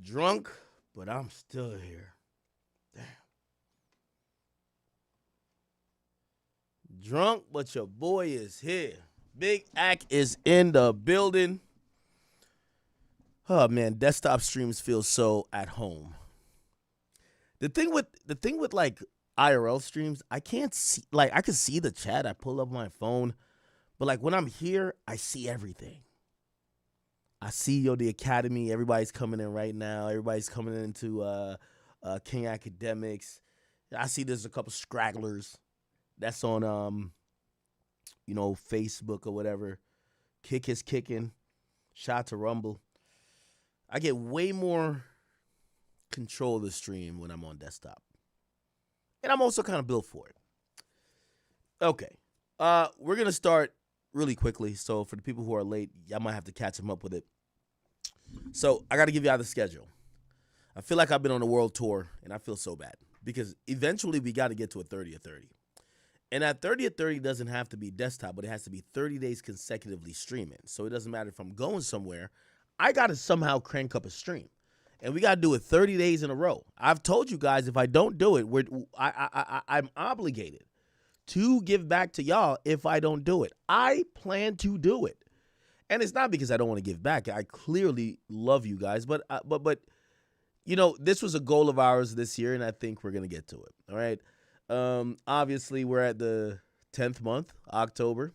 Drunk, but I'm still here. Damn. Drunk, but your boy is here. Big Ack is in the building. Oh man, desktop streams feel so at home. The thing with like IRL streams, I can't see, like I can see the chat. I pull up my phone, but like when I'm here, I see everything. I see the Academy. Everybody's coming in right now. Everybody's coming into King Academics. I see there's a couple stragglers that's on Facebook or whatever. Kick is kicking. Shout to Rumble. I get way more control of the stream when I'm on desktop. And I'm also kind of built for it. Okay. We're going to start really quickly. So for the people who are late, y'all might have to catch them up with it. So I got to give y'all the schedule. I feel like I've been on a world tour, and I feel so bad. Because eventually we got to get to a 30 or 30. And that 30 or 30 doesn't have to be desktop, but it has to be 30 days consecutively streaming. So it doesn't matter if I'm going somewhere. I got to somehow crank up a stream. And we got to do it 30 days in a row. I've told you guys if I don't do it, I'm obligated to give back to y'all if I don't do it. I plan to do it. And it's not because I don't want to give back. I clearly love you guys. But this was a goal of ours this year, and I think we're going to get to it. All right? Obviously, we're at the 10th month, October.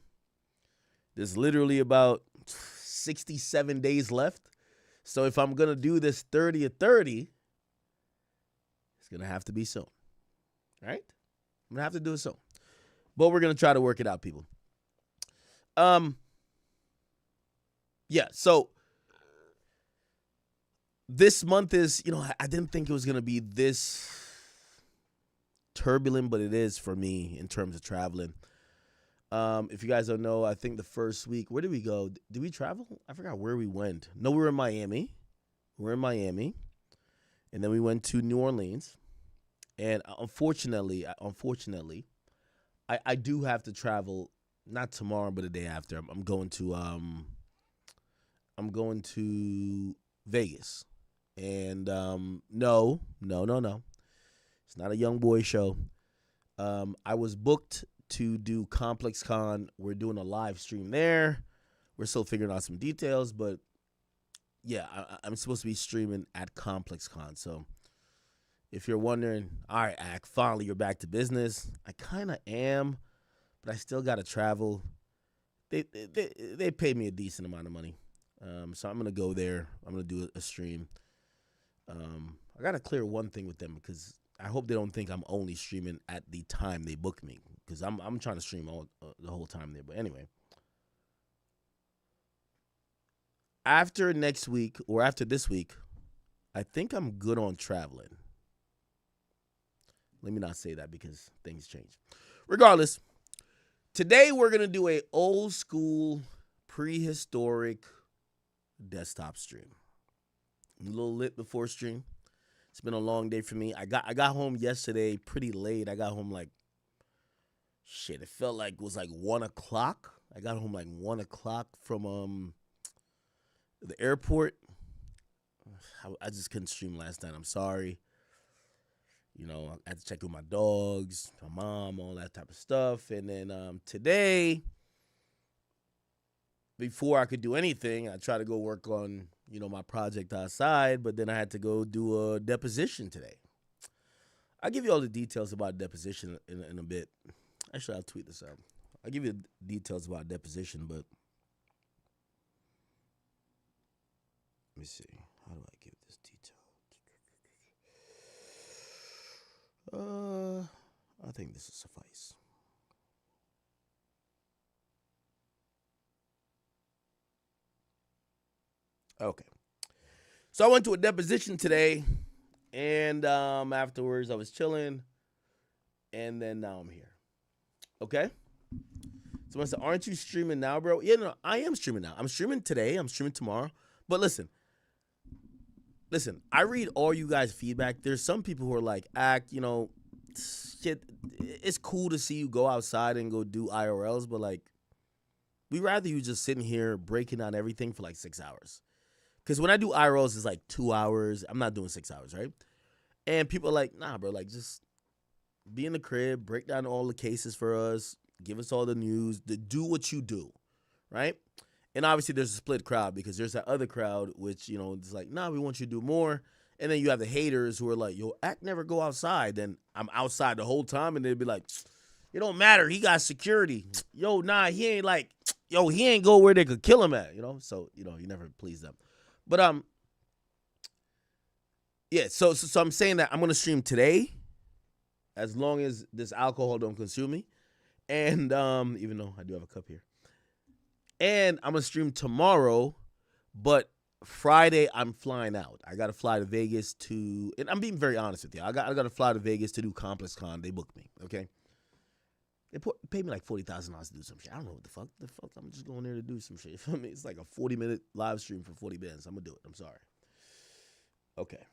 There's literally about 67 days left. So if I'm going to do this 30 or 30, it's going to have to be soon. All right? I'm going to have to do it soon. But we're going to try to work it out, people. Yeah, so this month is, I didn't think it was going to be this turbulent, but it is for me in terms of traveling. If you guys don't know, I think the first week, where did we go? Did we travel? I forgot where we went. No, we were in Miami. And then we went to New Orleans. And unfortunately, I do have to travel, not tomorrow, but the day after. I'm going to Vegas. And no. It's not a young boy show. I was booked to do Complex Con. We're doing a live stream there. We're still figuring out some details, but yeah, I'm supposed to be streaming at Complex Con. So if you're wondering, all right, Ack, finally you're back to business. I kind of am, but I still got to travel. They paid me a decent amount of money. So I'm going to go there. I'm going to do a stream. I got to clear one thing with them because I hope they don't think I'm only streaming at the time they book me, because I'm trying to stream the whole time there. But anyway, after next week or after this week, I think I'm good on traveling. Let me not say that because things change. Regardless, today we're going to do a old school, prehistoric desktop stream. I'm a little lit before stream. It's been a long day for me. I got home yesterday pretty late. I got home like, it felt like it was like 1 o'clock. I got home like 1 o'clock from the airport. I just couldn't stream last night. I'm sorry. I had to check with my dogs, my mom, all that type of stuff. And then today, before I could do anything, I tried to go work on my project outside, but then I had to go do a deposition today. I'll give you all the details about deposition in a bit. Actually, I'll tweet this out. I'll give you details about deposition, but let me see. How do I give this detail? I think this will suffice. Okay. So I went to a deposition today, and afterwards I was chilling, and then now I'm here. Okay? So I said, aren't you streaming now, bro? Yeah, no, I am streaming now. I'm streaming today. I'm streaming tomorrow. But listen, I read all you guys' feedback. There's some people who are like, Ack, shit, it's cool to see you go outside and go do IRLs, but like, we rather you just sitting here breaking down everything for like 6 hours. Because when I do IRLs, it's like 2 hours. I'm not doing 6 hours, right? And people are like, nah, bro, like just be in the crib, break down all the cases for us, give us all the news, do what you do, right? And obviously there's a split crowd because there's that other crowd which, you know, it's like, nah, we want you to do more. And then you have the haters who are like, yo, Act never go outside. Then I'm outside the whole time and they'd be like, it don't matter. He got security. Yo, nah, he ain't like, yo, he ain't go where they could kill him at, you know? So, you know, you never please them. But, yeah, so I'm saying that I'm going to stream today as long as this alcohol don't consume me. And even though I do have a cup here. And I'm going to stream tomorrow, but Friday I'm flying out. I got to fly to Vegas to, and I'm being very honest with you. I got to fly to Vegas to do Complex Con. They booked me, okay? They paid me like $40,000 to do some shit. I don't know what the fuck. I'm just going there to do some shit. You feel me? It's like a 40-minute live stream for 40 minutes. I'm going to do it. I'm sorry. Okay.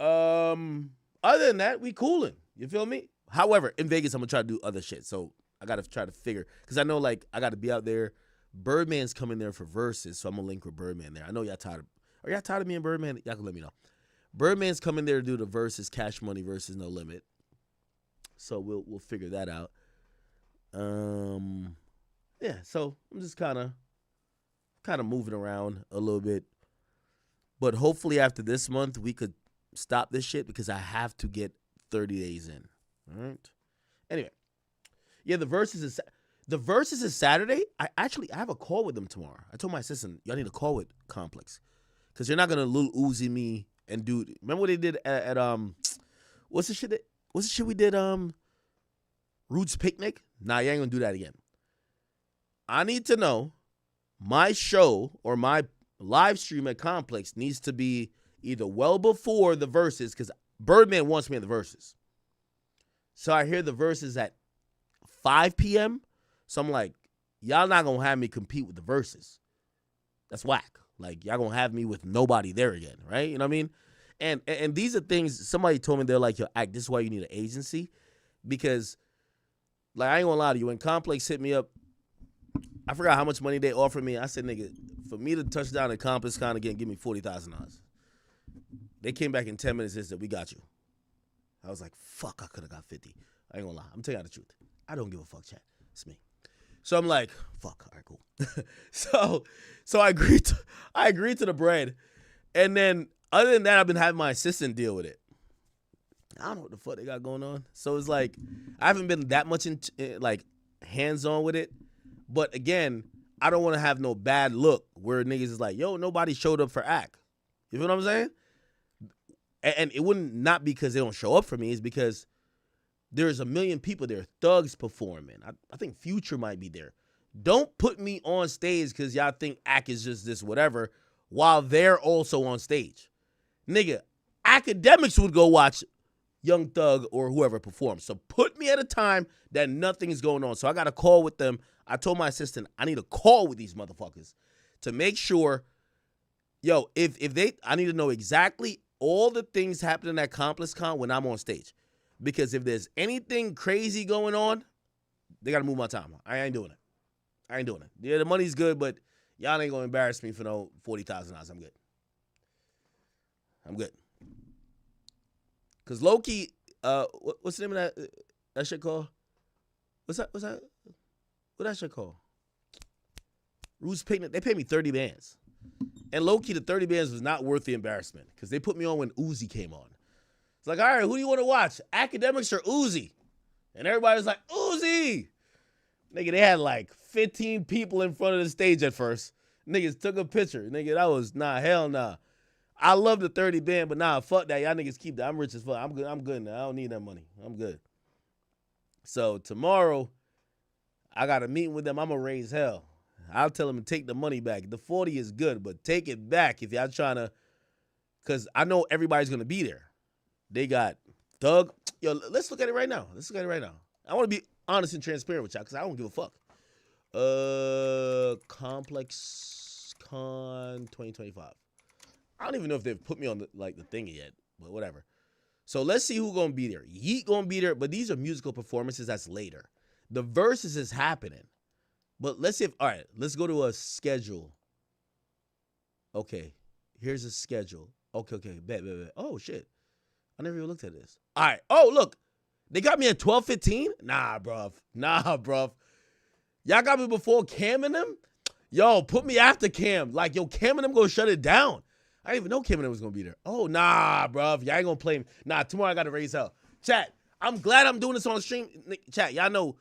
Other than that, we cooling. You feel me? However, in Vegas, I'm going to try to do other shit. So I got to try to figure, because I know, like, I got to be out there. Birdman's coming there for verses, so I'm going to link with Birdman there. I know y'all tired of, are y'all tired of me and Birdman? Y'all can let me know. Birdman's coming there to do the verses, Cash Money versus No Limit. So we'll figure that out. Yeah, so I'm just kind of moving around a little bit. But hopefully after this month, we could stop this shit because I have to get 30 days in. All right? Anyway. Yeah, the verses is Saturday. I have a call with them tomorrow. I told my assistant, y'all need a call with Complex. Because you're not going to Lil Uzi me and do, remember what they did at what's the shit we did, Roots Picnic? Nah, you ain't going to do that again. I need to know my show or my live stream at Complex needs to be either well before the verses, because Birdman wants me at the verses. So I hear the verses at 5 p.m. So I'm like, y'all not going to have me compete with the verses. That's whack. Like, y'all going to have me with nobody there again, right? You know what I mean? And these are things, somebody told me, they're like, yo, Act, this is why you need an agency. Because, like, I ain't going to lie to you. When Complex hit me up, I forgot how much money they offered me. I said, nigga, for me to touch down at Complex Con again, give me $40,000. They came back in 10 minutes and said, we got you. I was like, fuck, I could have got 50. I ain't going to lie. I'm telling you the truth. I don't give a fuck, chat. It's me. So I'm like, fuck, all right, cool. so I agreed to the bread. And then other than that, I've been having my assistant deal with it. I don't know what the fuck they got going on. So it's like, I haven't been that much like hands-on with it. But again, I don't want to have no bad look where niggas is like, yo, nobody showed up for Act. You feel what I'm saying? And it wouldn't not because they don't show up for me. It's because there's a million people there. Thugs performing. I think Future might be there. Don't put me on stage because y'all think Act is just this whatever while they're also on stage. Nigga, academics would go watch Young Thug or whoever performs. So put me at a time that nothing is going on. So I got a call with them. I told my assistant, I need a call with these motherfuckers to make sure, yo, if they, I need to know exactly all the things happening at Complex Con when I'm on stage. Because if there's anything crazy going on, they got to move my time. I ain't doing it. Yeah, the money's good, but y'all ain't going to embarrass me for no $40,000. I'm good. Because low-key, what's the name of that shit called? What's that? What that shit called? Roots Picnic. They paid me 30 bands. And low-key, the 30 bands was not worth the embarrassment. Because they put me on when Uzi came on. It's like, all right, who do you want to watch? Academics or Uzi? And everybody was like, Uzi! Nigga, they had like 15 people in front of the stage at first. Niggas took a picture. Nigga, that was, hell nah. I love the 30 band, but fuck that. Y'all niggas keep that. I'm rich as fuck. I'm good now. I don't need that money. I'm good. So tomorrow, I got a meeting with them. I'm going to raise hell. I'll tell them to take the money back. The 40 is good, but take it back if y'all trying to, because I know everybody's going to be there. They got Thug. Yo, let's look at it right now. I want to be honest and transparent with y'all because I don't give a fuck. Complex Con 2025. I don't even know if they've put me on the thing yet, but whatever. So let's see who's going to be there. Yeet going to be there, but these are musical performances. That's later. The verses is happening. But let's see if, all right, let's go to a schedule. Okay. Here's a schedule. Okay. Bet. Oh, shit. I never even looked at this. All right. Oh, look. They got me at 12:15? Nah, bruv. Y'all got me before Cam and them? Yo, put me after Cam. Like, yo, Cam and them gonna shut it down. I didn't even know Cam and them was gonna be there. Oh, nah, bruv. Y'all ain't gonna play me. Nah, tomorrow I gotta raise hell. Chat, I'm glad I'm doing this on the stream. Chat, y'all know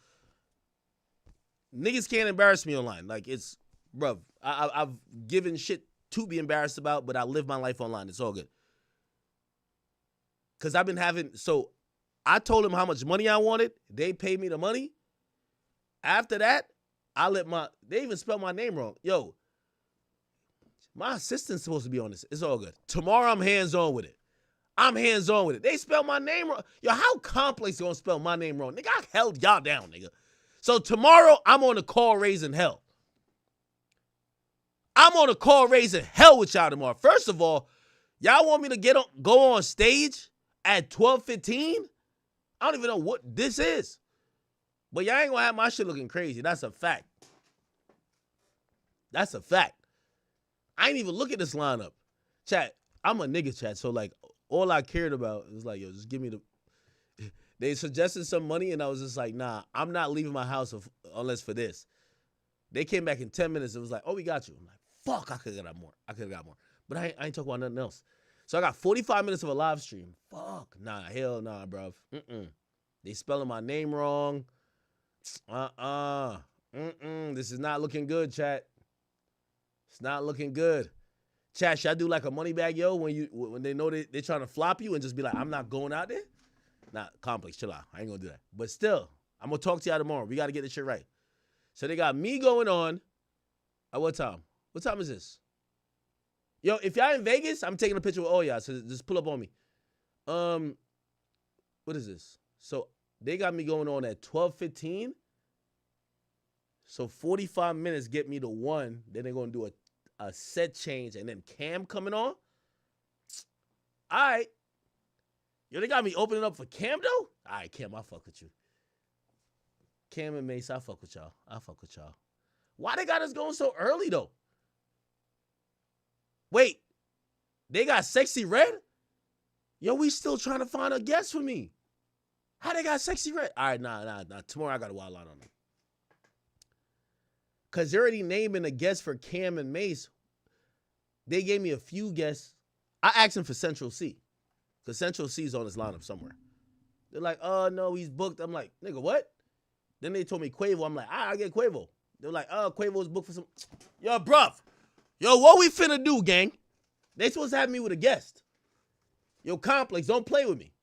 niggas can't embarrass me online. Like, it's, bruv, I've given shit to be embarrassed about, but I live my life online. It's all good. Because I've been having, so I told them how much money I wanted. They paid me the money. After that, they even spelled my name wrong. Yo, my assistant's supposed to be on this. It's all good. Tomorrow, I'm hands-on with it. They spelled my name wrong. Yo, how complex they gonna spell my name wrong? Nigga, I held y'all down, nigga. So tomorrow, I'm on the call raising hell. I'm on a call raising hell with y'all tomorrow. First of all, y'all want me to go on stage at 12:15? I don't even know what this is. But y'all ain't gonna have my shit looking crazy. That's a fact. I ain't even look at this lineup. Chat, I'm a nigga, chat. So, like, all I cared about was like, yo, just give me the... They suggested some money, and I was just like, nah, I'm not leaving my house unless for this. They came back in 10 minutes. It was like, oh, we got you. I'm like, fuck, I could have got more. But I ain't talking about nothing else. So I got 45 minutes of a live stream. Fuck. Nah, hell nah, bruv. They spelling my name wrong. This is not looking good, chat. It's not looking good. Chat, should I do like a money bag, yo, when they know they're trying to flop you and just be like, I'm not going out there? Nah, complex, chill out. I ain't gonna do that. But still, I'm gonna talk to y'all tomorrow. We gotta get this shit right. So they got me going on at what time? What time is this? Yo, if y'all in Vegas, I'm taking a picture with all y'all, so just pull up on me. What is this? So they got me going on at 12:15. So 45 minutes get me to 1. Then they're going to do a set change and then Cam coming on. All right. Yo, they got me opening up for Cam, though? All right, Cam, I fuck with you. Cam and Mace, I fuck with y'all. Why they got us going so early, though? Wait. They got Sexy Red? Yo, we still trying to find a guest for me. How they got Sexy Red? All right, nah. Tomorrow I got a wild out on them. Because they're already naming a guest for Cam and Mace. They gave me a few guests. I asked them for Central C. Because Central C is on this lineup somewhere. They're like, oh, no, he's booked. I'm like, nigga, what? Then they told me Quavo. I'm like, I get Quavo. They're like, oh, Quavo's booked for some. Yo, bruv. Yo, what we finna do, gang? They supposed to have me with a guest. Yo, Complex, don't play with me.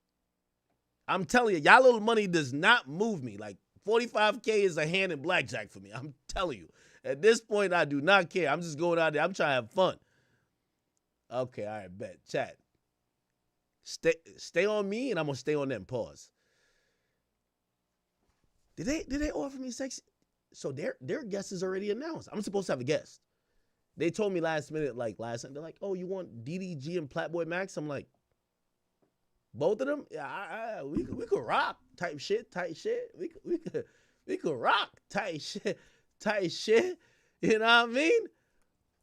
I'm telling you, y'all little money does not move me. Like, 45K is a hand in blackjack for me. I'm telling you. At this point, I do not care. I'm just going out there. I'm trying to have fun. Okay, all right, bet. Chat. Stay on me, and I'm going to stay on them. Pause. Did they offer me Sexy? So their guest is already announced. I'm supposed to have a guest. They told me last minute, like last night, they're like, oh, you want DDG and Platboy Max? I'm like, both of them? Yeah, we could rock type shit. We could rock tight shit. You know what I mean?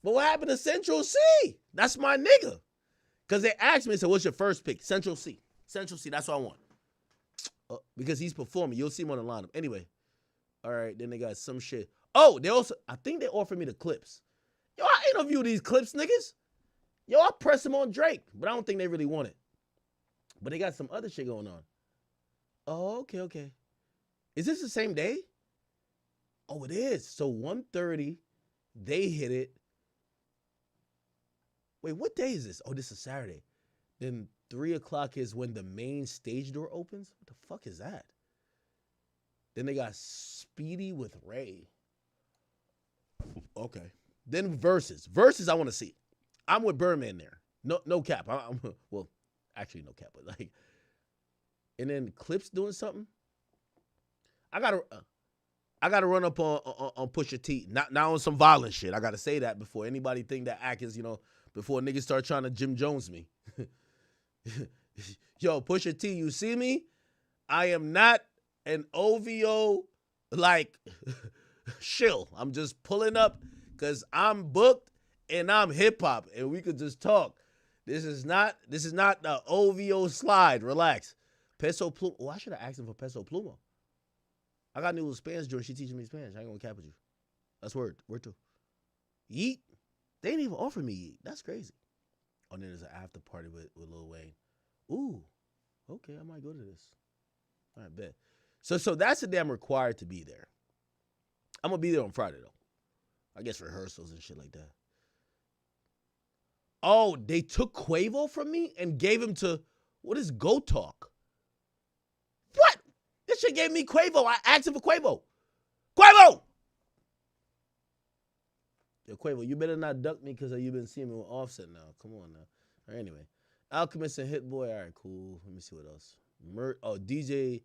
But what happened to Central C? That's my nigga. Because they asked me, so what's your first pick? Central C. That's what I want. Because he's performing. You'll see him on the lineup. Anyway. All right, then they got some shit. Oh, I think they offered me the clips. Yo, I interviewed these clips, niggas. Yo, I pressed them on Drake, but I don't think they really want it. But they got some other shit going on. Oh, okay. Is this the same day? Oh, it is. So 1:30, they hit it. Wait, what day is this? Oh, this is Saturday. Then 3 o'clock is when the main stage door opens? What the fuck is that? Then they got Speedy with Ray. Okay. Then Versus. Versus I want to see. I'm with Birdman there. No cap. Well, actually no cap, but like. And then Clips doing something. I gotta run up on Pusha T. Not on some violent shit. I gotta say that before anybody think that act is, before niggas start trying to Jim Jones me. Yo, Pusha T, you see me? I am not an OVO like shill. I'm just pulling up because I'm booked and I'm hip hop, and we could just talk. This is not the OVO slide. Relax. Peso Plumo. Oh, I should have asked him for Peso Plumo. I got new Spanish joint. She teaching me Spanish. I ain't gonna cap with you. That's word. Word too. Yeet. They didn't even offer me Yeet. That's crazy. Oh, then there's an after party with Lil Wayne. Ooh. Okay, I might go to this. All right, bet. So that's the day I'm required to be there. I'm gonna be there on Friday though. I guess rehearsals and shit like that. Oh, they took Quavo from me and gave him to, what is Go Talk? What? This shit gave me Quavo. I asked him for Quavo. Quavo! Yo, Quavo, you better not duck me because you've been seeing me with Offset now. Come on now. All right, anyway. Alchemist and Hit Boy. All right, cool. Let me see what else. DJ,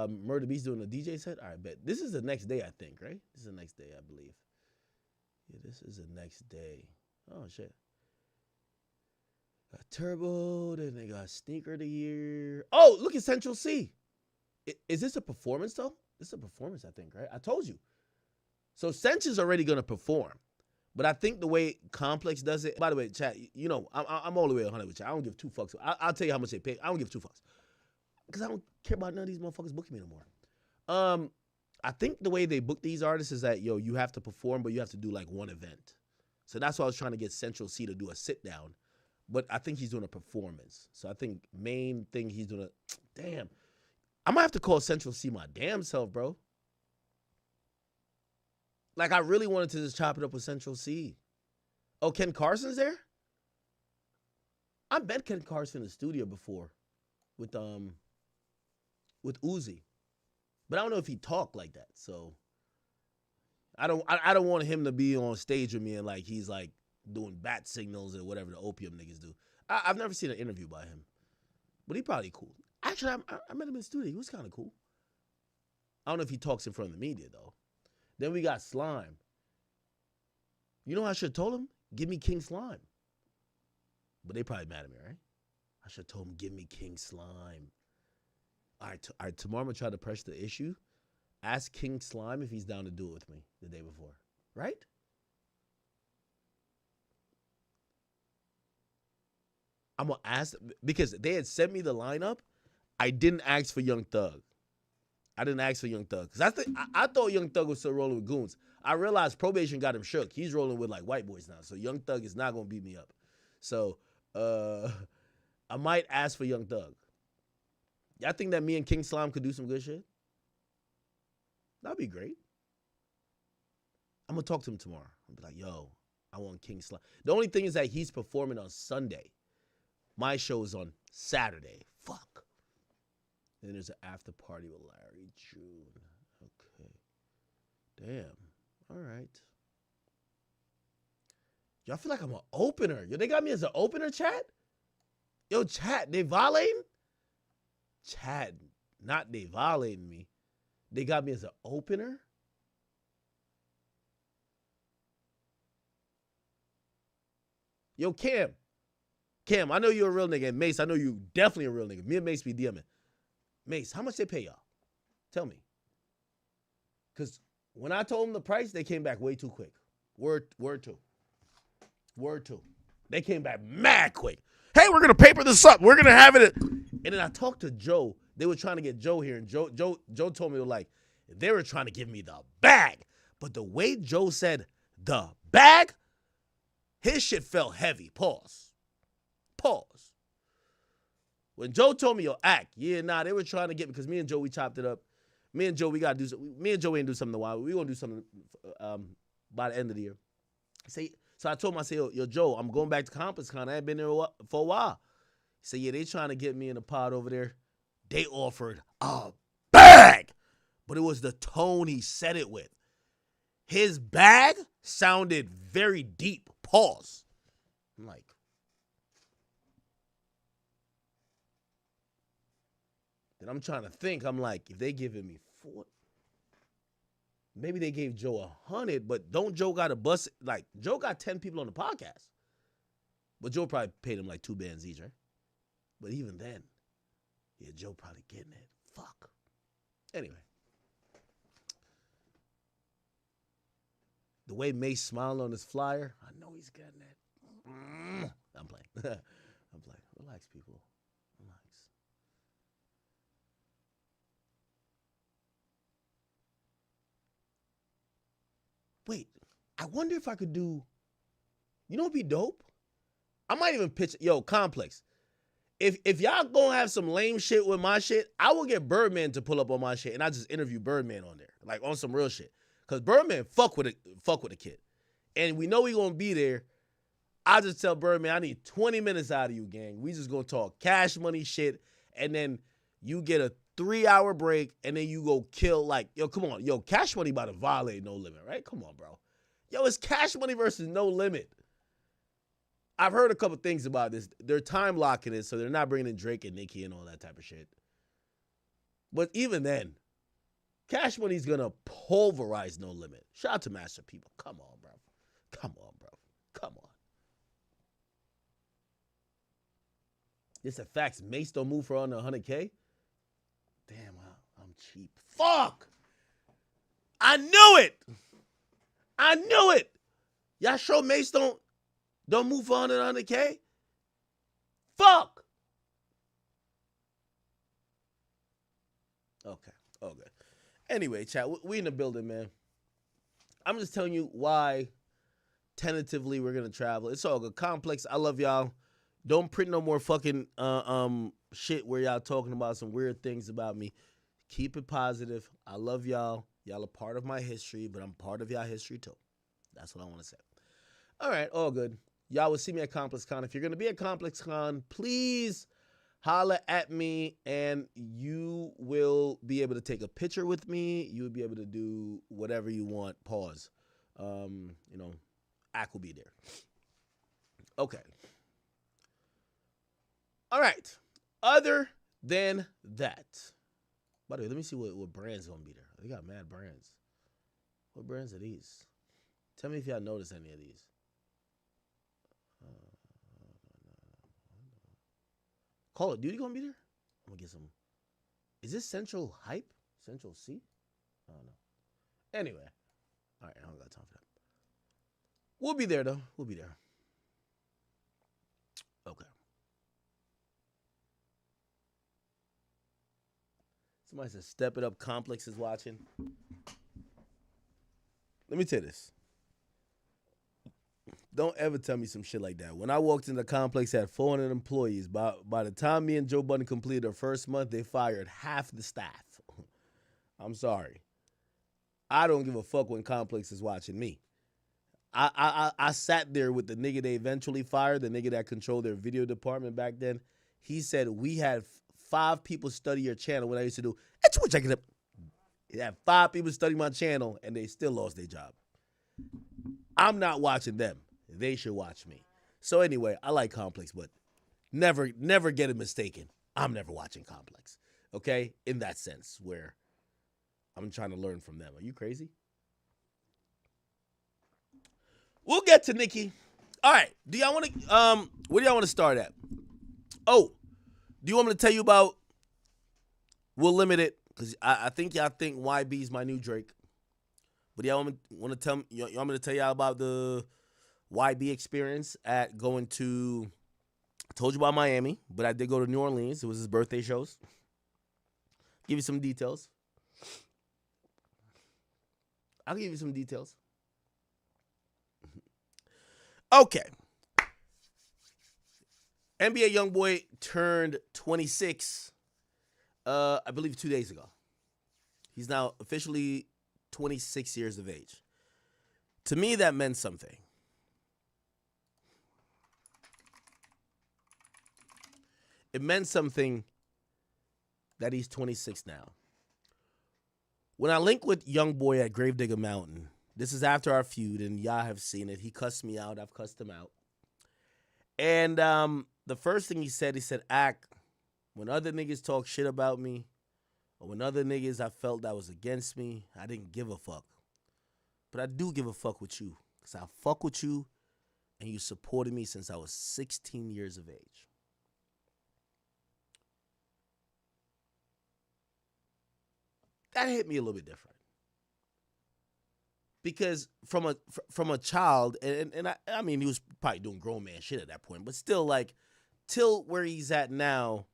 Murder Beast doing a DJ set? All right, bet. This is the next day, I think, right? This is the next day, I believe. Yeah, this is the next day. Oh, shit. Got Turbo, then they got Sneaker of the Year. Oh, look at Central C. Is this a performance, though? This is a performance, I think, right? I told you. So Central's already going to perform. But I think the way Complex does it, by the way, chat, you know, I'm all the way 100 with you. I don't give two fucks. I'll tell you how much they pay. I don't give two fucks. Because I don't care about none of these motherfuckers booking me no more. I think the way they book these artists is that, yo, you have to perform, but you have to do like one event. So that's why I was trying to get Central C to do a sit down. But I think he's doing a performance. So I think main thing he's doing damn. I might have to call Central C my damn self, bro. Like, I really wanted to just chop it up with Central C. Oh, Ken Carson's there? I bet Ken Carson in the studio before with Uzi. But I don't know if he talked like that. So I don't want him to be on stage with me and like he's like doing bat signals or whatever the opium niggas do. I've never seen an interview by him. But he probably cool. Actually, I met him in the studio. He was kind of cool. I don't know if he talks in front of the media, though. Then we got Slime. You know what I should have told him? Give me King Slime. But they probably mad at me, right? I should have told him, give me King Slime. All right, tomorrow I'm going to try to press the issue. Ask King Slime if he's down to do it with me the day before. Right? I'm going to ask, because they had sent me the lineup. I didn't ask for Young Thug. Because I thought Young Thug was still rolling with goons. I realized probation got him shook. He's rolling with like white boys now. So Young Thug is not going to beat me up. So I might ask for Young Thug. Y'all think that me and King Slime could do some good shit? That'd be great. I'm going to talk to him tomorrow. I'll be like, yo, I want King Slime. The only thing is that he's performing on Sunday. My show is on Saturday. Fuck. Then there's an after party with Larry June. Okay. Damn. All right. Y'all feel like I'm an opener. Yo, they got me as an opener, chat? Yo, chat, they violating? Chat, not they violating me. They got me as an opener? Yo, Cam. Cam, I know you're a real nigga. And Mace, I know you definitely a real nigga. Me and Mace be DMing. Mace, how much they pay y'all? Tell me. Because when I told them the price, they came back way too quick. Word two. They came back mad quick. Hey, we're going to paper this up. We're going to have it. And then I talked to Joe. They were trying to get Joe here. And Joe told me, like, they were trying to give me the bag. But the way Joe said the bag, his shit felt heavy. Pause. When Joe told me, yo, act, they were trying to get me, because me and Joe, we chopped it up. Me and Joe, we got to do something. Me and Joe ain't do something in a while. We going to do something by the end of the year. So I told him, I said, yo, Joe, I'm going back to ComplexCon. I ain't been there for a while. He said, yeah, they trying to get me in the pod over there. They offered a bag. But it was the tone he said it with. His bag sounded very deep. Pause. I'm like, then I'm trying to think. I'm like, if they giving me 4, maybe they gave Joe 100, but don't Joe got a bus? Like, Joe got 10 people on the podcast. But Joe probably paid him like 2 bands each, right? But even then, yeah, Joe probably getting it. Fuck. Anyway. The way Mace smiled on his flyer, I know he's getting it. I'm playing. I'm playing. Relax, people. Relax. Wait, I wonder if I could do, you know what'd be dope? I might even pitch, yo, Complex. If y'all gonna have some lame shit with my shit, I will get Birdman to pull up on my shit and I just interview Birdman on there, like on some real shit. Cause Birdman fuck with a kid. And we know we gonna be there. I just tell Birdman, I need 20 minutes out of you, gang. We just gonna talk cash money shit, and then you get a 3-hour break, and then you go kill, like, yo, come on. Yo, Cash Money about to violate No Limit, right? Come on, bro. Yo, it's Cash Money versus No Limit. I've heard a couple things about this. They're time locking it, so they're not bringing in Drake and Nicki and all that type of shit. But even then, Cash Money's gonna pulverize No Limit. Shout out to Master People. Come on, bro. Come on, bro. Come on. It's a fact. Mace don't move for under 100K. Damn, I'm cheap. Fuck! I knew it! I knew it! Y'all sure Mace don't move for under 100K? Fuck! Okay. Anyway, chat, we in the building, man. I'm just telling you why tentatively we're gonna travel. It's all good. Complex, I love y'all. Don't print no more fucking shit where y'all talking about some weird things about me. Keep it positive. I love y'all. Y'all are part of my history, but I'm part of y'all history too. That's what I want to say. All right, all good. Y'all will see me at ComplexCon. If you're going to be at ComplexCon, please holla at me, and you will be able to take a picture with me. You will be able to do whatever you want. Pause. Ack will be there. Okay. All right. Other than that, by the way, let me see what brands gonna be there. They got mad brands. What brands are these? Tell me if y'all notice any of these. Call of Duty gonna be there? I'm gonna get some. Is this Central Hype? Central C? I don't know. Anyway. All right, I don't got time for that. We'll be there, though. We'll be there. Okay. Somebody said, step it up. Complex is watching. Let me tell you this. Don't ever tell me some shit like that. When I walked in the Complex, had 400 employees. By the time me and Joe Budden completed our first month, they fired half the staff. I'm sorry. I don't give a fuck when Complex is watching me. I sat there with the nigga they eventually fired, the nigga that controlled their video department back then. He said, we had 5 people study your channel. When I used to do, check it up. He had 5 people study my channel, and they still lost their job. I'm not watching them. They should watch me. So anyway, I like Complex, but never get it mistaken. I'm never watching Complex. Okay? In that sense, where I'm trying to learn from them. Are you crazy? We'll get to Nicki. All right. Do y'all want to where do y'all want to start at? Oh, do you want me to tell you about We'll Limit It? Because I think y'all think YB's my new Drake. But y'all want to tell me? Y'all want me to tell y'all about the YB experience at going to? I told you about Miami, but I did go to New Orleans. It was his birthday shows. Give you some details. I'll give you some details. Okay. NBA YoungBoy turned 26, I believe 2 days ago. He's now officially 26 years of age. To me, that meant something. It meant something that he's 26 now. When I linked with YoungBoy at Gravedigger Mountain, this is after our feud, and y'all have seen it. He cussed me out. I've cussed him out. And the first thing he said, Ack, when other niggas talk shit about me, or when other niggas I felt that was against me, I didn't give a fuck. But I do give a fuck with you, because I fuck with you, and you supported me since I was 16 years of age. That hit me a little bit different. because from a child, and I mean, he was probably doing grown man shit at that point, but still, like, till where he's at now,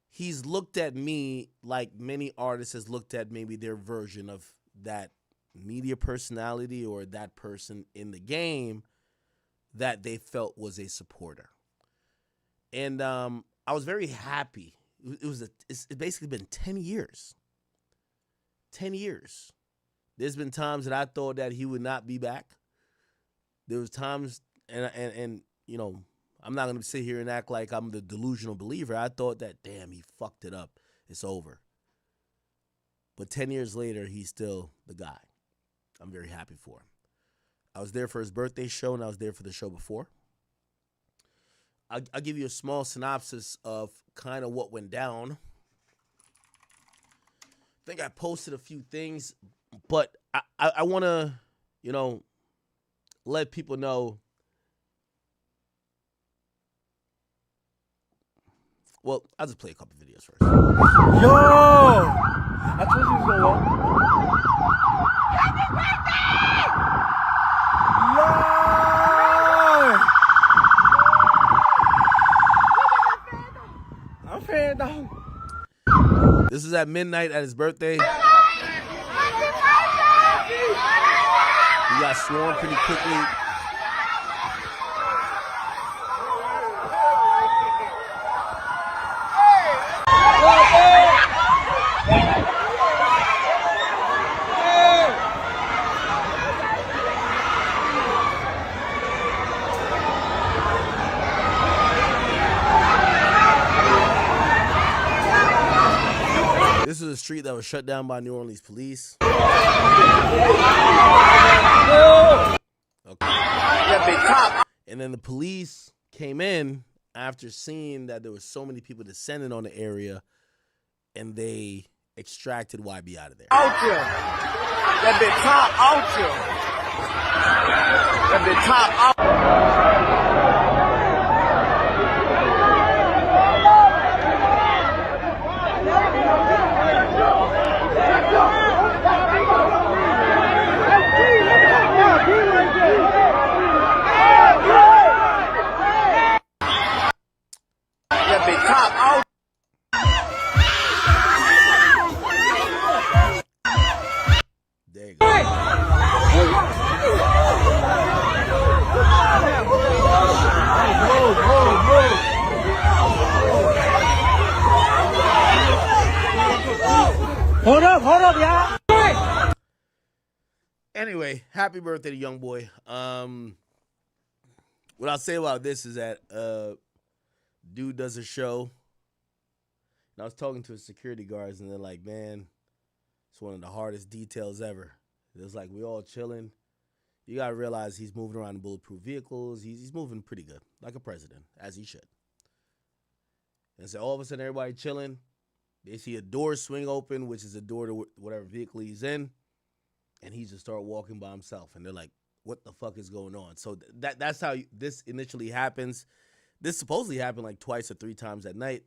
he's looked at me like many artists has looked at maybe their version of that media personality or that person in the game that they felt was a supporter. And I was very happy. It's basically been 10 years. 10 years. There's been times that I thought that he would not be back. There was times, and you know, I'm not going to sit here and act like I'm the delusional believer. I thought that, damn, he fucked it up. It's over. But 10 years later, he's still the guy. I'm very happy for him. I was there for his birthday show, and I was there for the show before. I'll give you a small synopsis of kind of what went down. I think I posted a few things, but I want to, you know, let people know. Well, I'll just play a couple videos first. Yo! I told you he was going to walk. Happy birthday! Yo! I'm fan dog. This is at midnight at his birthday. He got sworn pretty quickly. This is a street that was shut down by New Orleans police. Okay. And then the police came in after seeing that there were so many people descending on the area, and they extracted YB out of there. Out here. That big top out here. That big top out. That big top out. There you go. Hold up, y'all. Anyway, happy birthday to young boy. What I'll say about this is that dude does a show, and I was talking to his security guards, and they're like, man, it's one of the hardest details ever. It was like, we all chilling. You got to realize he's moving around in bulletproof vehicles. He's moving pretty good, like a president, as he should. And so all of a sudden, everybody chilling. They see a door swing open, which is a door to whatever vehicle he's in, and he just start walking by himself. And they're like, what the fuck is going on? So that's how this initially happens. This supposedly happened like twice or three times at night.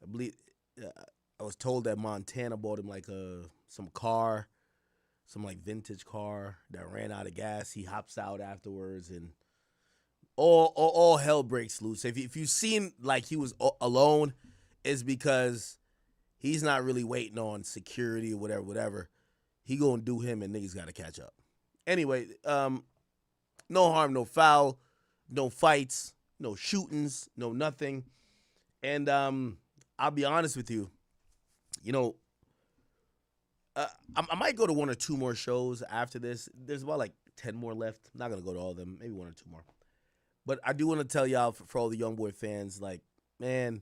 I believe I was told that Montana bought him like some car, some like vintage car that ran out of gas. He hops out afterwards, and all hell breaks loose. If you've seen like he was alone, it's because he's not really waiting on security or whatever. He gonna do him, and niggas gotta catch up. Anyway, no harm, no foul, no fights, no shootings, no nothing. And I'll be honest with you, you know, I might go to one or two more shows after this. There's about like 10 more left. I'm not going to go to all of them, maybe one or two more. But I do want to tell y'all, for all the Young Boy fans, like, man,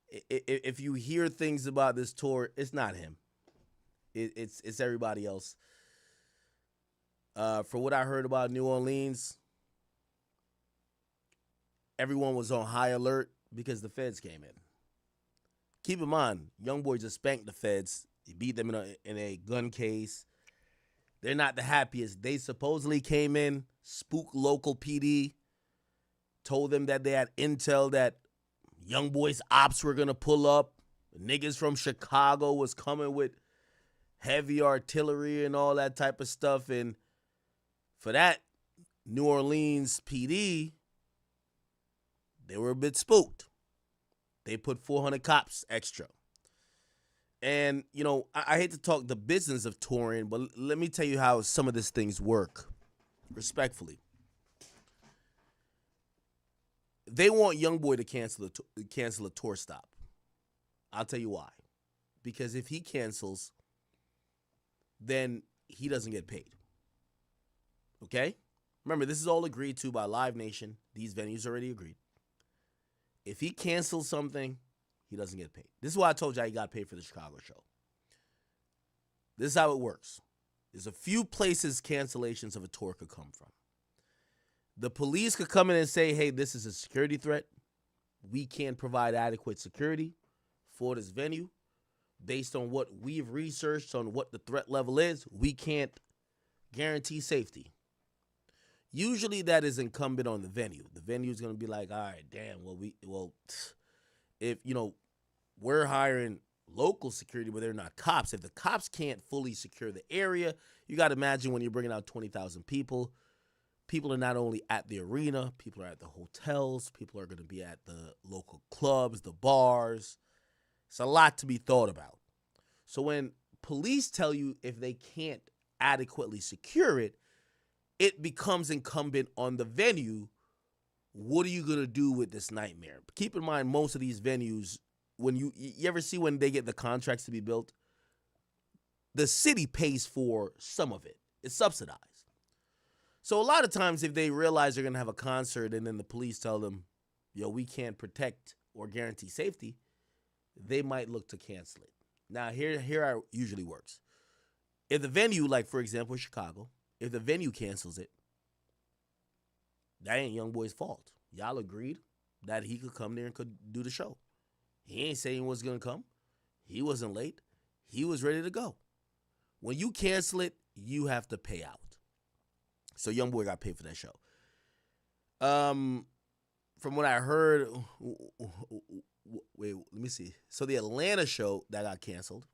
if you hear things about this tour, it's not him. It's everybody else. For what I heard about New Orleans, everyone was on high alert because the feds came in. Keep in mind, Young Boy just spanked the feds. He beat them in a gun case. They're not the happiest. They supposedly came in, spooked local PD, told them that they had intel that Young Boy's ops were going to pull up. The niggas from Chicago was coming with heavy artillery and all that type of stuff. And for that, New Orleans PD, they were a bit spooked. They put 400 cops extra. And, you know, I hate to talk the business of touring, but let me tell you how some of these things work, respectfully. They want YoungBoy to cancel a tour stop. I'll tell you why. Because if he cancels, then he doesn't get paid. Okay? Remember, this is all agreed to by Live Nation. These venues already agreed. If he cancels something, he doesn't get paid. This is why I told you he got paid for the Chicago show. This is how it works. There's a few places cancellations of a tour could come from. The police could come in and say, hey, this is a security threat. We can't provide adequate security for this venue. Based on what we've researched on what the threat level is, we can't guarantee safety. Usually that is incumbent on the venue. The venue is going to be like, all right, damn, if, you know, we're hiring local security, but they're not cops. If the cops can't fully secure the area, you got to imagine when you're bringing out 20,000 people, people are not only at the arena, people are at the hotels, people are going to be at the local clubs, the bars. It's a lot to be thought about. So when police tell you if they can't adequately secure it, it becomes incumbent on the venue. What are you going to do with this nightmare? Keep in mind, most of these venues, when you ever see when they get the contracts to be built, the city pays for some of it. It's subsidized. So a lot of times if they realize they're going to have a concert and then the police tell them, yo, we can't protect or guarantee safety, they might look to cancel it. Now, here how it usually works. If the venue, like, for example, Chicago, if the venue cancels it, that ain't YoungBoy's fault. Y'all agreed that he could come there and could do the show. He ain't saying he was going to come. He wasn't late. He was ready to go. When you cancel it, you have to pay out. So YoungBoy got paid for that show. From what I heard, wait, let me see. So the Atlanta show that got canceled,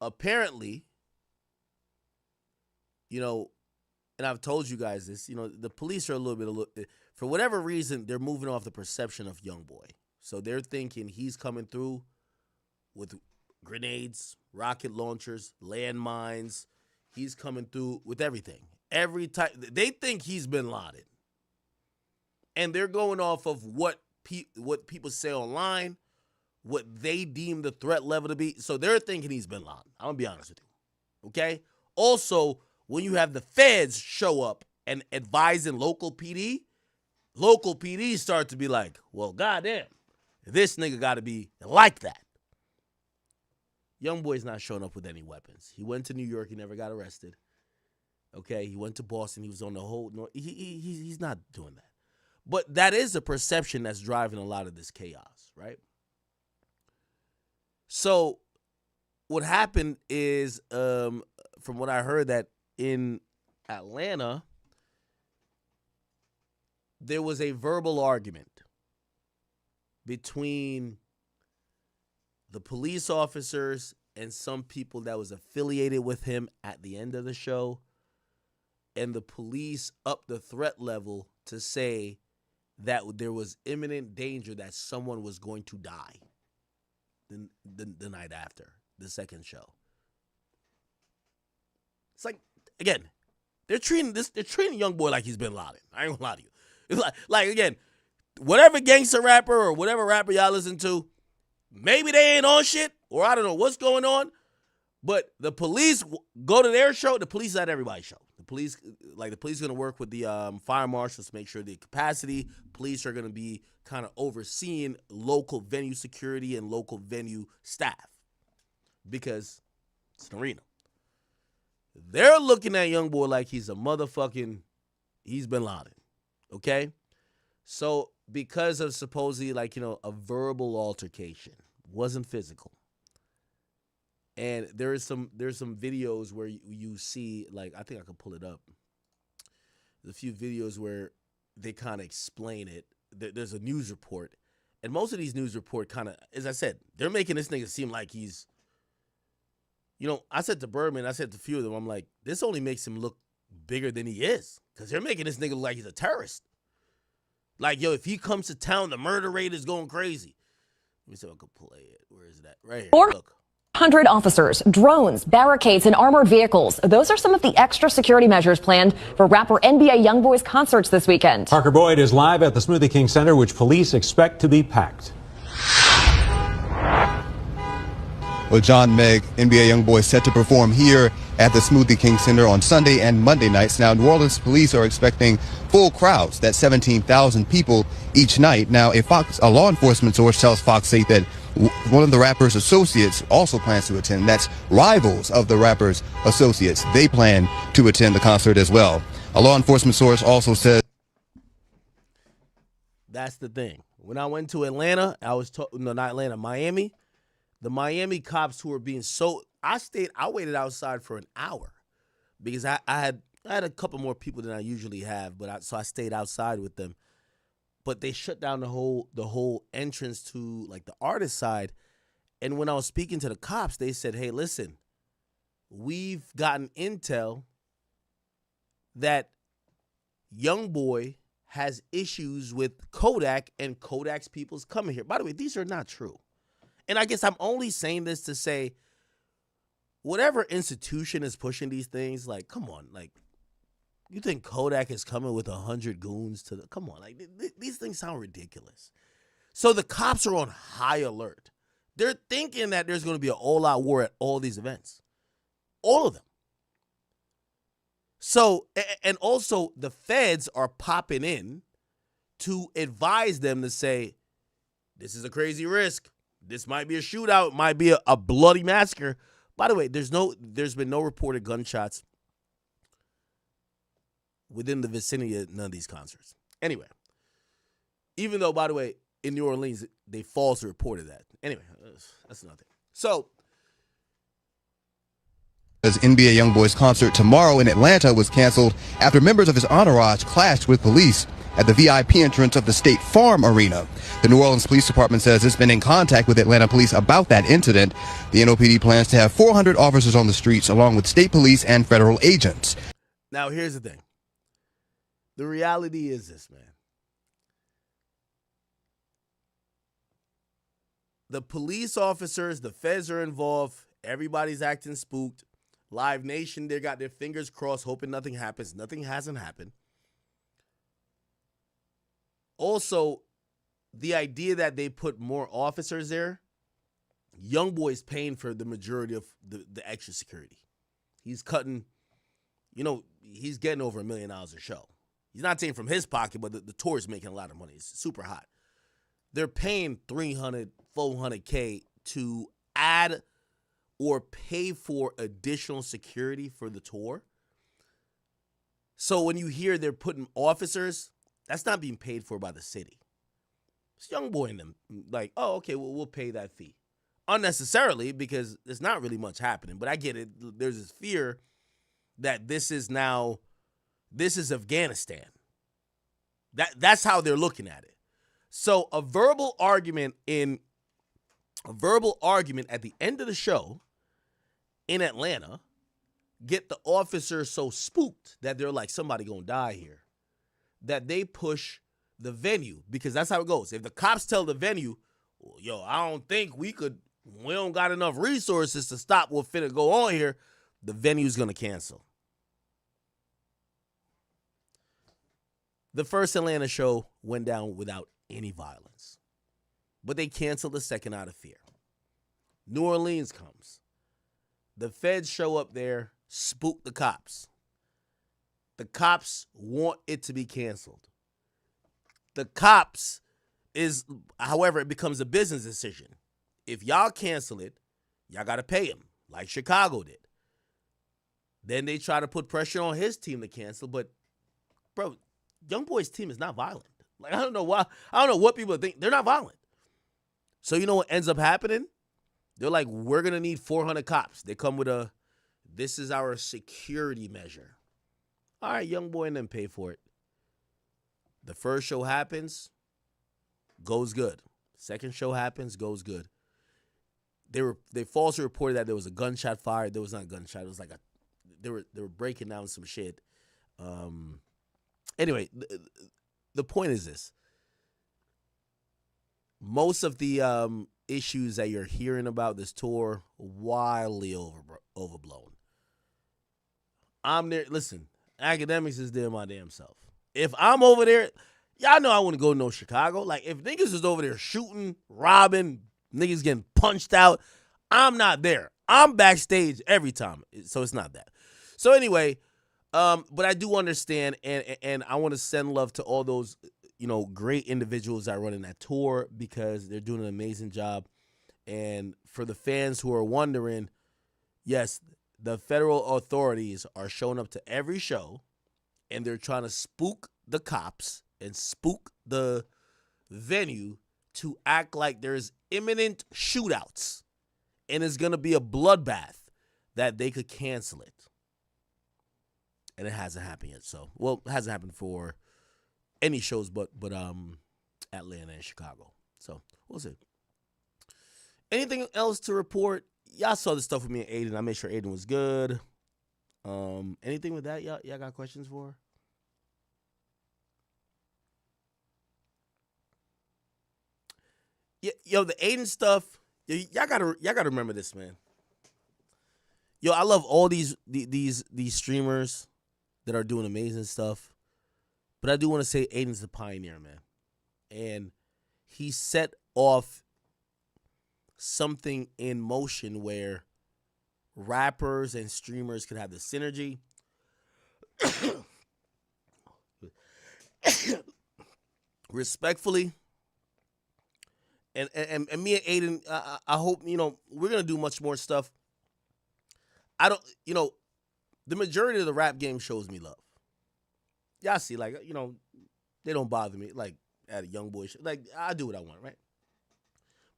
apparently, you know, and I've told you guys this, you know, the police are a little bit, for whatever reason, they're moving off the perception of YoungBoy. So they're thinking he's coming through with grenades, rocket launchers, landmines. He's coming through with everything. Every type. They think he's Bin Laden. And they're going off of what people say online, what they deem the threat level to be. So they're thinking he's Bin Laden. I'm going to be honest with you. Okay? Also, when you have the feds show up and advising local PD start to be like, well, goddamn, this nigga got to be like that. YoungBoy's not showing up with any weapons. He went to New York. He never got arrested. Okay? He went to Boston. He was on the whole... He's not doing that. But that is a perception that's driving a lot of this chaos, right? So what happened is, from what I heard, that in Atlanta, there was a verbal argument between the police officers and some people that was affiliated with him at the end of the show, and the police upped the threat level to say that there was imminent danger that someone was going to die the night after the second show. It's like, again, they're treating YoungBoy like he's Bin Laden. I ain't gonna lie to you. It's like again, whatever gangster rapper or whatever rapper y'all listen to, maybe they ain't on shit, or I don't know what's going on, but the police go to their show. The police is at everybody's show. The police are gonna work with the fire marshals to make sure the capacity. Police are gonna be kind of overseeing local venue security and local venue staff because it's an arena. They're looking at YoungBoy like he's he's Bin Laden, okay? So because of supposedly a verbal altercation, wasn't physical. And there's some videos where you see, I think I could pull it up. There's a few videos where they kind of explain it. There's a news report. And most of these news report kind of, as I said, they're making this nigga seem like he's You know, I said to Birdman, I said to a few of them, I'm like, this only makes him look bigger than he is. Because they're making this nigga look like he's a terrorist. Like, yo, if he comes to town, the murder rate is going crazy. Let me see if I can play it. Where is that? Right here. Look. 100 officers, drones, barricades, and armored vehicles. Those are some of the extra security measures planned for rapper NBA YoungBoy's concerts this weekend. Parker Boyd is live at the Smoothie King Center, which police expect to be packed. Well, John Megg, NBA YoungBoy, set to perform here at the Smoothie King Center on Sunday and Monday nights. Now, New Orleans police are expecting full crowds, that's 17,000 people each night. Now, a law enforcement source tells Fox 8 that one of the rapper's associates also plans to attend. That's rivals of the rapper's associates. They plan to attend the concert as well. A law enforcement source also That's the thing. When I went to Atlanta, not Atlanta, Miami. The Miami cops who were being I waited outside for an hour because I had a couple more people than I usually have, so I stayed outside with them. But they shut down the whole entrance to like the artist side. And when I was speaking to the cops, they said, hey, listen, we've gotten intel that YoungBoy has issues with Kodak and Kodak's people's coming here. By the way, these are not true. And I guess I'm only saying this to say whatever institution is pushing these things, like, come on, like, you think Kodak is coming with 100 goons to come on, like, these things sound ridiculous. So the cops are on high alert. They're thinking that there's going to be an all-out war at all these events. All of them. So, and also the feds are popping in to advise them to say, this is a crazy risk. This might be a shootout, might be a bloody massacre. By the way, there's been no reported gunshots within the vicinity of none of these concerts. Anyway, even though, by the way, in New Orleans, they falsely reported that. Anyway, that's nothing. So, His NBA YoungBoy's concert tomorrow in Atlanta was canceled after members of his entourage clashed with police at the VIP entrance of the State Farm Arena. The New Orleans Police Department says it's been in contact with Atlanta police about that incident. The NOPD plans to have 400 officers on the streets along with state police and federal agents. Now, here's the thing. The reality is this, man. The police officers, the feds are involved. Everybody's acting spooked. Live Nation, they got their fingers crossed, hoping nothing happens. Nothing hasn't happened. Also, the idea that they put more officers there, YoungBoy's paying for the majority of the extra security. He's cutting, he's getting over $1 million a show. He's not taking from his pocket, but the tour is making a lot of money. It's super hot. They're paying $300,000, $400K to add or pay for additional security for the tour. So when you hear they're putting officers, that's not being paid for by the city. It's YoungBoy and them like, oh, okay, well, we'll pay that fee. Unnecessarily, because there's not really much happening. But I get it. There's this fear that this is Afghanistan. That's how they're looking at it. So a verbal argument at the end of the show in Atlanta get the officers so spooked that they're like, somebody gonna die here, that they push the venue, because that's how it goes. If the cops tell the venue, well, yo, I don't think we don't got enough resources to stop what's finna go on here, the venue's gonna cancel. The first Atlanta show went down without any violence, but they canceled the second out of fear. New Orleans comes. The feds show up there, spook the cops. The cops want it to be canceled. The cops however, it becomes a business decision. If y'all cancel it, y'all got to pay him, like Chicago did. Then they try to put pressure on his team to cancel, but, bro, YoungBoy's team is not violent. Like, I don't know why. I don't know what people think. They're not violent. So you know what ends up happening? They're like, we're going to need 400 cops. They come with this is our security measure. All right, YoungBoy and them pay for it. The first show happens, goes good. Second show happens, goes good. they falsely reported that there was a gunshot fired. There was not a gunshot. It was like they were breaking down some shit. Anyway, the point is this. Most of the issues that you're hearing about this tour, wildly overblown. I'm there. Listen, academics is there my damn self. If I'm over there, y'all know I wouldn't go to no Chicago. Like, if niggas is over there shooting, robbing, niggas getting punched out, I'm not there. I'm backstage every time. So it's not that. So anyway, but I do understand, and I want to send love to all those, great individuals that are running that tour because they're doing an amazing job. And for the fans who are wondering, yes, the federal authorities are showing up to every show, and they're trying to spook the cops and spook the venue to act like there's imminent shootouts and it's going to be a bloodbath that they could cancel it. And it hasn't happened yet. So, well, it hasn't happened for any shows but Atlanta and Chicago. So, we'll see. Anything else to report? Y'all saw the stuff with me and Aiden. I made sure Aiden was good. Anything with that y'all got questions for? Yeah, yo, the Aiden stuff, y'all gotta remember this, man. Yo, I love all these streamers that are doing amazing stuff. But I do want to say Aiden's the pioneer, man. And he set off something in motion where rappers and streamers could have the synergy. Respectfully. And me and Aiden, I hope, we're going to do much more stuff. The majority of the rap game shows me love. Y'all see, like, they don't bother me, like, at a young boy show. Like, I do what I want, right?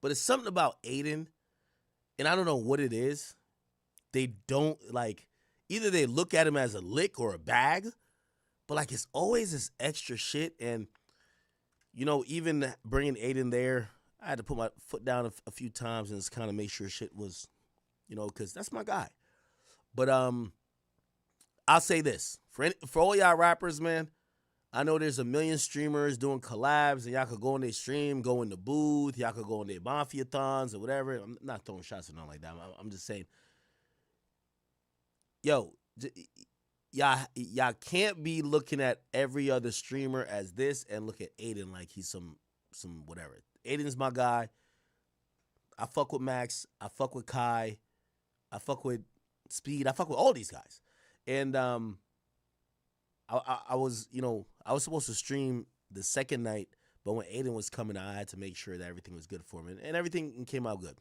But it's something about Aiden, and I don't know what it is. They don't, like, either they look at him as a lick or a bag, but, like, it's always this extra shit. And, even bringing Aiden there, I had to put my foot down a few times and just kind of make sure shit was, because that's my guy. But I'll say this. For all y'all rappers, man, I know there's a million streamers doing collabs, and y'all could go on their stream, go in the booth, y'all could go on their Mafia-thons or whatever. I'm not throwing shots or nothing like that. I'm just saying, yo, y'all can't be looking at every other streamer as this and look at Aiden like he's some whatever. Aiden's my guy. I fuck with Max. I fuck with Kai. I fuck with Speed. I fuck with all these guys. And I was supposed to stream the second night, but when Aiden was coming, I had to make sure that everything was good for him, and everything came out good.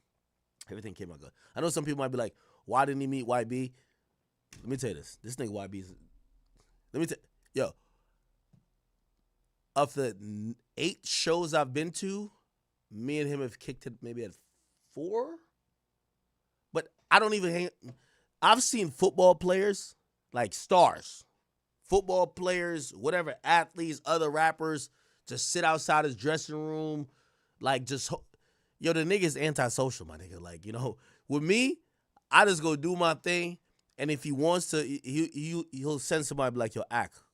Everything came out good. I know some people might be like, "Why didn't he meet YB?" Let me tell you this. This nigga YB is. Yo. Of the 8 shows I've been to, me and him have kicked it maybe at 4. But I don't even hang. I've seen football players, like stars, football players, whatever, athletes, other rappers, just sit outside his dressing room, like the nigga's antisocial, my nigga. Like, with me, I just go do my thing, and if he wants to, he'll send somebody like, yo,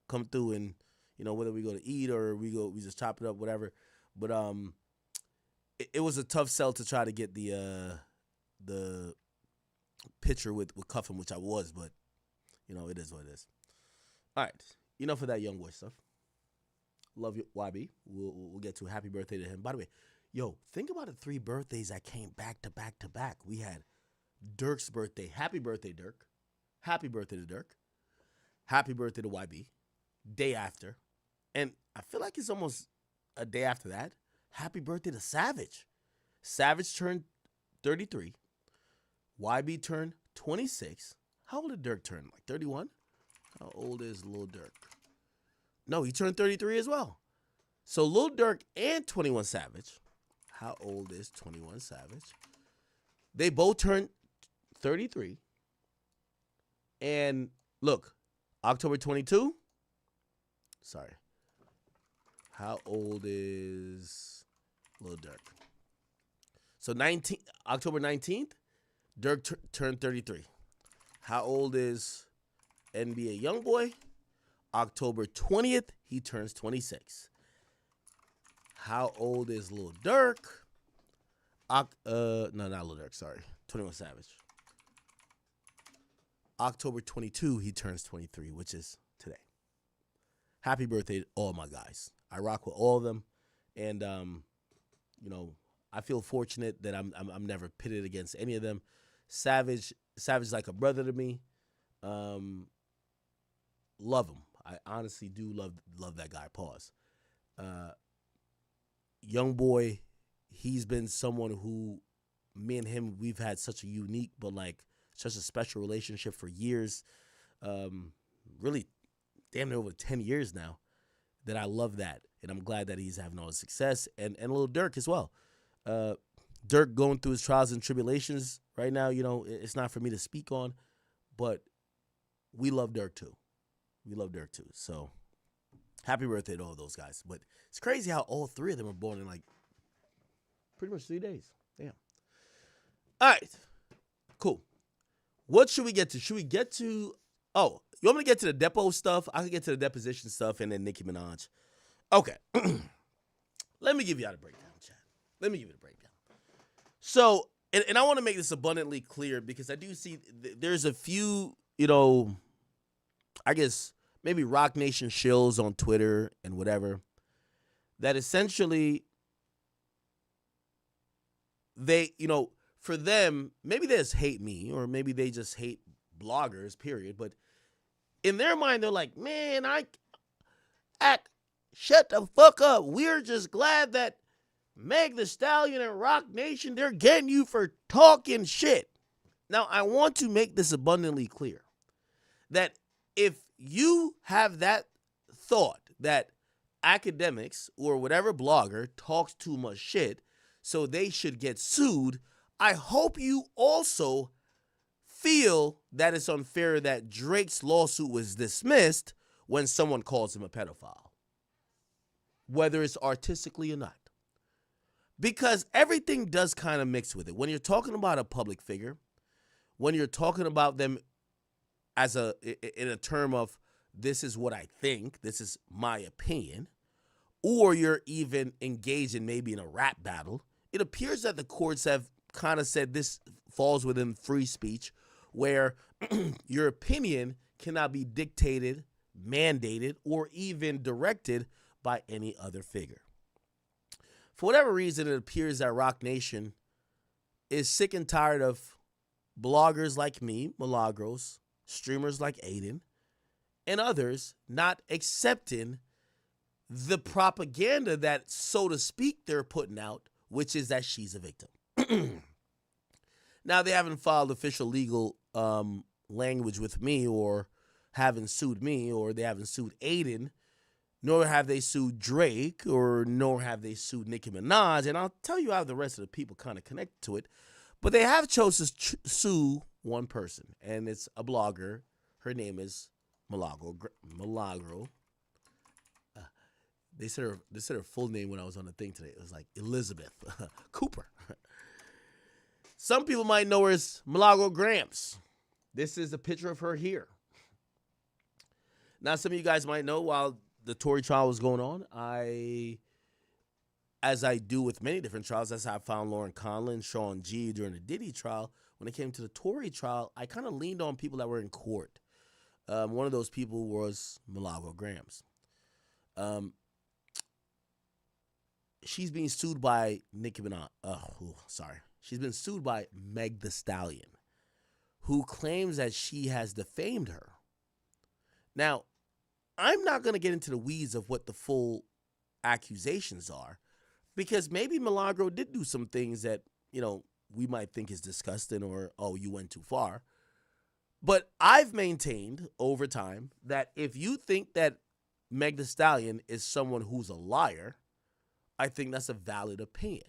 come through, and whether we go to eat or we just chop it up, whatever. But it was a tough sell to try to get the picture with Cuffin, which I was, but it is what it is. All right, enough of that young boy stuff. Love you, YB. We'll get to happy birthday to him. By the way, yo, think about the 3 birthdays that came back to back to back. We had Dirk's birthday. Happy birthday, Dirk. Happy birthday to Dirk. Happy birthday to YB. Day after. And I feel like it's almost a day after that. Happy birthday to Savage. Savage turned 33. YB turned 26. How old did Dirk turn? Like 31? How old is Lil Durk? No, he turned 33 as well. So Lil Durk and 21 Savage. How old is 21 Savage? They both turned 33. And look, October 22. Sorry. How old is Lil Durk? So October 19th, Dirk turned 33. How old is NBA YoungBoy? October 20th, he turns 26. How old is Lil Durk? No, not Lil Durk, sorry. 21 Savage. October 22, he turns 23, which is today. Happy birthday to all my guys. I rock with all of them. And, you know, I feel fortunate that I'm never pitted against any of them. Savage is like a brother to me. Love him. I honestly do love that guy. Pause. YoungBoy, he's been someone who, me and him, we've had such a unique but like such a special relationship for years. Really, damn near over 10 years now. That I love that, and I'm glad that he's having all the success, and Lil Durk as well. Durk going through his trials and tribulations right now. You know, it's not for me to speak on, but we love Durk too. So, happy birthday to all those guys. But it's crazy how all three of them are born in like pretty much 3 days. Damn. All right, cool. What should we get to? Should we get to? Oh, you want me to get to the depo stuff? I can get to the deposition stuff and then Nicki Minaj. Okay. Let me give you the breakdown, Chad. Let me give you the breakdown. So, and I want to make this abundantly clear because I do see there's a few, you know, I guess maybe Roc Nation shills on Twitter and whatever that essentially they, you know, for them, maybe they just hate me or maybe they just hate bloggers, period. But in their mind, they're like, man, shut the fuck up. We're just glad that Meg Thee Stallion and Roc Nation, they're getting you for talking shit. Now, I want to make this abundantly clear that if you have that thought that academics or whatever blogger talks too much shit so they should get sued, I hope you also feel that it's unfair that Drake's lawsuit was dismissed when someone calls him a pedophile, whether it's artistically or not. Because everything does kind of mix with it. When you're talking about a public figure, when you're talking about them as in a term of this is what I think, this is my opinion, or you're even engaged in maybe in a rap battle, it appears that the courts have kind of said this falls within free speech where your opinion cannot be dictated, mandated, or even directed by any other figure. For whatever reason, it appears that Roc Nation is sick and tired of bloggers like me, Milagros, streamers like Aiden, and others not accepting the propaganda that, so to speak, they're putting out, which is that she's a victim. Now, they haven't filed official legal language with me or haven't sued me or they haven't sued Aiden, nor have they sued Drake or nor have they sued Nicki Minaj. And I'll tell you how the rest of the people kind of connect to it. But they have chosen to sue one person, and it's a blogger. Her name is Milagro. They said her full name when I was on the thing today. It was like Elizabeth Cooper. Some people might know her as Milagro Gramps. This is a picture of her here. Now, some of you guys might know while the Tory trial was going on, as I do with many different trials, that's how I found Lauren Conlon, Sean G during the Diddy trial. When it came to the Tory trial, I kind of leaned on people that were in court. One of those people was Milagro Grams. She's being sued by Nicki Minaj. She's been sued by Meg Thee Stallion, who claims that she has defamed her. Now, I'm not going to get into the weeds of what the full accusations are, because maybe Milagro did do some things that, you know, we might think is disgusting or, oh, you went too far. But I've maintained over time that if you think that Meg Thee Stallion is someone who's a liar, I think that's a valid opinion.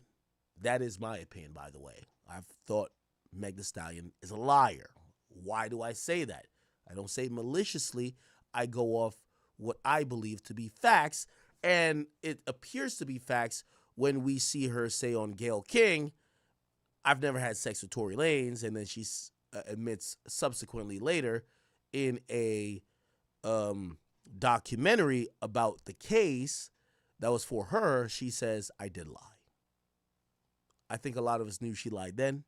That is my opinion, by the way. I've thought Meg Thee Stallion is a liar. Why do I say that? I don't say maliciously. I go off what I believe to be facts, and it appears to be facts when we see her say on Gayle King, I've never had sex with Tory Lanez, and then she admits subsequently later in a documentary about the case that was for her, she says, I did lie. I think a lot of us knew she lied then.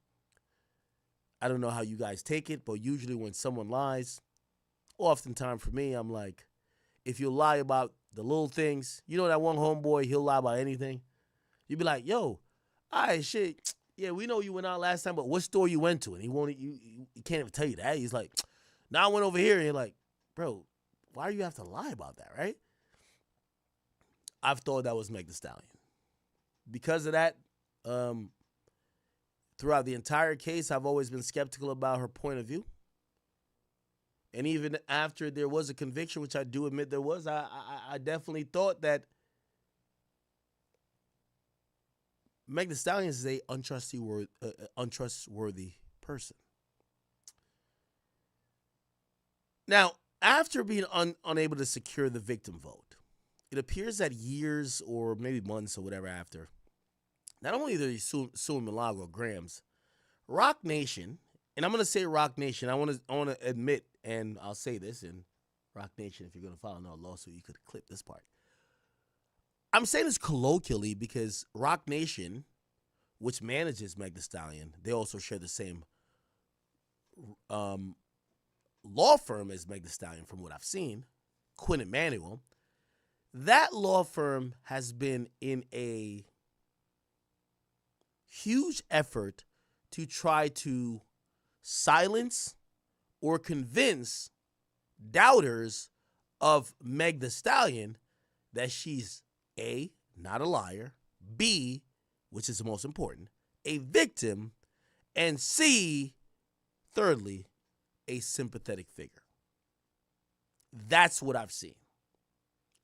I don't know how you guys take it, but usually when someone lies, oftentimes for me, I'm like, if you lie about the little things, you know that one homeboy, he'll lie about anything. You'd be like, yo, all right, shit, yeah, we know you went out last time, but what store you went to? And he can't even tell you that. He's like, now I went over here, and you're like, bro, why do you have to lie about that, right? I've thought that was Meg Thee Stallion. Because of that, throughout the entire case, I've always been skeptical about her point of view. And even after there was a conviction, which I do admit there was, I definitely thought that Meg Thee Stallion is a untrustworthy person. Now, after being unable to secure the victim vote, it appears that years or maybe months or whatever after, not only are they suing Milagro Grams, Roc Nation, and I'm going to say Roc Nation, I want to admit, and I'll say this, and Roc Nation, if you're going to file another lawsuit, you could clip this part. I'm saying this colloquially because Roc Nation, which manages Meg Thee Stallion, they also share the same law firm as Meg Thee Stallion from what I've seen, Quinn & Manuel. That law firm has been in a huge effort to try to silence or convince doubters of Meg Thee Stallion that she's A, not a liar, B, which is the most important, a victim, and C, thirdly, a sympathetic figure. That's what I've seen.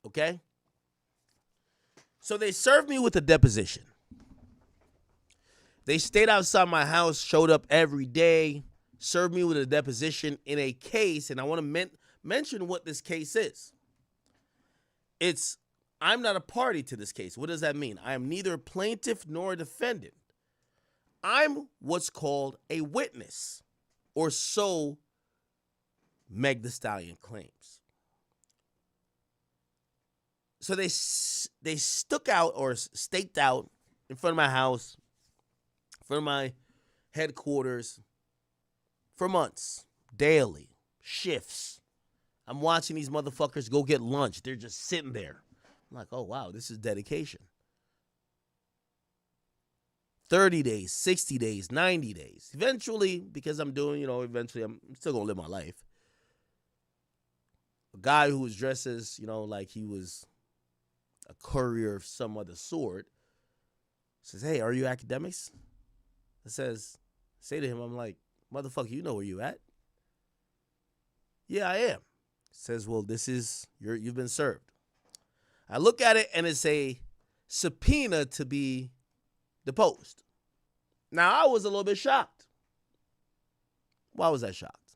Okay? So they served me with a deposition. They stayed outside my house, showed up every day, served me with a deposition in a case, and I want to mention what this case is. I'm not a party to this case. What does that mean? I am neither a plaintiff nor a defendant. I'm what's called a witness, or so Meg Thee Stallion claims. So they stuck out or staked out in front of my house, in front of my headquarters for months, daily, shifts. I'm watching these motherfuckers go get lunch. They're just sitting there. I'm like, oh, wow, this is dedication. 30 days, 60 days, 90 days. Eventually, because I'm doing, eventually I'm still going to live my life. A guy who was dressed as, like he was a courier of some other sort says, hey, are you academics? I say to him, I'm like, motherfucker, you know where you at? Yeah, I am. Says, well, you've been served. I look at it and it's a subpoena to be deposed. Now, I was a little bit shocked. Why was I shocked?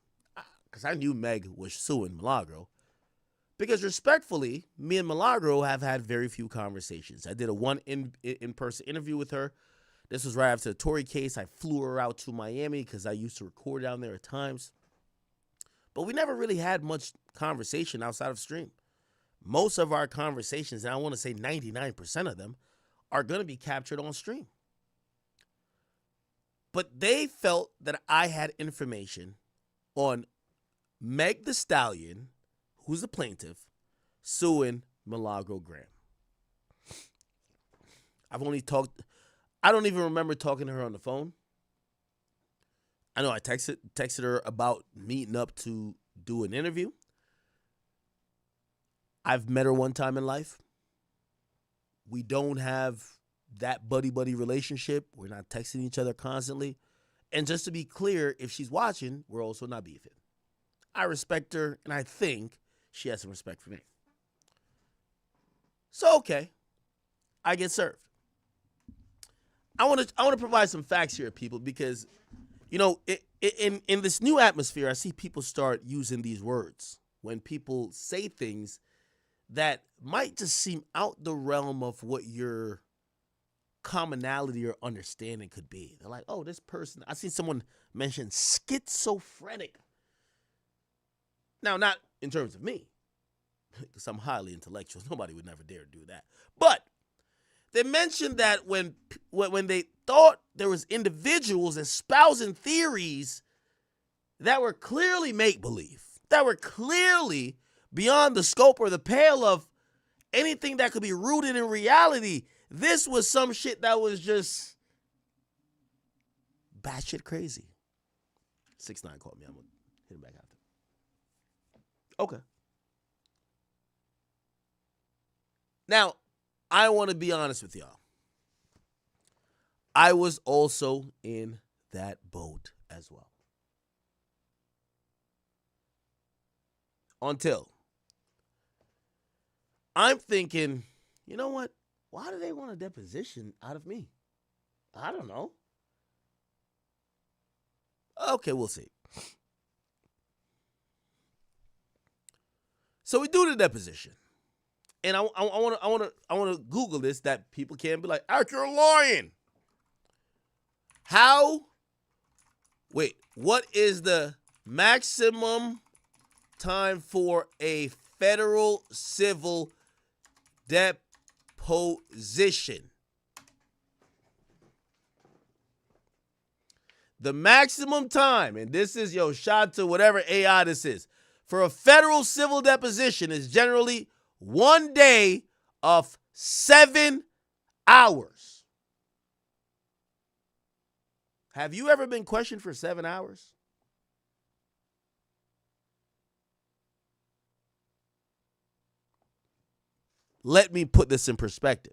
Because I knew Meg was suing Milagro. Because respectfully, me and Milagro have had very few conversations. I did a one in-person interview with her. This was right after the Tory case. I flew her out to Miami because I used to record down there at times. But we never really had much conversation outside of stream. Most of our conversations, and I want to say 99% of them, are going to be captured on stream. But they felt that I had information on Meg Thee Stallion, who's the plaintiff, suing Milagro Graham. I don't even remember talking to her on the phone. I know I texted her about meeting up to do an interview. I've met her one time in life. We don't have that buddy-buddy relationship. We're not texting each other constantly. And just to be clear, if she's watching, we're also not beefing. I respect her, and I think she has some respect for me. So, okay, I get served. I want to provide some facts here, people, because, in this new atmosphere, I see people start using these words when people say things that might just seem out the realm of what you're commonality or understanding could be. They're like, oh, this person, I seen someone mention schizophrenic. Now, not in terms of me, because I'm highly intellectual. Nobody would never dare do that. But they mentioned that when they thought there was individuals espousing theories that were clearly make-believe, that were clearly beyond the scope or the pale of anything that could be rooted in reality, this was some shit that was just batshit crazy. 6ix9ine called me. I'm going to hit him back after. Okay. Now, I want to be honest with y'all. I was also in that boat as well. Until I'm thinking, you know what? Why do they want a deposition out of me? I don't know. Okay, we'll see. So we do the deposition. And I want to Google this, that people can't be like, Eric, you're lying. What is the maximum time for a federal civil deposition? The maximum time, and this is, shout to whatever AI this is, for a federal civil deposition is generally 1 day of 7 hours. Have you ever been questioned for 7 hours? Let me put this in perspective.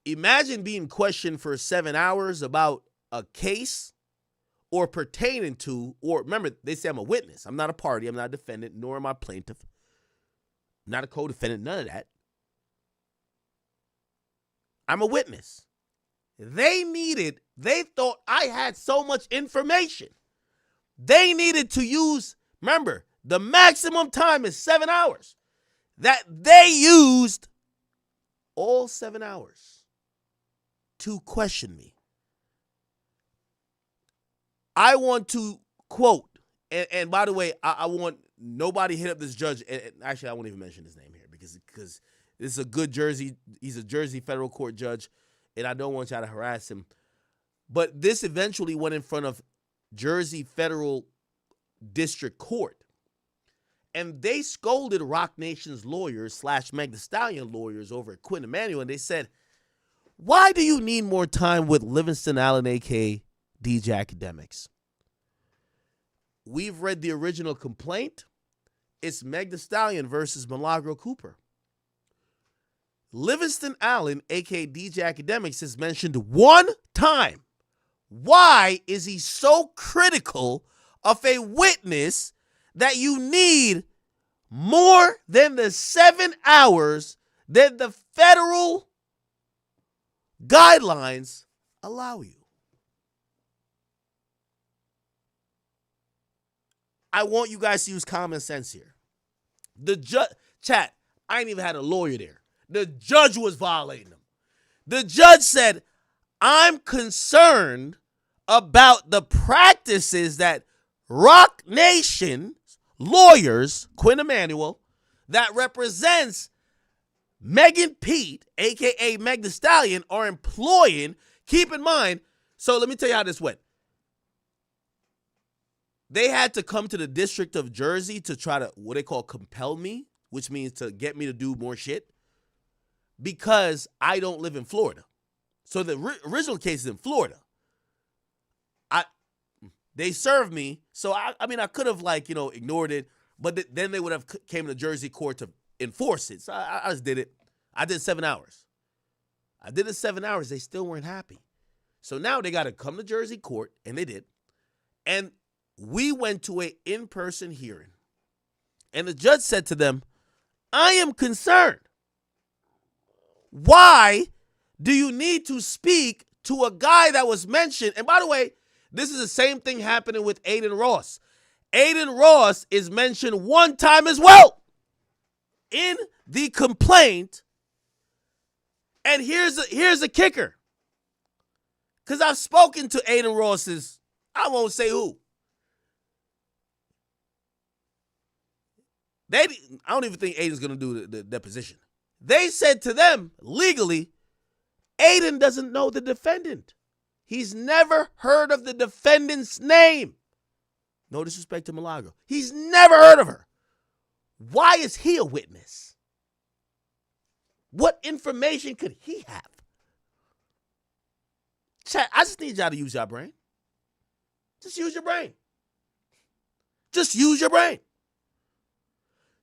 Imagine being questioned for 7 hours about a case or pertaining to, or remember, they say I'm a witness. I'm not a party. I'm not a defendant, nor am I a plaintiff. I'm not a co-defendant, none of that. I'm a witness. They thought I had so much information. They needed to use, remember, the maximum time is 7 hours. That they used all 7 hours to question me. I want to quote, and by the way, I want nobody hit up this judge. And actually, I won't even mention his name here because this is a good Jersey. He's a Jersey federal court judge, and I don't want y'all to harass him. But this eventually went in front of Jersey Federal District Court. And they scolded Roc Nation's lawyers / Meg Thee Stallion lawyers over at Quinn Emanuel, and they said, why do you need more time with Livingston Allen, a.k.a. DJ Academics? We've read the original complaint. It's Meg Thee Stallion versus Milagro Cooper. Livingston Allen, a.k.a. DJ Academics, is mentioned one time. Why is he so critical of a witness that you need more than the 7 hours that the federal guidelines allow you? I want you guys to use common sense here. The judge, chat, I ain't even had a lawyer there. The judge was violating them. The judge said, I'm concerned about the practices that Roc Nation lawyers, Quinn Emanuel, that represents Megan Pete, a.k.a. Meg Thee Stallion, are employing. Keep in mind, so let me tell you how this went. They had to come to the District of Jersey to try to, what they call, compel me, which means to get me to do more shit, because I don't live in Florida. So the original case is in Florida. They served me, so I could have ignored it, but then they would have came to Jersey court to enforce it. So I just did it. I did 7 hours. I did it 7 hours. They still weren't happy. So now they got to come to Jersey court, and they did. And we went to an in-person hearing, and the judge said to them, I am concerned. Why do you need to speak to a guy that was mentioned? And by the way, this is the same thing happening with Aiden Ross. Aiden Ross is mentioned one time as well in the complaint And here's a kicker. Because I've spoken to Aiden Ross's, I won't say who. I don't even think Aiden's going to do the deposition. They said to them, legally, Aiden doesn't know the defendant. He's never heard of the defendant's name. No disrespect to Milagro. He's never heard of her. Why is he a witness? What information could he have? Chat, I just need y'all to use your brain. Just use your brain. Just use your brain.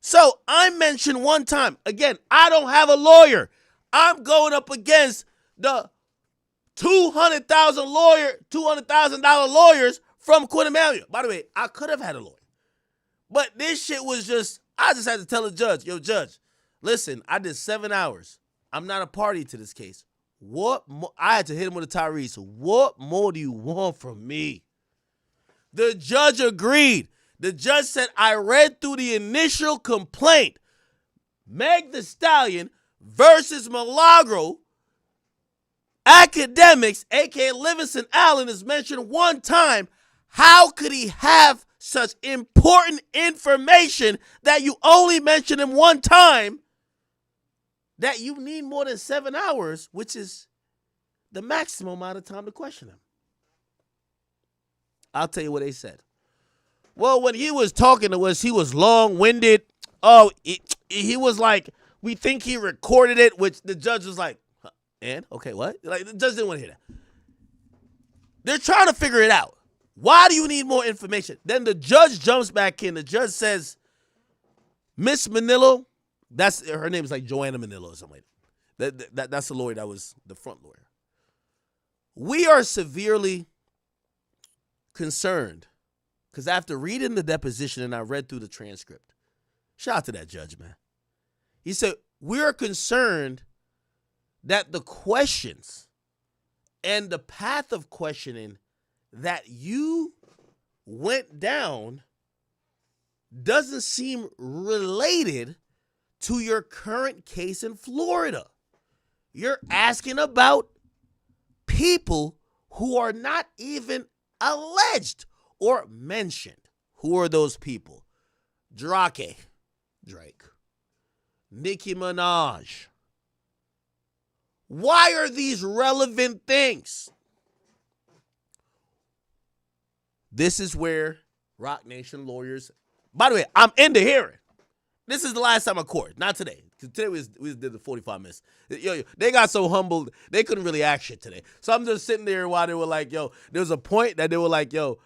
So I mentioned one time, again, I don't have a lawyer. I'm going up against the $200,000 lawyers from Quinn Emanuel. By the way, I could have had a lawyer. But this shit was just, I just had to tell the judge, yo, judge, listen, I did 7 hours. I'm not a party to this case. What more? I had to hit him with a Tyrese. What more do you want from me? The judge agreed. The judge said, I read through the initial complaint. Meg Thee Stallion versus Milagro. Academics, a.k.a. Livingston Allen, is mentioned one time. How could he have such important information that you only mentioned him one time that you need more than 7 hours, which is the maximum amount of time to question him? I'll tell you what they said. Well, when he was talking to us, he was long-winded. Oh, he was like, we think he recorded it, which the judge was like, huh, and? Okay, what? Like, the judge didn't want to hear that. They're trying to figure it out. Why do you need more information? Then the judge jumps back in. The judge says, Miss Manillo, her name is like Joanna Manillo or something like that. That's the lawyer that was the front lawyer. We are severely concerned because after reading the deposition and I read through the transcript, shout out to that judge, man. He said, we are concerned that the questions and the path of questioning that you went down doesn't seem related to your current case in Florida. You're asking about people who are not even alleged or mentioned. Who are those people? Drake, Nicki Minaj. Why are these relevant things? This is where Roc Nation lawyers, by the way, I'm in the hearing. This is the last time I court, not today. Because today we did the 45 minutes. Yo, they got so humbled, they couldn't really act shit today. So I'm just sitting there while they were like, yo, there was a point that they were like, yo,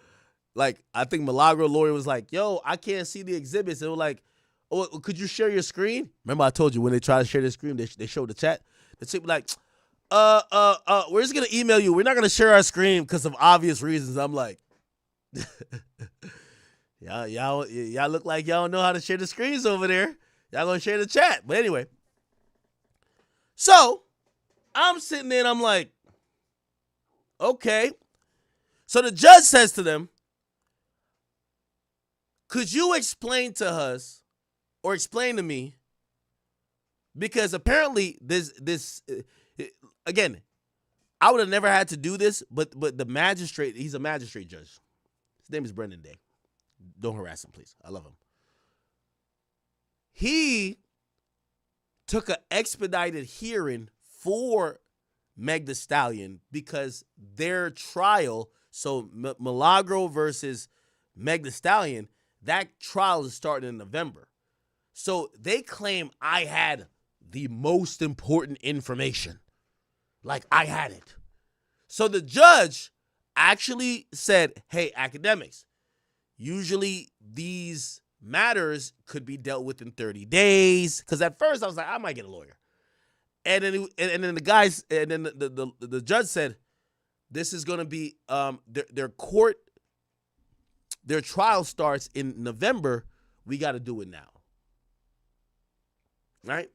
like, I think Milagro lawyer was like, yo, I can't see the exhibits. They were like, oh, could you share your screen? Remember I told you when they try to share their screen, they showed the chat. The chick be like, we're just going to email you. We're not going to share our screen because of obvious reasons. I'm like, y'all look like y'all don't know how to share the screens over there. Y'all gonna share the chat. But anyway, so I'm sitting there and I'm like, okay. So the judge says to them, could you explain to us or explain to me, because apparently this again, I would have never had to do this, but the magistrate, he's a magistrate judge. His name is Brendan Day. Don't harass him, please. I love him. He took an expedited hearing for Meg Thee Stallion because their trial, so Milagro versus Meg Thee Stallion, that trial is starting in November. So they claim I had the most important information. Like I had it. So the judge actually said, hey, academics, usually these matters could be dealt with in 30 days. Because at first I was like, I might get a lawyer. And then the judge said, this is going to be their trial starts in November. We got to do it now. Right?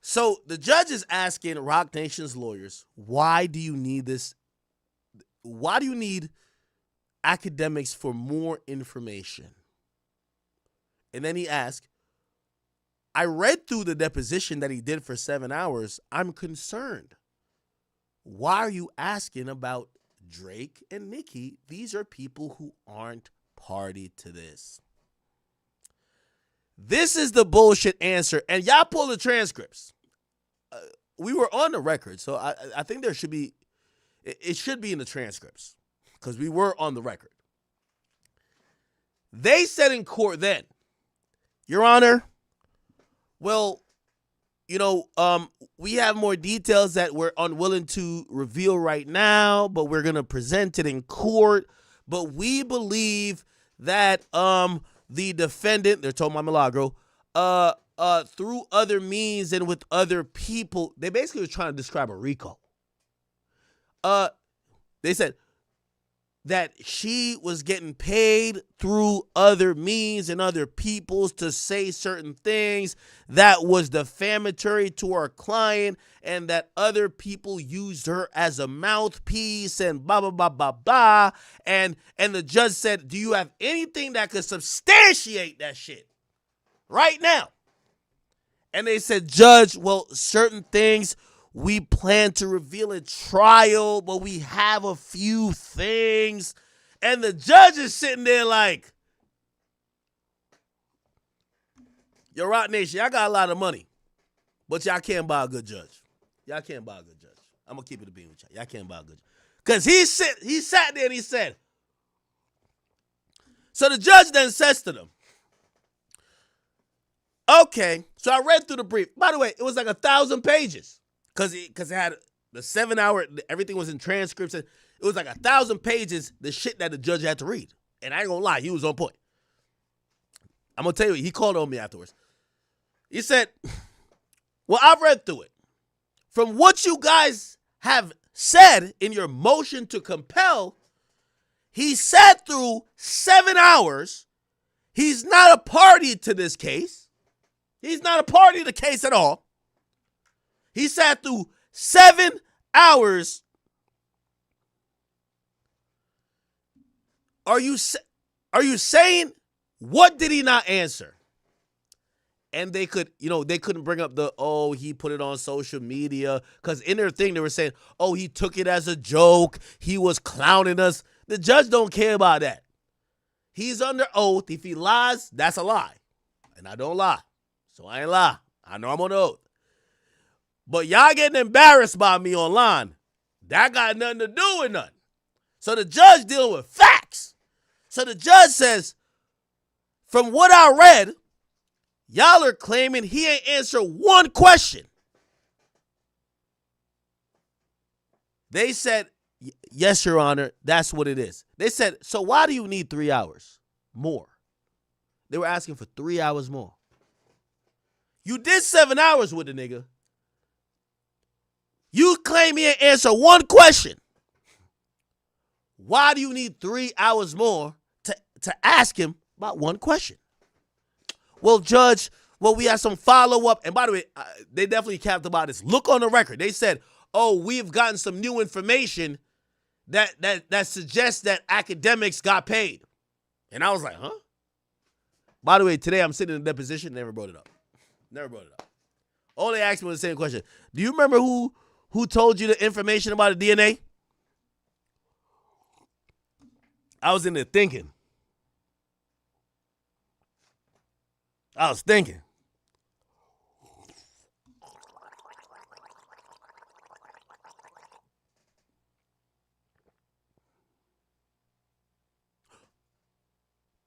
So the judge is asking Roc Nation's lawyers, why do you need this? Why do you need academics for more information? And then he asked, I read through the deposition that he did for 7 hours. I'm concerned. Why are you asking about Drake and Nicki? These are people who aren't party to this. This is the bullshit answer. And y'all pull the transcripts. We were on the record, so I think there should be, it should be in the transcripts because we were on the record. They said in court then, Your Honor, well, we have more details that we're unwilling to reveal right now, but we're going to present it in court. But we believe that the defendant, they're talking about Milagro, through other means and with other people, they basically were trying to describe a RICO. They said that she was getting paid through other means and other peoples to say certain things that was defamatory to our client, and that other people used her as a mouthpiece and blah, blah, blah, blah, blah. And the judge said, do you have anything that could substantiate that shit right now? And they said, Judge, well, certain things we plan to reveal at trial, but we have a few things. And the judge is sitting there like, yo, Roc Nation, y'all got a lot of money, but y'all can't buy a good judge. Y'all can't buy a good judge. I'm going to keep it a bean with y'all. Y'all can't buy a good judge. Because he sat there and he said, so the judge then says to them, okay, so I read through the brief. By the way, it was like 1,000 pages. Because it had the 7 hour, everything was in transcripts. It was like 1,000 pages, the shit that the judge had to read. And I ain't gonna lie, he was on point. I'm gonna tell you, he called on me afterwards. He said, well, I've read through it. From what you guys have said in your motion to compel, he sat through 7 hours. He's not a party to this case. He's not a party to the case at all. He sat through 7 hours. Are you saying, what did he not answer? And they couldn't bring up he put it on social media. Because in their thing, they were saying, he took it as a joke. He was clowning us. The judge don't care about that. He's under oath. If he lies, that's a lie. And I don't lie. So I ain't lie. I know I'm on oath. But y'all getting embarrassed by me online, that got nothing to do with nothing. So the judge dealing with facts. So the judge says, from what I read, y'all are claiming he ain't answered one question. They said, yes, Your Honor, that's what it is. They said, so why do you need 3 hours more? They were asking for 3 hours more. You did 7 hours with the nigga. You claim he ain't answer one question. Why do you need 3 hours more to ask him about one question? Well, Judge, we have some follow-up. And by the way, they definitely capped about this. Look on the record. They said, we've gotten some new information that suggests that academics got paid. And I was like, huh? By the way, today I'm sitting in a deposition, never brought it up. Never brought it up. All they asked me was the same question. Do you remember who told you the information about the DNA? I was in there thinking. I was thinking.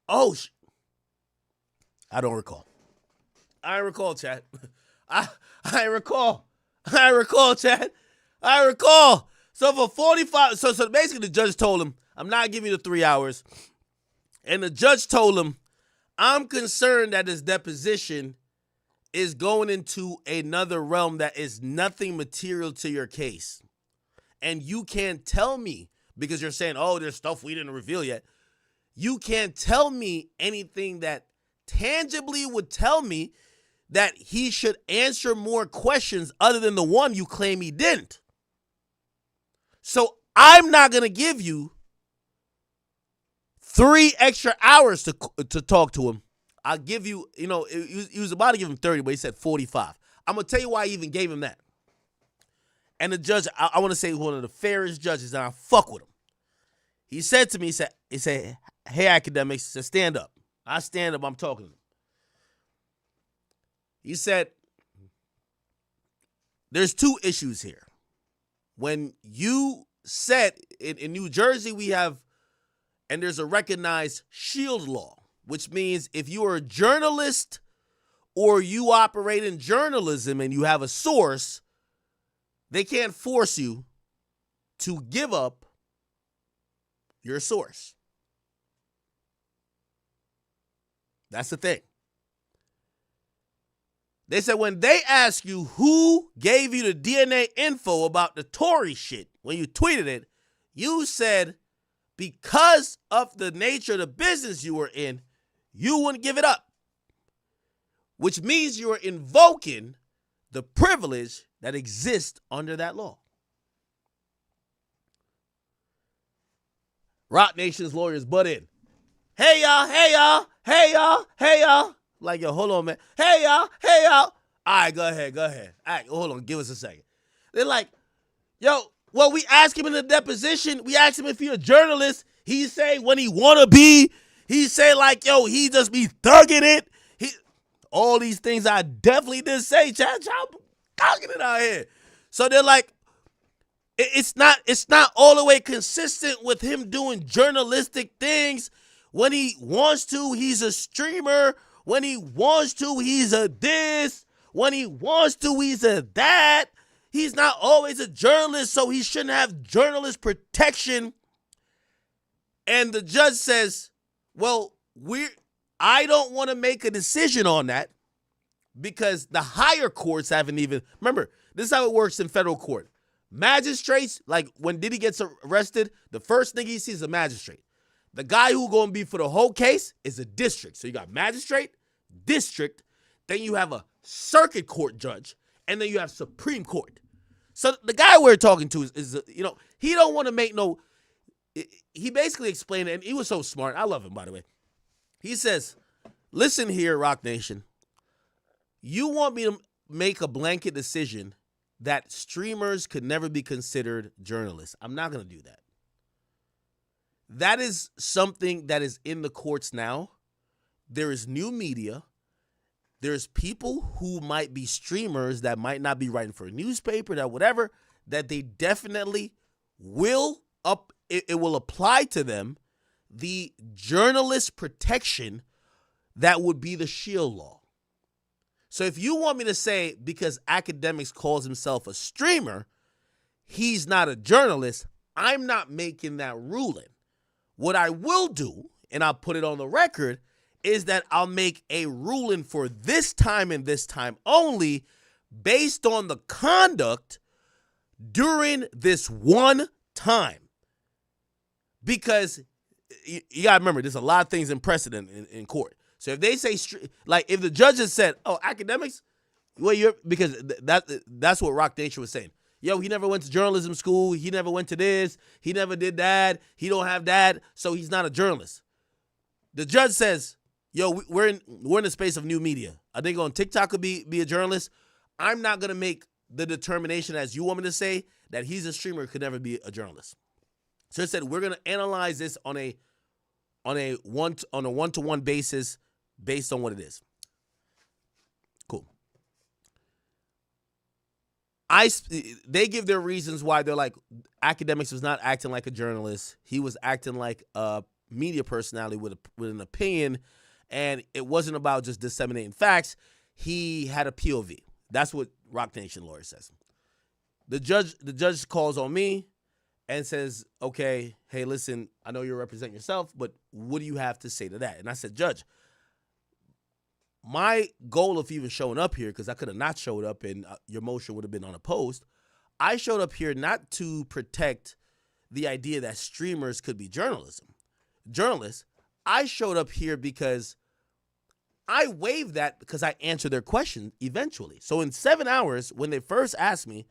I don't recall. I recall, chat. I recall. I recall, chat. I recall. So for 45, so basically the judge told him, I'm not giving you the 3 hours. And the judge told him, I'm concerned that his deposition is going into another realm that is nothing material to your case. And you can't tell me, because you're saying, there's stuff we didn't reveal yet. You can't tell me anything that tangibly would tell me that he should answer more questions other than the one you claim he didn't. So I'm not going to give you 3 extra hours to talk to him. I'll give you, he was about to give him 30, but he said 45. I'm going to tell you why I even gave him that. And the judge, I want to say one of the fairest judges, and I fuck with him. He said to me, he said, hey, academics, said, stand up. I stand up, I'm talking to him. He said, there's two issues here. When you said, in New Jersey, we have, and there's a recognized shield law, which means if you are a journalist or you operate in journalism and you have a source, they can't force you to give up your source. That's the thing. They said when they ask you who gave you the DNA info about the Tory shit, when you tweeted it, you said because of the nature of the business you were in, you wouldn't give it up. Which means you are invoking the privilege that exists under that law. Roc Nation's lawyers butt in. Hey, y'all, hey, y'all, hey, y'all, hey, y'all. Like, yo, hold on, man. Hey, y'all, hey, y'all. All right, go ahead. All right, hold on, give us a second. They're like, yo, well, we asked him in the deposition. We asked him if he's a journalist. He say when he want to be. He say like, yo, he just be thugging it. All these things I definitely did say, child, thugging it out here. So they're like, it's not all the way consistent with him doing journalistic things. When he wants to, he's a streamer. When he wants to, he's a this. When he wants to, he's a that. He's not always a journalist, so he shouldn't have journalist protection. And the judge says, well, I don't want to make a decision on that because the higher courts haven't even, remember, this is how it works in federal court. Magistrates, like when Diddy gets arrested, the first thing he sees is a magistrate. The guy who going to be for the whole case is a district. So you got magistrate, district, then you have a circuit court judge, and then you have Supreme Court. So the guy we're talking to is he don't want to make no, he basically explained it, and he was so smart. I love him, by the way. He says, listen here, Roc Nation. You want me to make a blanket decision that streamers could never be considered journalists. I'm not going to do that. That is something that is in the courts now. There is new media. There's people who might be streamers that might not be writing for a newspaper, that whatever, that they definitely will it will apply to them the journalist protection that would be the shield law. So if you want me to say because academics calls himself a streamer, he's not a journalist, I'm not making that ruling. What I will do, and I'll put it on the record, is that I'll make a ruling for this time and this time only based on the conduct during this one time. Because you got to remember, there's a lot of things in precedent in court. So if they say, like if the judges said, oh, academics, well, because that's what Roc Nation was saying. Yo, he never went to journalism school. He never went to this. He never did that. He don't have that. So he's not a journalist. The judge says, yo, we're in the space of new media. I think on TikTok could be a journalist. I'm not going to make the determination as you want me to say that he's a streamer, could never be a journalist. So it said, we're going to analyze this on a one-to-one basis based on what it is. Cool. They give their reasons why they're like, academics was not acting like a journalist. He was acting like a media personality with an opinion, and it wasn't about just disseminating facts. He had a POV. That's what Roc Nation lawyer says. The judge calls on me and says, okay, hey, listen, I know you represent yourself, but what do you have to say to that? And I said, Judge, my goal of even showing up here, because I could have not showed up and your motion would have been unopposed, I showed up here not to protect the idea that streamers could be journalists. I showed up here because I waived that because I answered their question eventually. So in 7 hours, when they first asked me,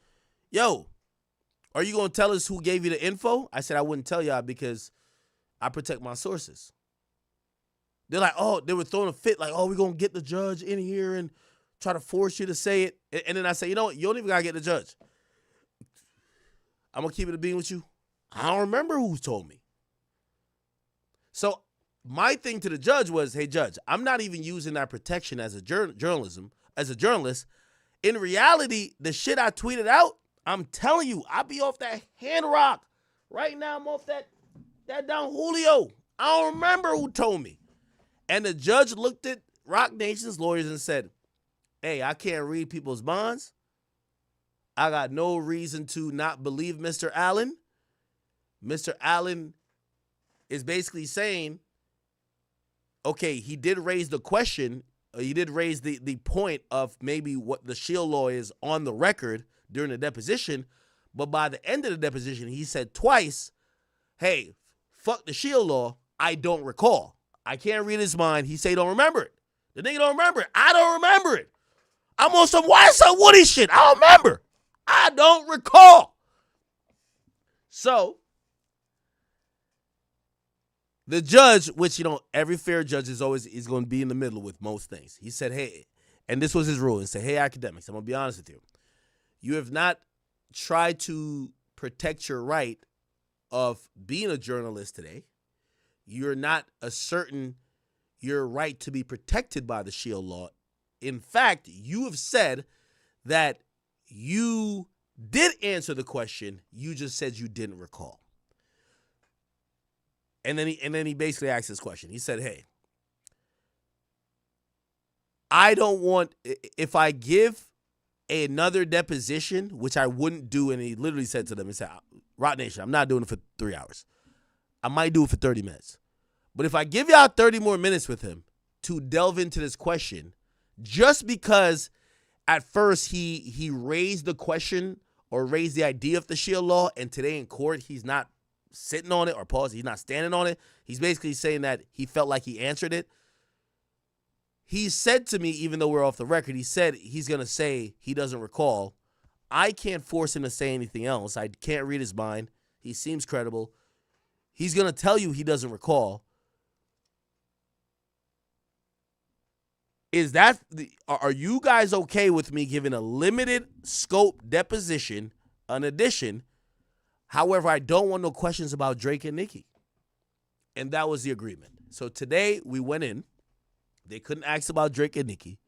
yo, are you going to tell us who gave you the info? I said I wouldn't tell y'all because I protect my sources. They're like, oh, they were throwing a fit, like, oh, we're going to get the judge in here and try to force you to say it. And then I say, you know what? You don't even got to get the judge. I'm going to keep it a being with you. I don't remember who told me. So my thing to the judge was, hey, judge, I'm not even using that protection as a journalist. In reality, the shit I tweeted out, I'm telling you, I be off that hand rock. Right now, I'm off that down Foolio. I don't remember who told me. And the judge looked at Roc Nation's lawyers and said, hey, I can't read people's bonds. I got no reason to not believe Mr. Allen. Mr. Allen is basically saying, okay, he did raise the question. He did raise the point of maybe what the shield law is on the record during the deposition. But by the end of the deposition, he said twice, hey, fuck the shield law. I don't recall. I can't read his mind. He say he don't remember it. The nigga don't remember it. I don't remember it. I'm on some Woody shit. I don't remember. I don't recall. So the judge, which, you know, every fair judge is going to be in the middle with most things. He said, hey, and this was his rule, and said, hey, academics, I'm going to be honest with you. You have not tried to protect your right of being a journalist today. You're not asserting your right to be protected by the shield law. In fact, you have said that you did answer the question. You just said you didn't recall. And then he basically asked this question. He said, hey, I don't want, if I give another deposition, which I wouldn't do, and he literally said to them, he said, Roc Nation, I'm not doing it for 3 hours. I might do it for 30 minutes. But if I give y'all 30 more minutes with him to delve into this question, just because at first he raised the question or raised the idea of the shield law, and today in court he's not sitting on it, or pause, he's not standing on it. He's basically saying that he felt like he answered it. He said to me, even though we're off the record, he said he's going to say he doesn't recall. I can't force him to say anything else. I can't read his mind. He seems credible. He's going to tell you he doesn't recall. Are you guys okay with me giving a limited scope deposition, an addition? However, I don't want no questions about Drake and Nicki. And that was the agreement. So today we went in. They couldn't ask about Drake and Nicki.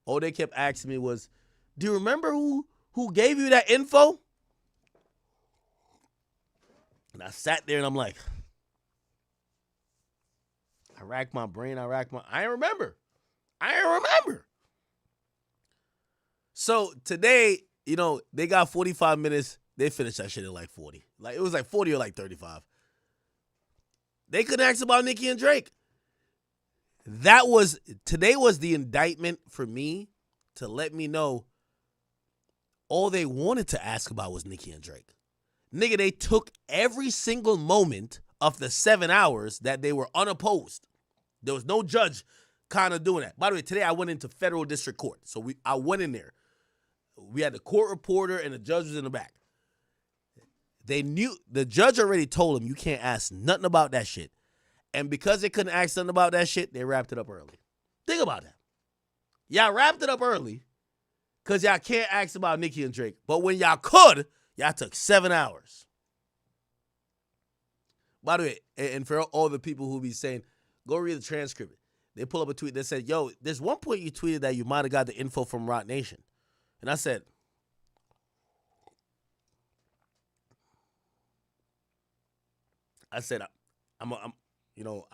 All they kept asking me was, do you remember who gave you that info? And I sat there and I'm like, I racked my brain. I ain't remember. So today, you know, they got 45 minutes. They finished that shit in like 40. Like, it was like 40 or like 35. They couldn't ask about Nicki and Drake. Today was the indictment for me to let me know all they wanted to ask about was Nicki and Drake. Nigga, they took every single moment of the 7 hours that they were unopposed. There was no judge kind of doing that. By the way, today I went into federal district court. So I went in there. We had the court reporter and the judge was in the back. They knew, the judge already told them you can't ask nothing about that shit. And because they couldn't ask nothing about that shit, they wrapped it up early. Think about that. Y'all wrapped it up early because y'all can't ask about Nicki and Drake. But when y'all could, y'all took 7 hours. By the way, and for all the people who be saying, go read the transcript. They pull up a tweet that said, yo, there's one point you tweeted that you might have got the info from Roc Nation. And I said, I'm you know,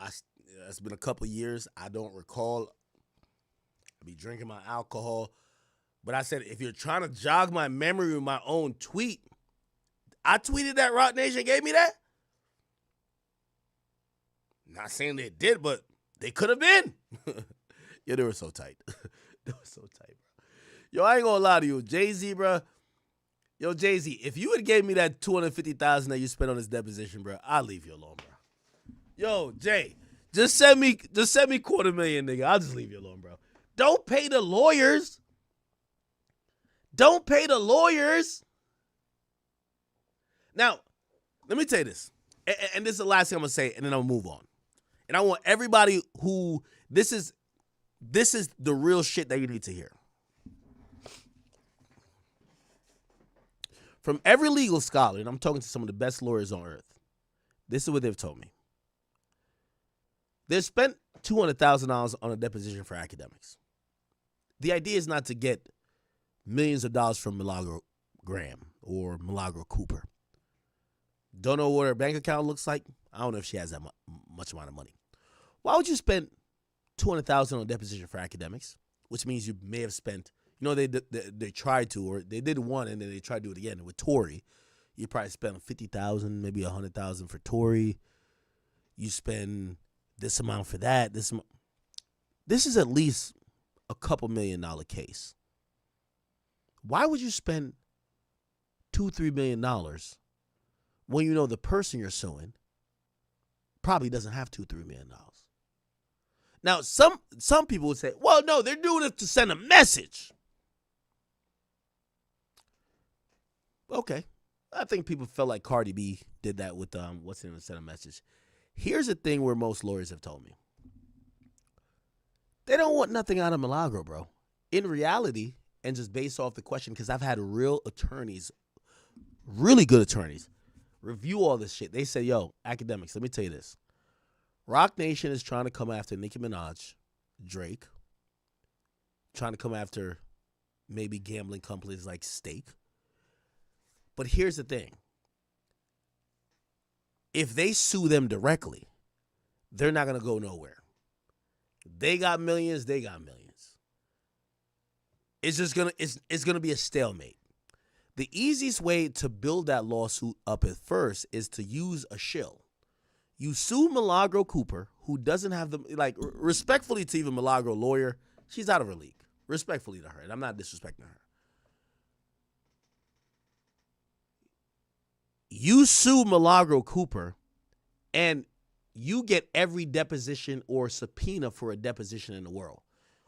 it's been a couple of years. I don't recall. I be drinking my alcohol. But I said, if you're trying to jog my memory with my own tweet, I tweeted that Roc Nation gave me that. Not saying they did, but they could have been. Yo, they were so tight. They were so tight, bro. Yo, I ain't gonna lie to you. Jay-Z, bro. Yo, Jay-Z, if you would gave me that $250,000 that you spent on this deposition, bro, I'll leave you alone, bro. Yo, Jay, just send me $250,000, nigga. I'll just leave you alone, bro. Don't pay the lawyers. Don't pay the lawyers. Now, let me tell you this. And this is the last thing I'm going to say, and then I'll move on. And I want everybody who this is the real shit that you need to hear. From every legal scholar, and I'm talking to some of the best lawyers on earth, this is what they've told me. They've spent $200,000 on a deposition for academics. The idea is not to get millions of dollars from Milagro Graham or Milagro Cooper. Don't know what her bank account looks like. I don't know if she has that much amount of money. Why would you spend $200,000 on a deposition for academics? Which means you may have spent, they tried to, or they did one and then they tried to do it again. With Tory, you probably spent $50,000, maybe $100,000 for Tory. You spend this amount for that. This is at least a couple $1 million case. Why would you spend $2-3 million when you know the person you're suing probably doesn't have $2-3 million? Now, some people would say, well, no, they're doing it to send a message. Okay. I think people felt like Cardi B did that with what's in send a message. Here's the thing where most lawyers have told me. They don't want nothing out of Milagro, bro. In reality, and just based off the question, because I've had real attorneys, really good attorneys, review all this shit. They say, yo, academics, let me tell you this. Roc Nation is trying to come after Nicki Minaj, Drake, trying to come after maybe gambling companies like Stake. But here's the thing. If they sue them directly, they're not going to go nowhere. They got millions, they got millions. It's just it's gonna be a stalemate. The easiest way to build that lawsuit up at first is to use a shill. You sue Milagro Cooper, who doesn't have respectfully to even Milagro lawyer, she's out of her league. Respectfully to her, and I'm not disrespecting her. You sue Milagro Cooper, and you get every deposition or subpoena for a deposition in the world.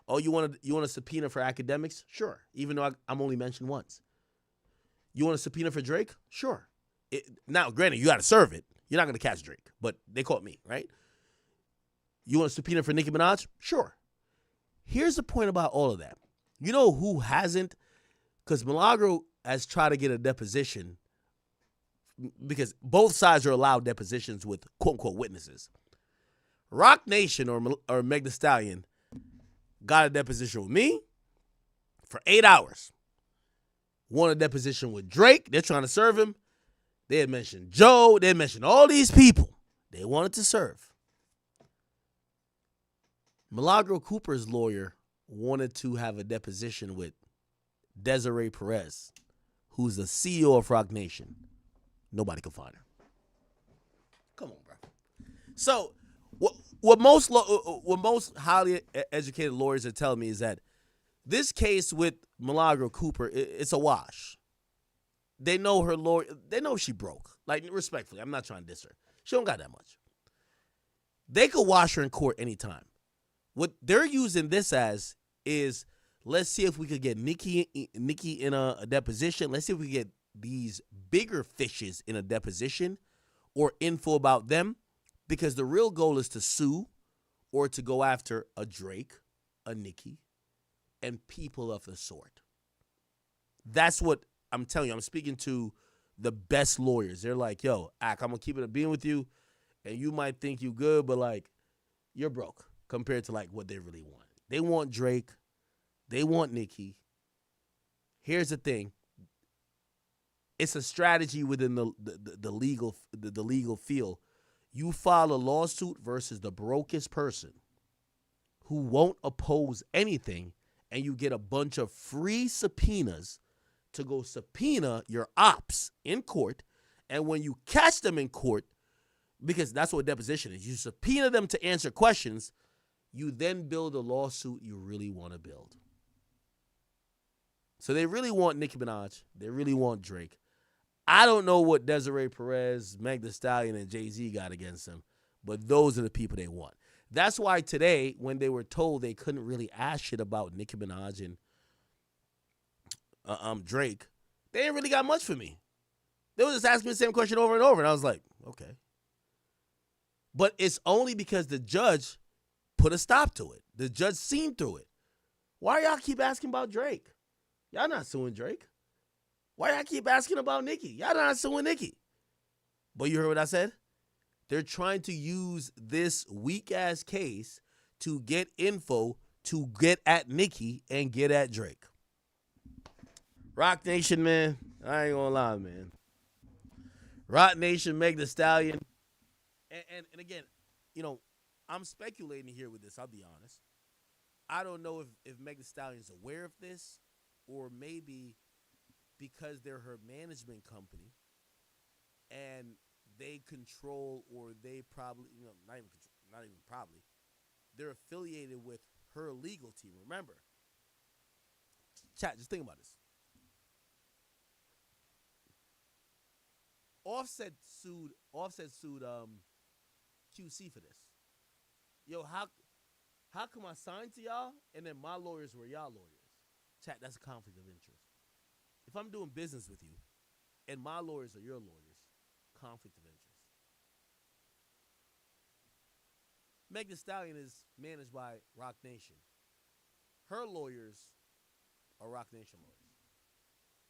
Oh, you want a subpoena for academics? Sure. Even though I'm only mentioned once. You want a subpoena for Drake? Sure. Now, granted, you got to serve it. You're not going to catch Drake, but they caught me, right? You want a subpoena for Nicki Minaj? Sure. Here's the point about all of that. You know who hasn't? Because Milagro has tried to get a deposition because both sides are allowed depositions with quote-unquote witnesses. Roc Nation or Meg Thee Stallion got a deposition with me for 8 hours. Won a deposition with Drake. They're trying to serve him. They had mentioned Joe. They had mentioned all these people they wanted to serve. Milagro Cooper's lawyer wanted to have a deposition with Desiree Perez, who's the CEO of Roc Nation. Nobody could find her. Come on, bro. So what most highly educated lawyers are telling me is that this case with Milagro Cooper, it's a wash. They know her lawyer. They know she broke. Like, respectfully, I'm not trying to diss her. She don't got that much. They could wash her in court anytime. What they're using this as is, let's see if we could get Nicki in a deposition. Let's see if we get these bigger fishes in a deposition or info about them, because the real goal is to sue or to go after a Drake, a Nicki, and people of the sort. That's what I'm telling you. I'm speaking to the best lawyers. They're like, yo, I'm going to keep it a being with you, and you might think you good, but, like, you're broke compared to, like, what they really want. They want Drake. They want Nicki. Here's the thing. It's a strategy within the legal field. You file a lawsuit versus the brokest person who won't oppose anything, and you get a bunch of free subpoenas to go subpoena your ops in court. And when you catch them in court, because that's what deposition is, you subpoena them to answer questions, you then build a lawsuit you really want to build. So they really want Nicki Minaj. They really want Drake. I don't know what Desiree Perez, Meg Thee Stallion, and Jay-Z got against them, but those are the people they want. That's why today, when they were told they couldn't really ask shit about Nicki Minaj and Drake, they ain't really got much for me. They were just asking me the same question over and over, and I was like, okay. But it's only because the judge put a stop to it. The judge seen through it. Why y'all keep asking about Drake? Y'all not suing Drake. Why y'all keep asking about Nicki? Y'all not suing Nicki. But you heard what I said? They're trying to use this weak-ass case to get info to get at Nicki and get at Drake. Roc Nation, man. I ain't gonna lie, man. Roc Nation, Meg Thee Stallion. And again, you know, I'm speculating here with this, I'll be honest. I don't know if Meg Thee Stallion's aware of this, or maybe because they're her management company and they control, or they probably, you know, not even probably, they're affiliated with her legal team. Remember, chat, just think about this. Offset sued QC for this. Yo, how come I signed to y'all and then my lawyers were y'all lawyers? Chat, that's a conflict of interest. If I'm doing business with you and my lawyers are your lawyers, conflict of interest. Meg Thee Stallion is managed by Roc Nation. Her lawyers are Roc Nation lawyers.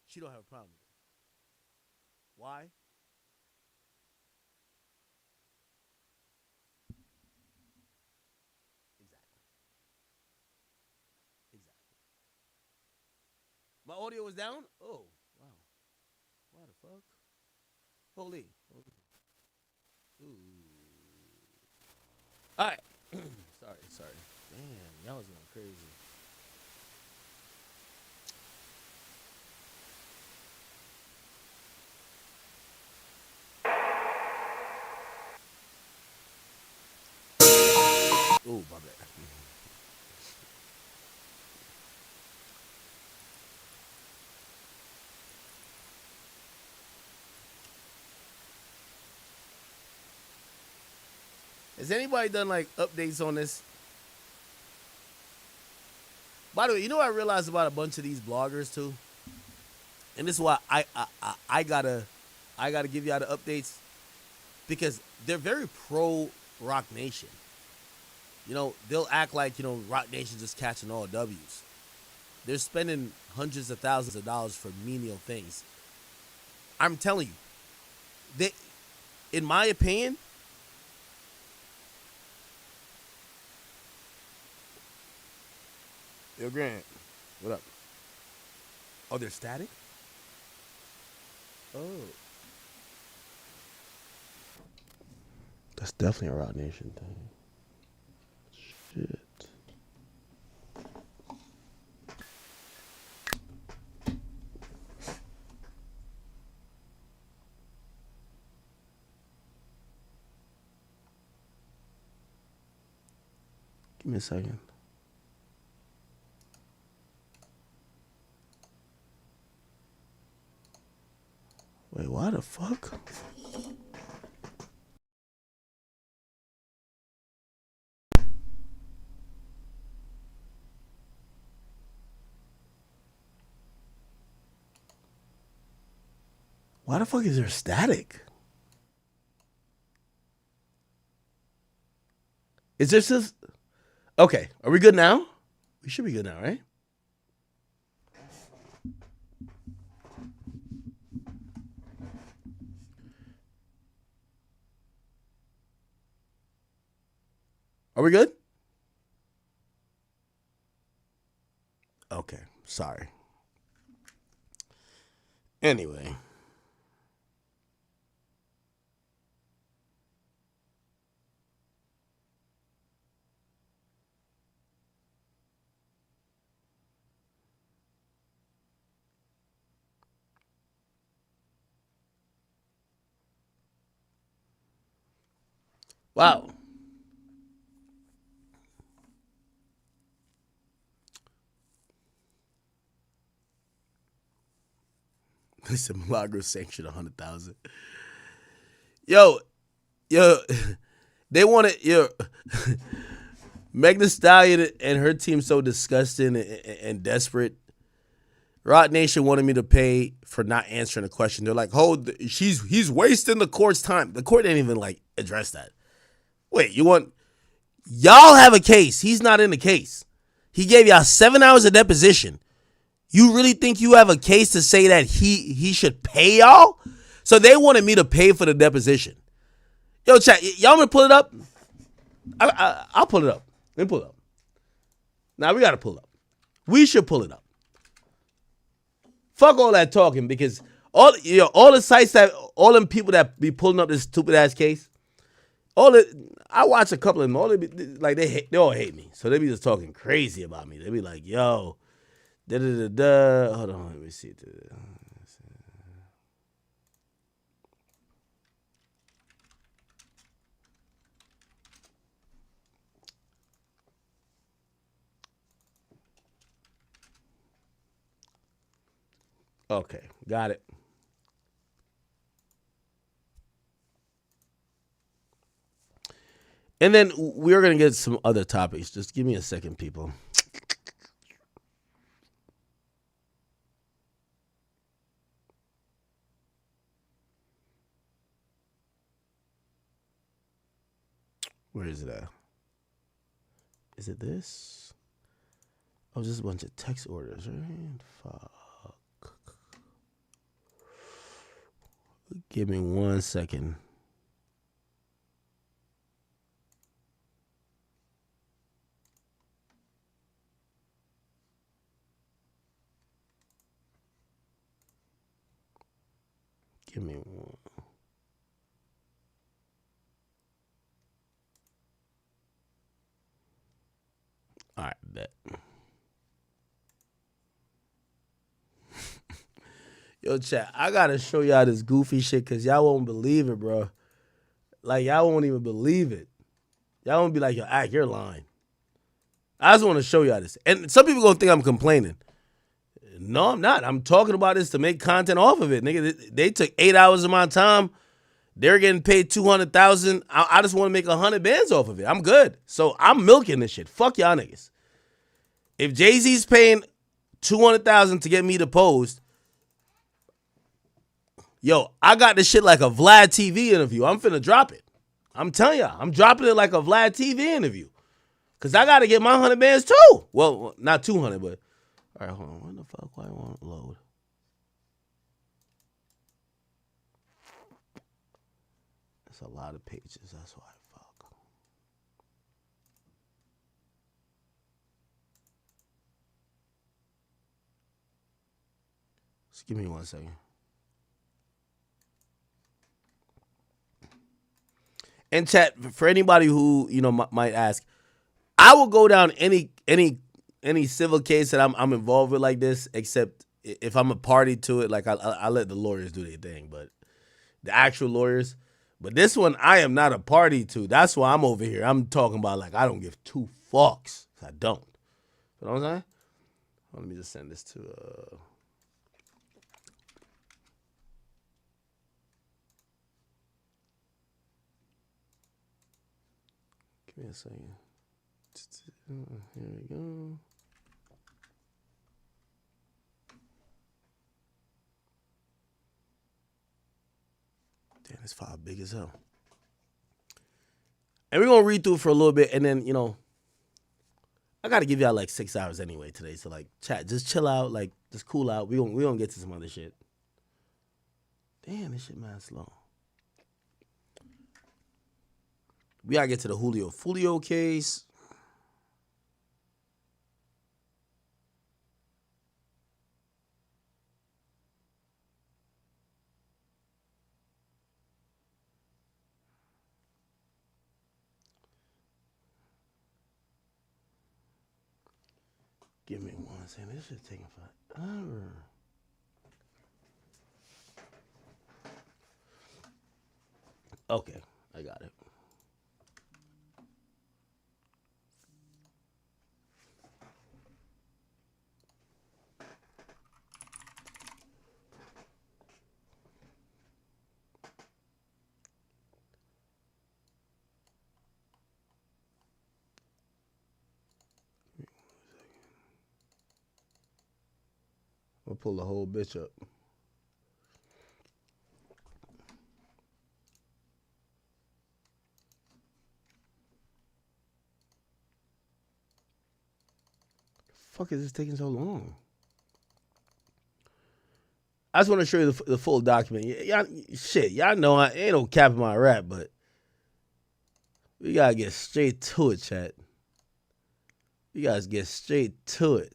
She don't have a problem with it. Why? Exactly. My audio was down? Oh, wow. Why the fuck? Holy. Ooh. All right. Sorry. Damn, y'all was going crazy. Oh, my bad. Has anybody done like updates on this? By the way, you know what I realized about a bunch of these bloggers too? And this is why I gotta give y'all the updates, because they're very pro Roc Nation. You know, they'll act like, you know, Roc Nation just catching all W's. They're spending hundreds of thousands of dollars for menial things. I'm telling you, they, in my opinion, yo, Grant, what up? Oh, they're static? Oh. That's definitely a Roc Nation thing. Shit. Give me a second. Wait, why the fuck? Why the fuck is there static? Is this just... Okay, are we good now? We should be good now, right? Are we good? Okay, sorry. Anyway. Wow. Listen, Milagro sanctioned 100,000. Yo, they want to, Meg Thee Stallion and her team so disgusting and desperate. Roc Nation wanted me to pay for not answering a question. They're like, he's wasting the court's time. The court didn't even like address that. Wait, y'all have a case. He's not in the case. He gave y'all 7 hours of deposition. You really think you have a case to say that he should pay y'all? So they wanted me to pay for the deposition. Yo, chat, y'all want me to pull it up? I'll pull it up. Let me pull it up. Now we got to pull it up. We should pull it up. Fuck all that talking, because all the sites that, all them people that be pulling up this stupid ass case, I watch a couple of them. They all hate me, so they be just talking crazy about me. They be like, "Yo, da da da da." Hold on, let me see. Okay, got it. And then we're going to get some other topics. Just give me a second, people. Where is it at? Is it this? Oh, just a bunch of text orders, right? Fuck. Give me 1 second. Give me one. All right, bet. Yo, chat, I gotta show y'all this goofy shit because y'all won't believe it, bro. Like, y'all won't even believe it. Y'all won't be like, yo, Ack, you're lying. I just want to show y'all this. And some people gonna think I'm complaining. No, I'm not. I'm talking about this to make content off of it. Nigga, they took 8 hours of my time. They're getting paid $200,000. I just want to make 100 bands off of it. I'm good. So I'm milking this shit. Fuck y'all niggas. If Jay-Z's paying $200,000 to get me to post, yo, I got this shit like a Vlad TV interview. I'm finna drop it. I'm telling y'all, I'm dropping it like a Vlad TV interview. Because I got to get my 100 bands too. Well, not 200, but. All right, hold on. What the fuck? Why won't it load? That's a lot of pages. That's why. Fuck. Just give me 1 second. And chat, for anybody who, might ask, I will go down any civil case that I'm involved with like this, except if I'm a party to it. Like I let the lawyers do their thing, but the actual lawyers. But this one, I am not a party to. That's why I'm over here. I'm talking about like I don't give two fucks. I don't. You know what I'm saying? Let me just send this to. Give me a second. Here we go. Damn, this file big as hell. And we're going to read through it for a little bit. And then, I got to give y'all like 6 hours anyway today. So, like, chat, just chill out. Like, just cool out. We gonna get to some other shit. Damn, this shit mad slow. We got to get to the Foolio case. Give me 1 second. This shit taking forever. Okay, I got it. I'll pull the whole bitch up. fuck is this taking so long? I just want to show you the full document. Y'all know I ain't no cap in my rap, but we gotta get straight to it, chat. You guys get straight to it.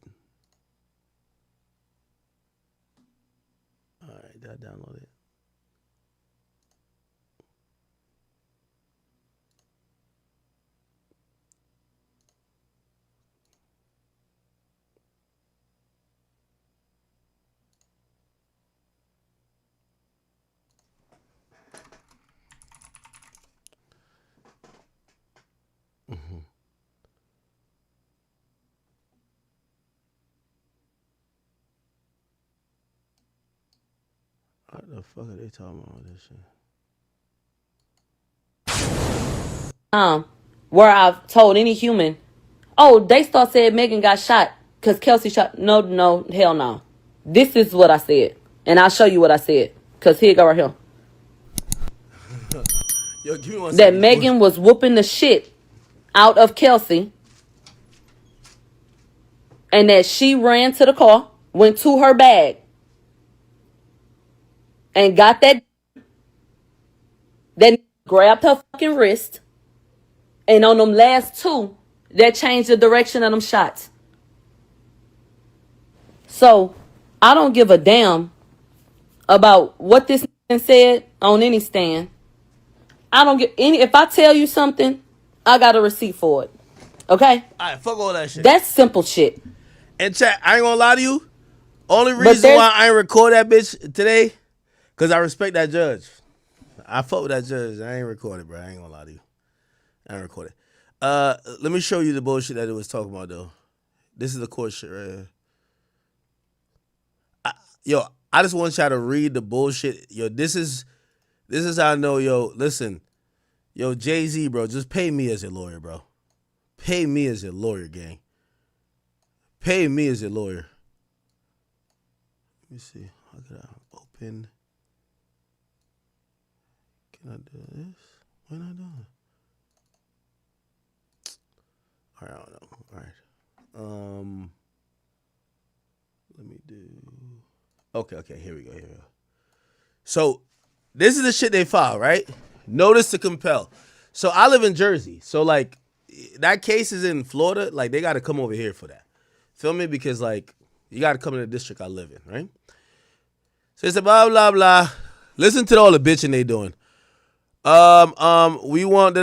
All right, did I download it? What the fuck are they talking about with this shit? Where I've told any human, oh, they start saying Megan got shot because Kelsey shot. No, hell no. This is what I said. And I'll show you what I said. Because here you go right here. Yo, give me one that second. Megan was whooping the shit out of Kelsey. And that she ran to the car, went to her bag, and got that grabbed her fucking wrist. And on them last two, that changed the direction of them shots. So, I don't give a damn about what this man said on any stand. I don't get any. If I tell you something, I got a receipt for it. Okay? Alright, fuck all that shit. That's simple shit. And chat, I ain't gonna lie to you. Only reason why I ain't record that bitch today, because I respect that judge. I fuck with that judge. I ain't recorded, bro. I ain't gonna lie to you. I ain't recorded. Let me show you the bullshit that it was talking about, though. This is the court shit right here. I just want y'all to read the bullshit. Yo, this is how I know, listen. Yo, Jay-Z, bro, just pay me as your lawyer, bro. Pay me as your lawyer, gang. Pay me as your lawyer. Let me see. How can I open? Can I do this? What am I doing? All right, I don't know. All right. Let me do. Okay. Here we go. So this is the shit they filed, right? Notice to compel. So I live in Jersey. So like that case is in Florida. Like they got to come over here for that. Feel me? Because like you got to come in the district I live in, right? So it's a blah blah blah. Listen to all the bitching they doing. We want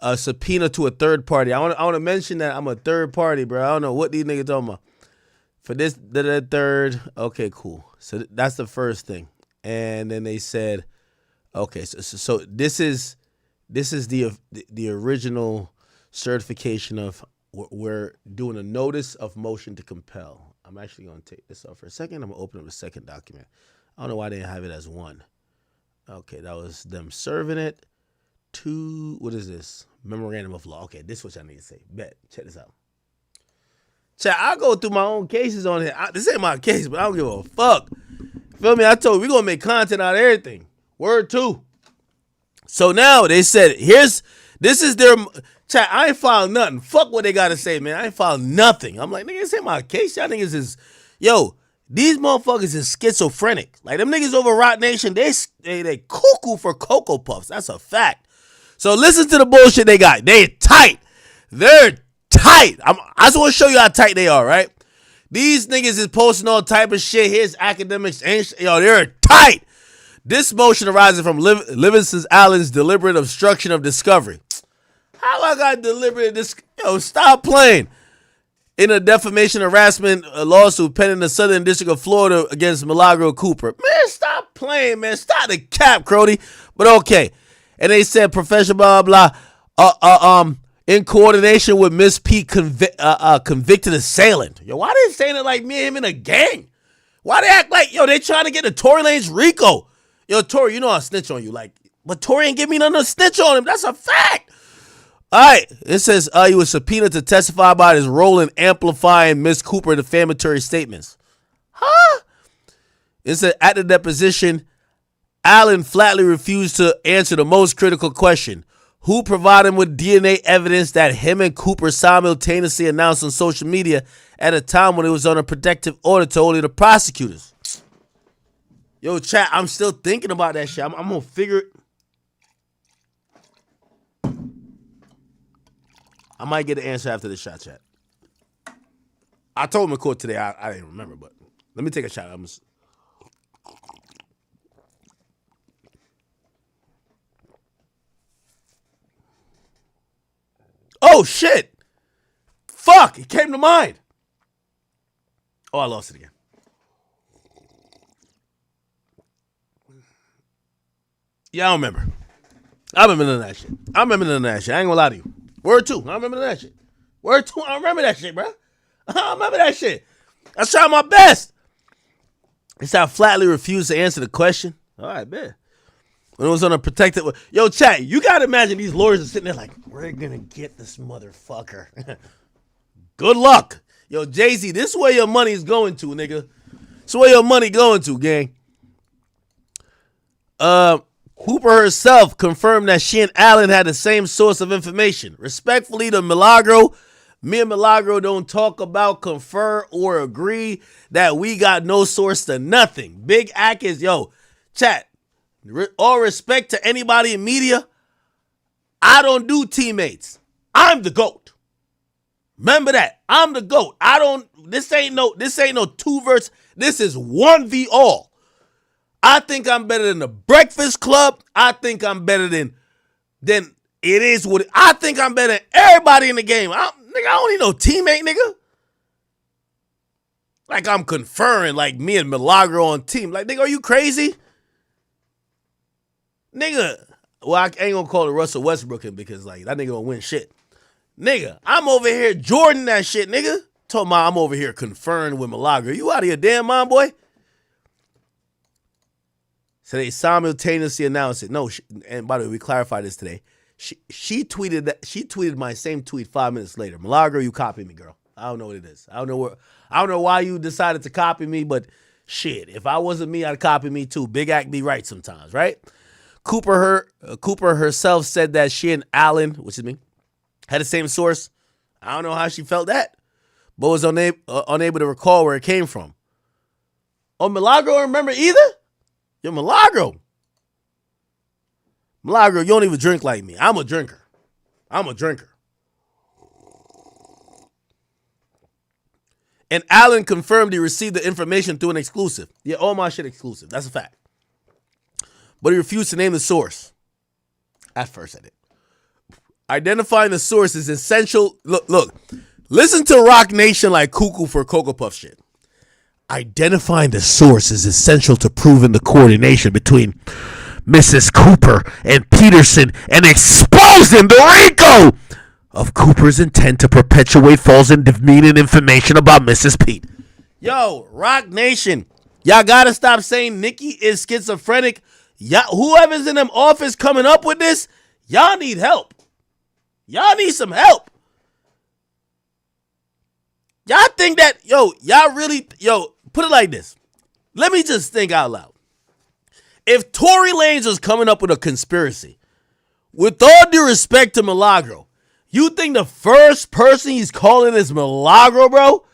a subpoena to a third party. I want to mention that I'm a third party, bro. I don't know what these niggas talking about. For this, the third. Okay, cool. So that's the first thing. And then they said, okay, so this is the original certification of we're doing a notice of motion to compel. I'm actually going to take this off for a second. I'm going to open up a second document. I don't know why they didn't have it as one. Okay, that was them serving it to, what is this? Memorandum of law. Okay, this is what y'all need to say. Bet. Check this out. Chat, I'll go through my own cases on here. This ain't my case, but I don't give a fuck. Feel me? I told you, we're going to make content out of everything. Word two. So now they said, this is their, chat, I ain't filed nothing. Fuck what they got to say, man. I ain't filed nothing. I'm like, nigga, this ain't my case. Y'all niggas is, these motherfuckers is schizophrenic. Like, them niggas over Roc Nation, they cuckoo for Cocoa Puffs. That's a fact. So listen to the bullshit they got. They tight. They're tight. I just want to show you how tight they are, right? These niggas is posting all type of shit. Here's academics. They're tight. This motion arises from Livingston Allen's deliberate obstruction of discovery. How I got deliberate? Stop playing. In a defamation harassment lawsuit pending in the Southern District of Florida against Milagro Cooper. Man, stop playing, man. Stop the cap, Crody. But okay. And they said professional blah blah. In coordination with Miss P convicted assailant. Yo, why they saying it like me and him in a gang? Why they act like, they trying to get the Tory Lanez Rico? Yo, Tory, you know I snitch on you. Like, but Tory ain't give me nothing to snitch on him. That's a fact. All right. It says he was subpoenaed to testify about his role in amplifying Miss Cooper defamatory statements. Huh? It said at the deposition, Allen flatly refused to answer the most critical question. who provided him with DNA evidence that him and Cooper simultaneously announced on social media at a time when it was on a protective order to only the prosecutors. Yo, chat, I'm still thinking about that shit. I'm going to figure it. I might get an answer after this shot, chat. I told him in court today. I didn't remember, but let me take a shot. Oh, shit. Fuck. It came to mind. Oh, I lost it again. Yeah, I don't remember. I remember none of that shit. I ain't gonna lie to you. Word two. I remember that shit. Word two. I remember that shit, bro. I remember that shit. I tried my best. It's I flatly refused to answer the question. All right, man. When it was on a protected... Yo, chat, you got to imagine these lawyers are sitting there like, we're going to get this motherfucker. Good luck. Yo, Jay-Z, this is where your money's going to, nigga. This is where your money going to, gang. Hooper herself confirmed that she and Allen had the same source of information. Respectfully to Milagro, me and Milagro don't talk about, confer, or agree that we got no source to nothing. Big Ack is, yo, chat, all respect to anybody in media, I don't do teammates. I'm the GOAT. Remember that. I'm the GOAT. This ain't no 2-verse. This is 1v all. I think I'm better than the Breakfast Club. I think I'm better than it is what I think I'm better than everybody in the game. I don't need no teammate, nigga. Like I'm conferring like me and Milagro on team. Like, nigga, are you crazy? Nigga. Well, I ain't gonna call it Russell Westbrook because like that nigga gonna win shit. Nigga, I'm over here Jordan that shit, nigga. Told me I'm over here conferring with Milagro. You out of your damn mind, boy? So they simultaneously announced it. No, and by the way, we clarified this today. She tweeted that. She tweeted my same tweet 5 minutes later. Milagro, you copied me, girl. I don't know what it is. I don't know why you decided to copy me, but shit, if I wasn't me, I'd copy me too. Big Act be right sometimes, right? Cooper herself said that she and Allen, which is me, had the same source. I don't know how she felt that, but was unable to recall where it came from. Oh, Milagro don't remember either? Yo, Milagro, you don't even drink like me. I'm a drinker. And Allen confirmed he received the information through an exclusive. Yeah, all my shit exclusive. That's a fact. But he refused to name the source. At first, I did. Identifying the source is essential. Look. Listen to Roc Nation like cuckoo for Cocoa Puff shit. Identifying the source is essential to proving the coordination between Mrs. Cooper and Peterson and exposing the RICO of Cooper's intent to perpetuate false and demeaning information about Mrs. Pete. Yo, Roc Nation, y'all gotta stop saying Nikki is schizophrenic. Whoever's in them office coming up with this, y'all need help. Y'all need some help. Y'all think that, put it like this. Let me just think out loud. If Tory Lanez was coming up with a conspiracy, with all due respect to Milagro, you think the first person he's calling is Milagro, bro?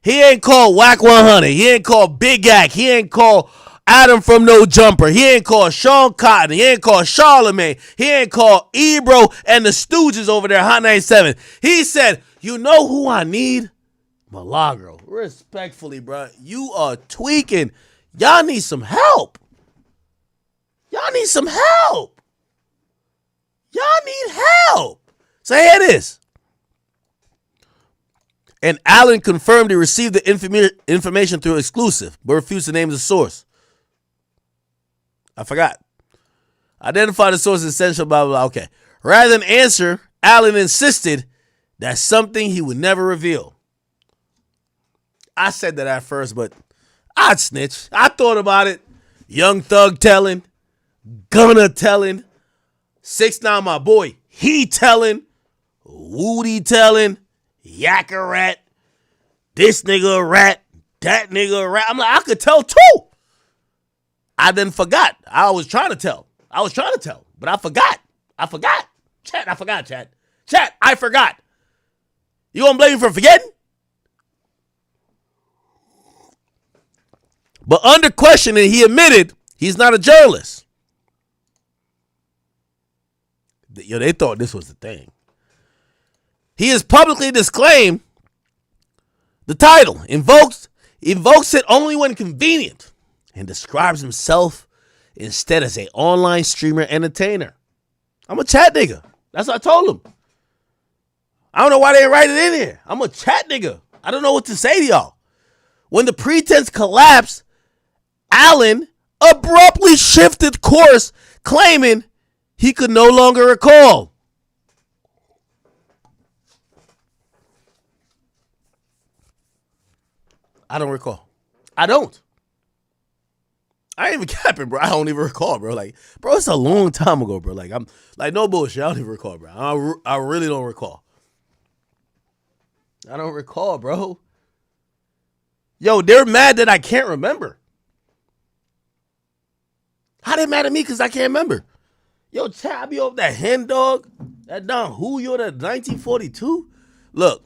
He ain't called Whack 100. He ain't called Big Ack. He ain't called Adam from No Jumper. He ain't called Sean Cotton. He ain't called Charlemagne. He ain't called Ebro and the Stooges over there, Hot 97. He said, you know who I need? Milagro. Respectfully, bro. You are tweaking. Y'all need some help. Y'all need help. So here it is. And Allen confirmed he received the information through exclusive, but refused to name the source. I forgot. Identify the source is essential, blah, blah, blah. Okay. Rather than answer, Allen insisted that's something he would never reveal. I said that at first, but I'd snitch. I thought about it. Young Thug telling, Gunna telling, 6ix9ine my boy, he telling, Woody telling, Yak a rat, this nigga a rat, that nigga a rat. I'm like, I could tell too. I then forgot. I was trying to tell, but I forgot. Chat, I forgot, chat. Chat, I forgot. You gonna blame me for forgetting? But under questioning, he admitted he's not a journalist. Yo, they thought this was the thing. He has publicly disclaimed the title, invokes it only when convenient, and describes himself instead as a online streamer entertainer. I'm a chat nigga. That's what I told him. I don't know why they didn't write it in here. I'm a chat nigga. I don't know what to say to y'all. When the pretense collapsed, Allen abruptly shifted course, claiming he could no longer recall. I don't recall. I don't. I ain't even capping, bro. I don't even recall, bro. Like, bro, it's a long time ago, bro. Like, I'm like, no bullshit. I don't even recall, bro. I really don't recall. I don't recall, bro. Yo, they're mad that I can't remember. How they mad at me because I can't remember? Yo, chat, I be over that hen dog, that Don Julio, that 1942. Look,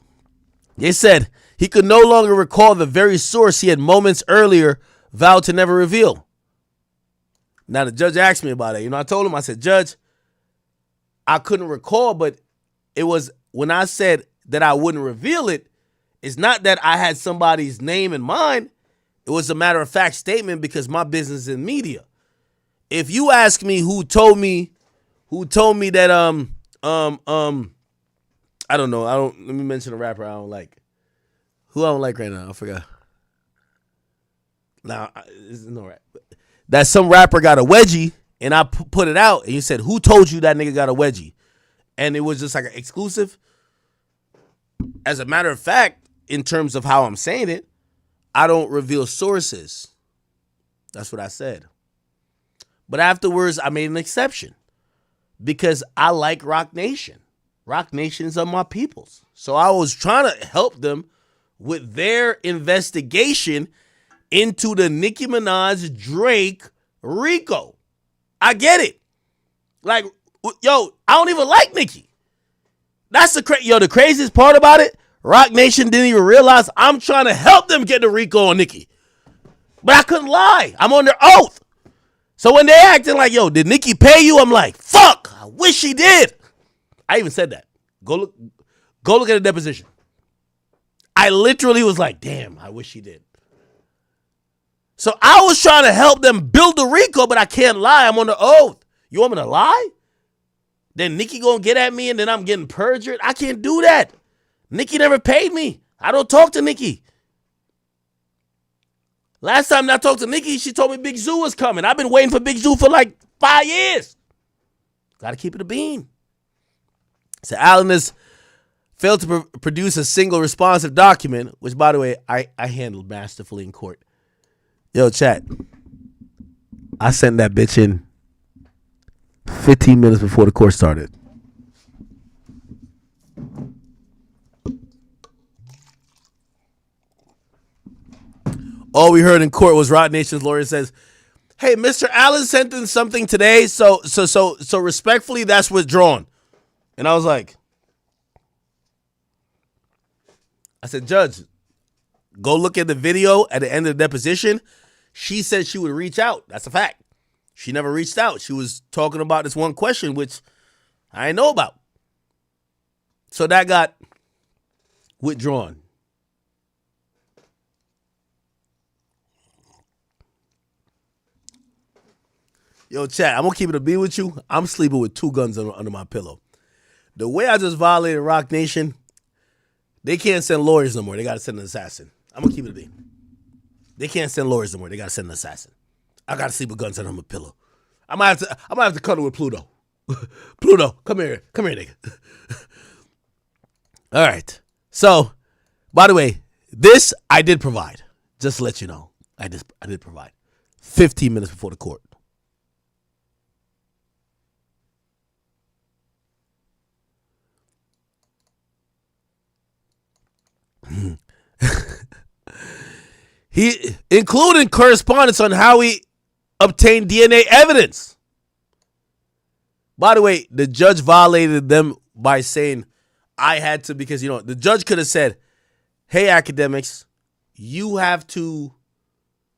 they said he could no longer recall the very source he had moments earlier vowed to never reveal. Now, the judge asked me about it. You know, I told him, I said, Judge, I couldn't recall, but it was when I said that I wouldn't reveal it, it's not that I had somebody's name in mind. It was a matter of fact statement because my business is in media. If you ask me who told me that I don't know. Let me mention a rapper I don't like. Who I don't like right now? I forgot. Now, it's no rap. That some rapper got a wedgie and I put it out and you said, who told you that nigga got a wedgie? And it was just like an exclusive. As a matter of fact, in terms of how I'm saying it, I don't reveal sources. That's what I said. But afterwards, I made an exception because I like Roc Nation. Roc Nation is of my peoples. So I was trying to help them with their investigation into the Nicki Minaj Drake RICO. I get it. Like, yo, I don't even like Nicki. That's the craziest part about it. Roc Nation didn't even realize I'm trying to help them get the RICO on Nicki. But I couldn't lie. I'm on their oath. So when they acting like, yo, did Nicki pay you? I'm like, fuck, I wish she did. I even said that. Go look at the deposition. I literally was like, damn, I wish she did. So I was trying to help them build the RICO, but I can't lie. I'm on the oath. You want me to lie? Then Nicki gonna get at me and then I'm getting perjured? I can't do that. Nicki never paid me. I don't talk to Nicki. Last time I talked to Nicki, she told me Big Zoo was coming. I've been waiting for Big Zoo for like 5 years. Gotta keep it a bean. So Allen has failed to produce a single responsive document, which, by the way, I handled masterfully in court. Yo, chat. I sent that bitch in 15 minutes before the court started. All we heard in court was Roc Nation's lawyer says, "Hey, Mr. Allen sent in something today, so respectfully, that's withdrawn." And I was like, I said, Judge, go look at the video at the end of the deposition. She said she would reach out. That's a fact. She never reached out. She was talking about this one question, which I didn't know about. So that got withdrawn. Yo, chat, I'm going to keep it a beat with you. I'm sleeping with 2 guns under my pillow. The way I just violated Roc Nation, they can't send lawyers no more. They got to send an assassin. I'm going to keep it a beat. They can't send lawyers no more. They got to send an assassin. I got to sleep with guns under my pillow. I might have to cuddle with Pluto. Pluto, come here. Come here, nigga. All right. So, by the way, this I did provide. Just to let you know. I did provide. 15 minutes before the court. He including correspondence on how he obtained DNA evidence. By the way, the judge violated them by saying I had to, because, the judge could have said, hey, academics, you have to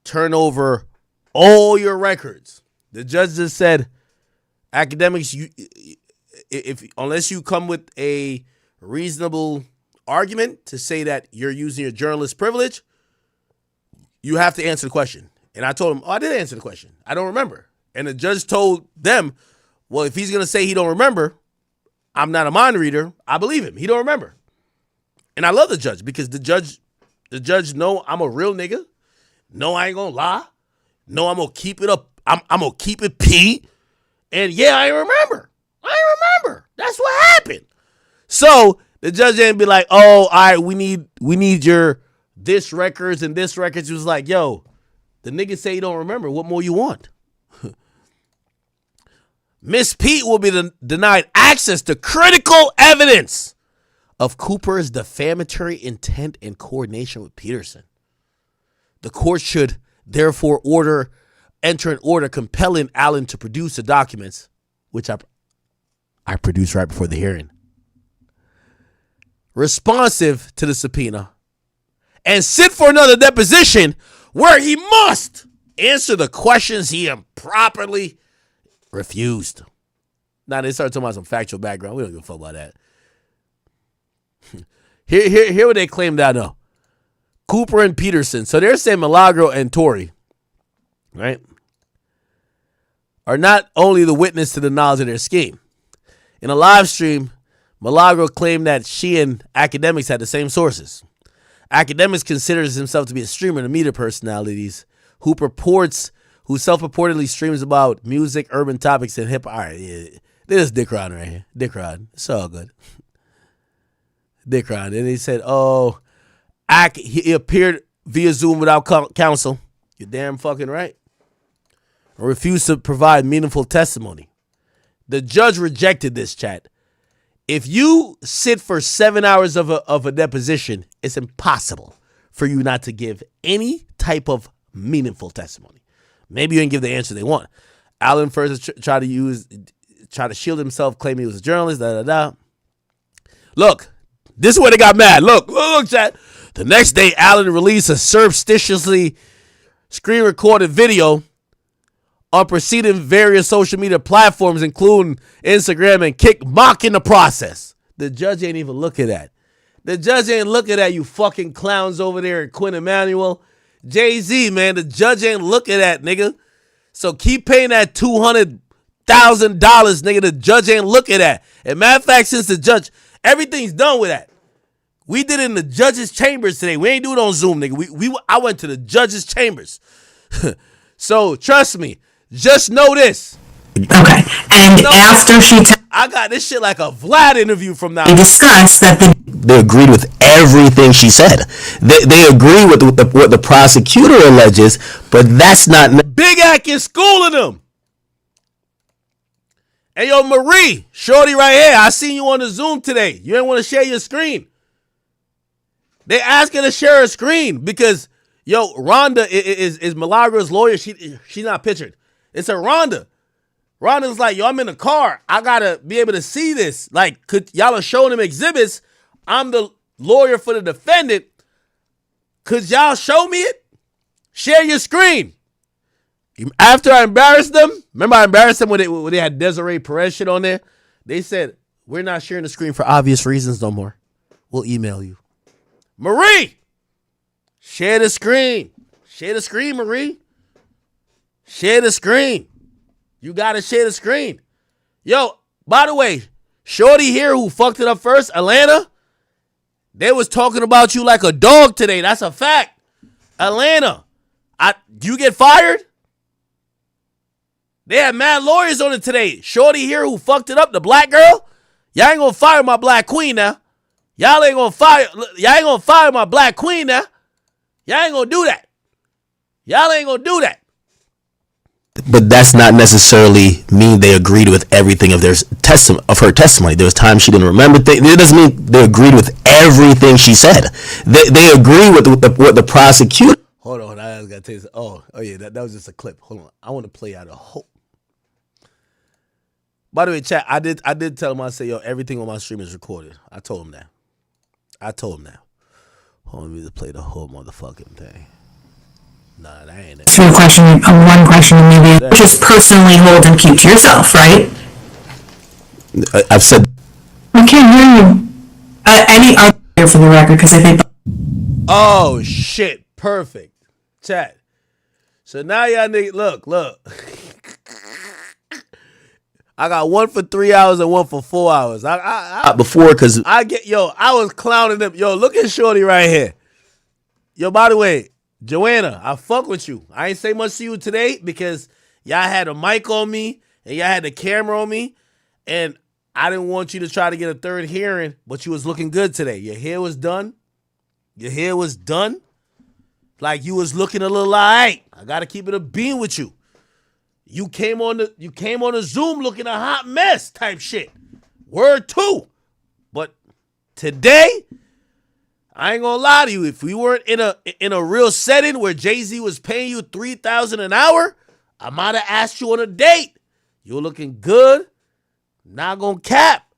turn over all your records. The judge just said, academics, unless you come with a reasonable argument to say that you're using your journalist privilege, you have to answer the question. And I told him, I did answer the question. I don't remember. And the judge told them, well, if he's going to say he don't remember, I'm not a mind reader. I believe him. He don't remember. And I love the judge, because the judge know I'm a real nigga. No, I ain't going to lie. No, I'm going to keep it up. I'm going to keep it P. And yeah, I remember. That's what happened. So the judge didn't be like, oh, all right, we need your this records and this records. He was like, yo, the nigga say you don't remember. What more you want? Miss Pete will be denied access to critical evidence of Cooper's defamatory intent in coordination with Peterson. The court should therefore enter an order compelling Allen to produce the documents, which I produced right before the hearing, responsive to the subpoena, and sit for another deposition where he must answer the questions he improperly refused. Now they start talking about some factual background. We don't give a fuck about that. Here what they claim that no. Cooper and Peterson. So they're saying Milagro and Tory, right, are not only the witness to the knowledge of their scheme. In a live stream, Milagro claimed that she and Academics had the same sources. Academics considers himself to be a streamer to media personalities who self-purportedly streams about music, urban topics, and hip-hop. All right, yeah. This is Dick Rod right here. Dick Rod. It's all good. Dick Rod. And he said, oh, he appeared via Zoom without counsel. You're damn fucking right. Or refused to provide meaningful testimony. The judge rejected this, chat. If you sit for 7 hours of a deposition, it's impossible for you not to give any type of meaningful testimony. Maybe you didn't give the answer they want. Allen first tried to shield himself, claiming he was a journalist. Look, this is where they got mad. Look, chat. The next day, Allen released a surreptitiously screen-recorded video on preceding various social media platforms, including Instagram and Kick, mocking the process. The judge ain't even look at that. The judge ain't look at that, you fucking clowns over there at Quinn Emanuel. Jay-Z, man, the judge ain't look at that, nigga. So keep paying that $200,000, nigga. The judge ain't look at that. And matter of fact, since the judge, everything's done with that. We did it in the judge's chambers today. We ain't do it on Zoom, nigga. I went to the judge's chambers. So trust me, just know this. Okay, and after she I got this shit like a Vlad interview from now. They discussed that they agreed with everything she said. They agree with what the prosecutor alleges, but that's not. Big Ack is schooling them. Hey, yo, Marie, shorty right here. I seen you on the Zoom today. You didn't want to share your screen. They ask her to share her screen because, yo, Rhonda is Milagro's lawyer. She's not pictured. It's a Rhonda. Rhonda's like, yo, I'm in the car. I got to be able to see this. Like, y'all are showing them exhibits. I'm the lawyer for the defendant. Could y'all show me it? Share your screen. After I embarrassed them, remember I embarrassed them when they had Desiree Perez shit on there? They said, we're not sharing the screen for obvious reasons no more. We'll email you. Marie, share the screen. Share the screen, Marie. Share the screen. You got to share the screen. Yo, by the way, shorty here who fucked it up first, Atlanta, they was talking about you like a dog today. That's a fact. Atlanta, you get fired? They had mad lawyers on it today. Shorty here who fucked it up, the black girl, y'all ain't gonna fire my black queen now. Y'all ain't gonna fire my black queen now. Y'all ain't gonna do that. Y'all ain't gonna do that. But that's not necessarily mean they agreed with everything of her testimony. There was times she didn't remember things. It doesn't mean they agreed with everything she said. They agree with what the prosecutor. Hold on, I gotta tell you something. Oh yeah, that was just a clip. Hold on, I want to play out a whole. By the way, chat, I did tell him, I said, yo, everything on my stream is recorded. I told him that. Hold on, me to play the whole motherfucking thing. Nah, that ain't it. Through one question, and maybe just personally hold and keep to yourself, right? I've said. I can't hear you. Any other here for the record, because I think. Oh shit! Perfect, chat. So now y'all niggas, look. I got one for 3 hours and one for 4 hours. Before, because I was clowning them. Yo, look at Shorty right here. Yo, by the way, Joanna, I fuck with you. I ain't say much to you today because y'all had a mic on me and y'all had the camera on me, and I didn't want you to try to get a third hearing, but you was looking good today. Your hair was done. Like you was looking a little alright. I gotta keep it a beam with you. You came on the Zoom looking a hot mess type shit. Word too. But today, I ain't gonna lie to you. If we weren't in a real setting where Jay-Z was paying you $3,000 an hour, I might have asked you on a date. You're looking good. Not gonna cap.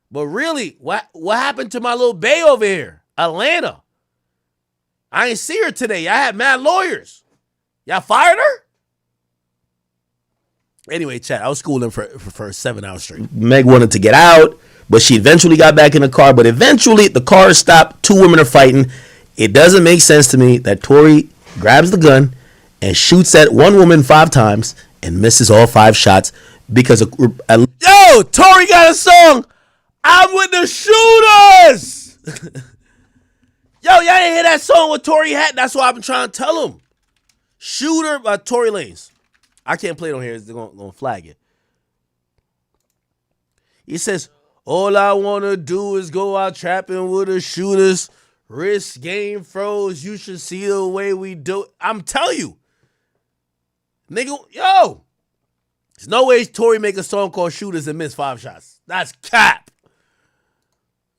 But really, what happened to my little bae over here? Atlanta. I ain't see her today. I had mad lawyers. Y'all fired her? Anyway, chat, I was schooling for a 7-hour stream. Meg wanted to get out, but she eventually got back in the car. But eventually, the car stopped. 2 women are fighting. It doesn't make sense to me that Tory grabs the gun and shoots at one woman 5 times and misses all 5 shots because of... Yo, Tory got a song. I'm with the shooters. Yo, y'all didn't hear that song with Tory had? That's what I've been trying to tell him. Shooter by Tory Lanez. I can't play it on here. They're going to flag it. He says, all I want to do is go out trapping with the shooters. Risk, game, froze. You should see the way we do it. I'm telling you. Nigga, yo. There's no way Tory make a song called Shooters and miss 5 shots. That's cap.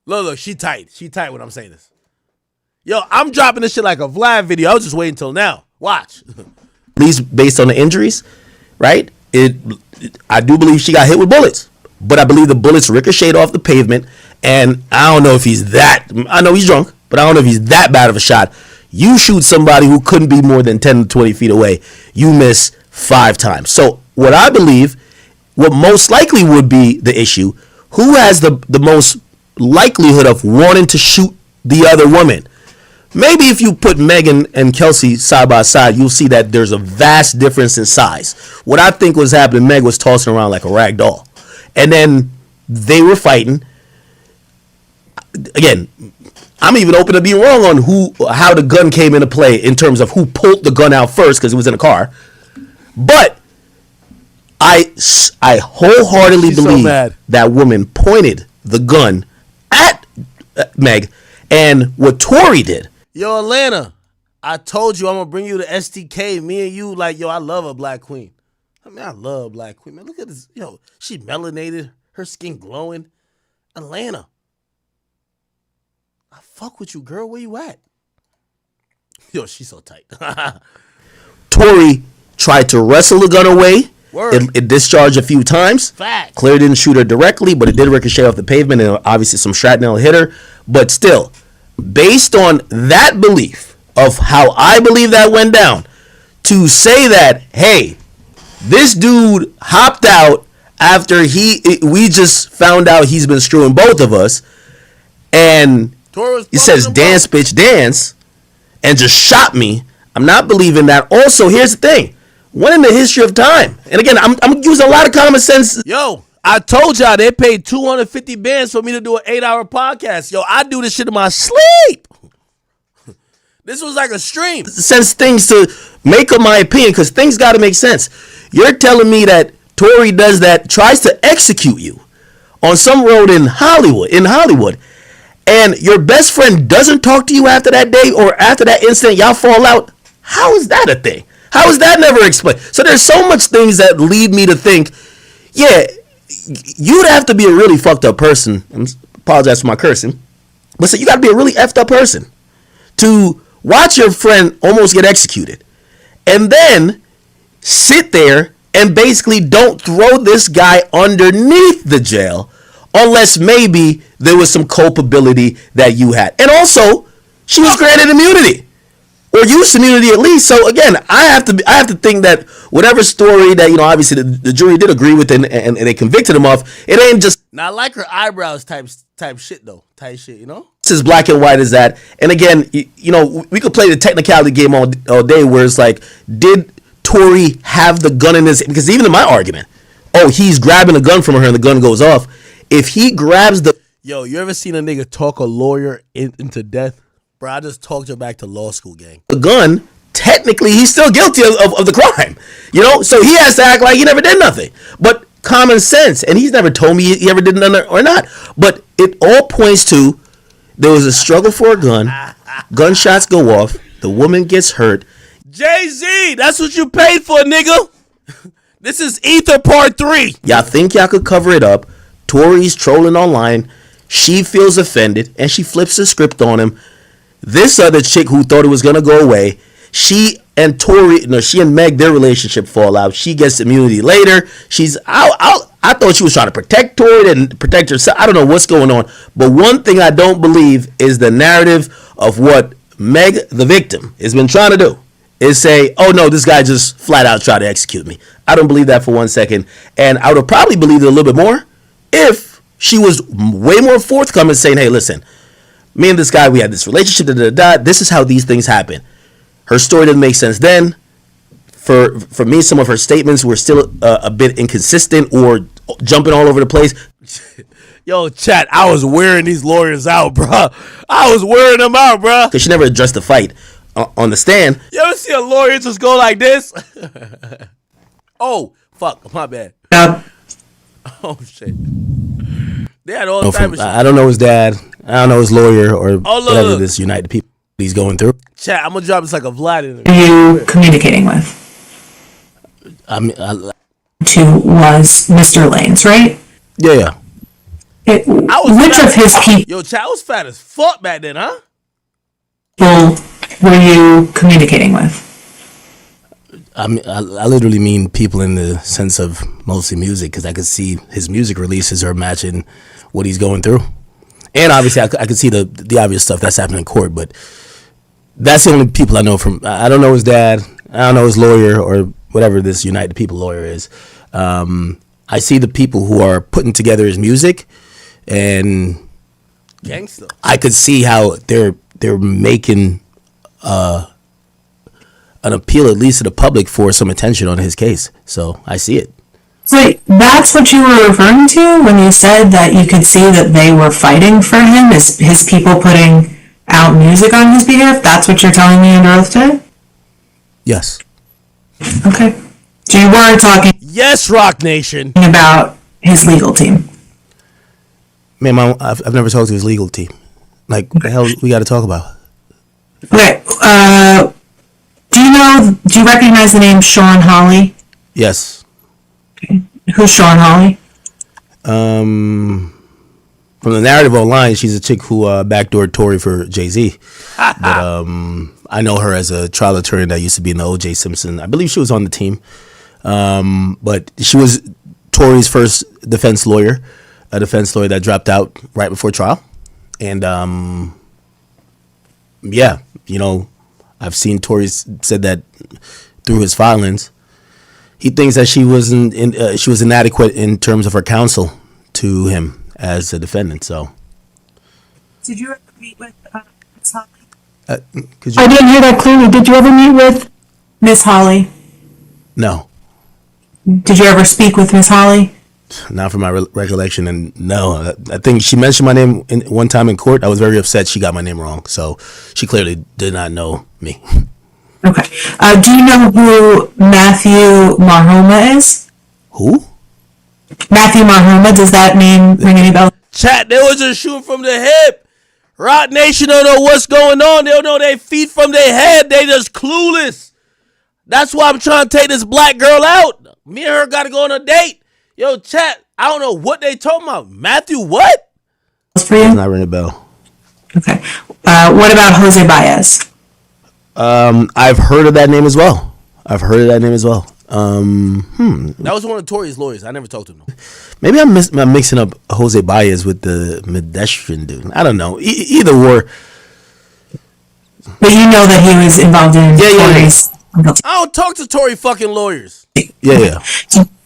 Look, she tight. She tight when I'm saying this. Yo, I'm dropping this shit like a Vlad video. I was just waiting until now. Watch. At least based on the injuries, right? I do believe she got hit with bullets, but I believe the bullets ricocheted off the pavement. And I don't know if he's that. I know he's drunk, but I don't know if he's that bad of a shot. You shoot somebody who couldn't be more than 10 to 20 feet away. You miss 5 times. So what I believe, what most likely would be the issue, who has the most likelihood of wanting to shoot the other woman? Maybe if you put Megan and Kelsey side by side, you'll see that there's a vast difference in size. What I think was happening, Meg was tossing around like a rag doll. And then they were fighting. Again, I'm even open to being wrong on how the gun came into play in terms of who pulled the gun out first because it was in a car. But I wholeheartedly believe that woman pointed the gun at Meg, and what Tory did. Yo, Atlanta, I told you I'm going to bring you to STK. Me and you, like, yo, I love a black queen. I mean, I love black queen. Man, look at this. Yo, she melanated. Her skin glowing. Atlanta. I fuck with you, girl. Where you at? Yo, she's so tight. Tory tried to wrestle the gun away. It discharged a few times. Fact. Claire didn't shoot her directly, but it did ricochet off the pavement, and obviously some shrapnel hit her. But still, based on that belief of how I believe that went down, to say that, hey, this dude hopped out after we just found out he's been screwing both of us, and he says, dance, bitch, dance, and just shot me. I'm not believing that. Also, here's the thing. When in the history of time, and again, I'm using a lot of common sense. Yo, I told y'all they paid 250 bands for me to do an 8-hour podcast. Yo, I do this shit in my sleep. This was like a stream. Sense things to make up my opinion, because things got to make sense. You're telling me that Tory does that, tries to execute you on some road in Hollywood, and your best friend doesn't talk to you after that day or after that incident, y'all fall out. How is that a thing? How is that never explained? So there's so much things that lead me to think, yeah, you'd have to be a really fucked up person. I apologize for my cursing. But so you got to be a really effed up person to watch your friend almost get executed and then sit there and basically don't throw this guy underneath the jail unless maybe there was some culpability that you had. And also, she was granted immunity, or use immunity at least. So again, I have to think that whatever story that, obviously the jury did agree with and they convicted him of, it ain't just. Now I like her eyebrows type shit though, type shit, It's as black and white as that. And again, we could play the technicality game all day, where it's like, did Tory have the gun in his? Because even in my argument, he's grabbing a gun from her and the gun goes off. If he grabs the, yo, you ever seen a nigga talk a lawyer into death? Bro, I just talked her back to law school, gang. The gun, technically he's still guilty of the crime, so he has to act like he never did nothing. But common sense, and he's never told me he ever did nothing or not, but it all points to there was a struggle for a gun, gunshots go off, the woman gets hurt. Jay-Z, that's what you paid for, nigga. This is Ether Part 3. Y'all think y'all could cover it up. Tory's trolling online, she feels offended and she flips the script on him. This other chick who thought it was gonna go away, she and Meg, their relationship fall out. She gets immunity later. I thought she was trying to protect Tory and protect herself. I don't know what's going on. But one thing I don't believe is the narrative of what Meg, the victim, has been trying to do. Is say, oh no, this guy just flat out tried to execute me. I don't believe that for 1 second. And I would have probably believed it a little bit more if she was way more forthcoming, saying, hey, listen, me and this guy, we had this relationship, this is how these things happen. Her story didn't make sense then. For me, some of her statements were still a bit inconsistent or jumping all over the place. Yo, chat, I was wearing these lawyers out, bro. I was wearing them out, bro. Because she never addressed the fight on the stand. You ever see a lawyer just go like this? Oh, fuck, my bad. Oh, shit. They had all type of shit. I don't know his dad. I don't know his lawyer or whatever this Unite the People he's going through. Chat, I'm going to drop this like a Vlad in Are you communicating with? Was Mr. Lanes, right? Yeah. Which of his people Yo, chat, I was fat as fuck back then, huh? were you communicating with? I literally mean people in the sense of mostly music, because I could see his music releases are matching what he's going through. And obviously I could see the obvious stuff that's happening in court, but that's the only people I know from. I don't know his dad. I don't know his lawyer or whatever this Unite the People lawyer is. I see the people who are putting together his music, and Gangsta. I could see how they're making an appeal, at least to the public, for some attention on his case. So I see it. Wait, that's what you were referring to when you said that you could see that they were fighting for him, is his people putting out music on his behalf? That's what you're telling me under oath today? Yes. Okay. So you weren't talking Yes, Roc Nation. about his legal team? Ma'am, I've never talked to his legal team. Like, what the hell we got to talk about? Okay. Do you recognize the name Sean Hawley? Yes. Okay. Who's Sean Hawley? From the narrative online, she's a chick who backdoored Tory for Jay-Z. But I know her as a trial attorney that used to be in the O.J. Simpson. I believe she was on the team. But she was Tory's first defense lawyer, a defense lawyer that dropped out right before trial. And yeah, I've seen Tory said that through his filings, he thinks that she was inadequate in terms of her counsel to him as a defendant. So, Did you ever meet with Ms. Hawley? I didn't hear that clearly. Did you ever meet with Ms. Hawley? No. Did you ever speak with Ms. Hawley? Not from my recollection, and no. I think she mentioned my name one time in court. I was very upset she got my name wrong, so she clearly did not know me. Okay. Do you know who Matthew Marhoma is? Who? Matthew Marhoma. Does that name ring any bells? Chat, they was just shooting from the hip. Roc Nation don't know what's going on. They don't know their feet from their head. They just clueless. That's why I'm trying to take this black girl out. Me and her got to go on a date. Yo, chat, I don't know what they talking about. Matthew what? For you? Does not ring a bell. Okay. What about Jose Baez? I've heard of that name as well. That was one of Tory's lawyers. I never talked to him. Maybe I'm mixing up Jose Baez with the Medestrin dude. I don't know. Either or. But you know that he was involved in Tory's. I don't talk to Tory fucking lawyers. Yeah.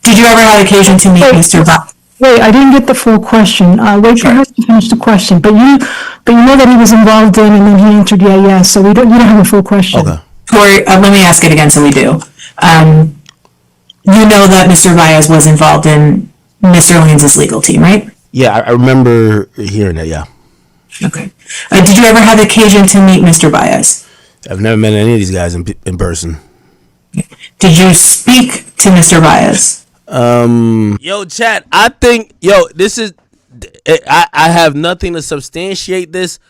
Did you ever have occasion to meet Mr. Baez? Wait, I didn't get the full question. Wait for her to finish the question. But you know that he was involved in, and then he answered yes. So you don't have a full question. Okay. Tory, let me ask it again so we do. You know that Mr. Baez was involved in Mr. Lanz's legal team, right? Yeah, I remember hearing that, yeah. Okay. Did you ever have occasion to meet Mr. Baez? I've never met any of these guys in person. Did you speak to Mr. Baez? Yo, chat, I think, this is, I have nothing to substantiate this,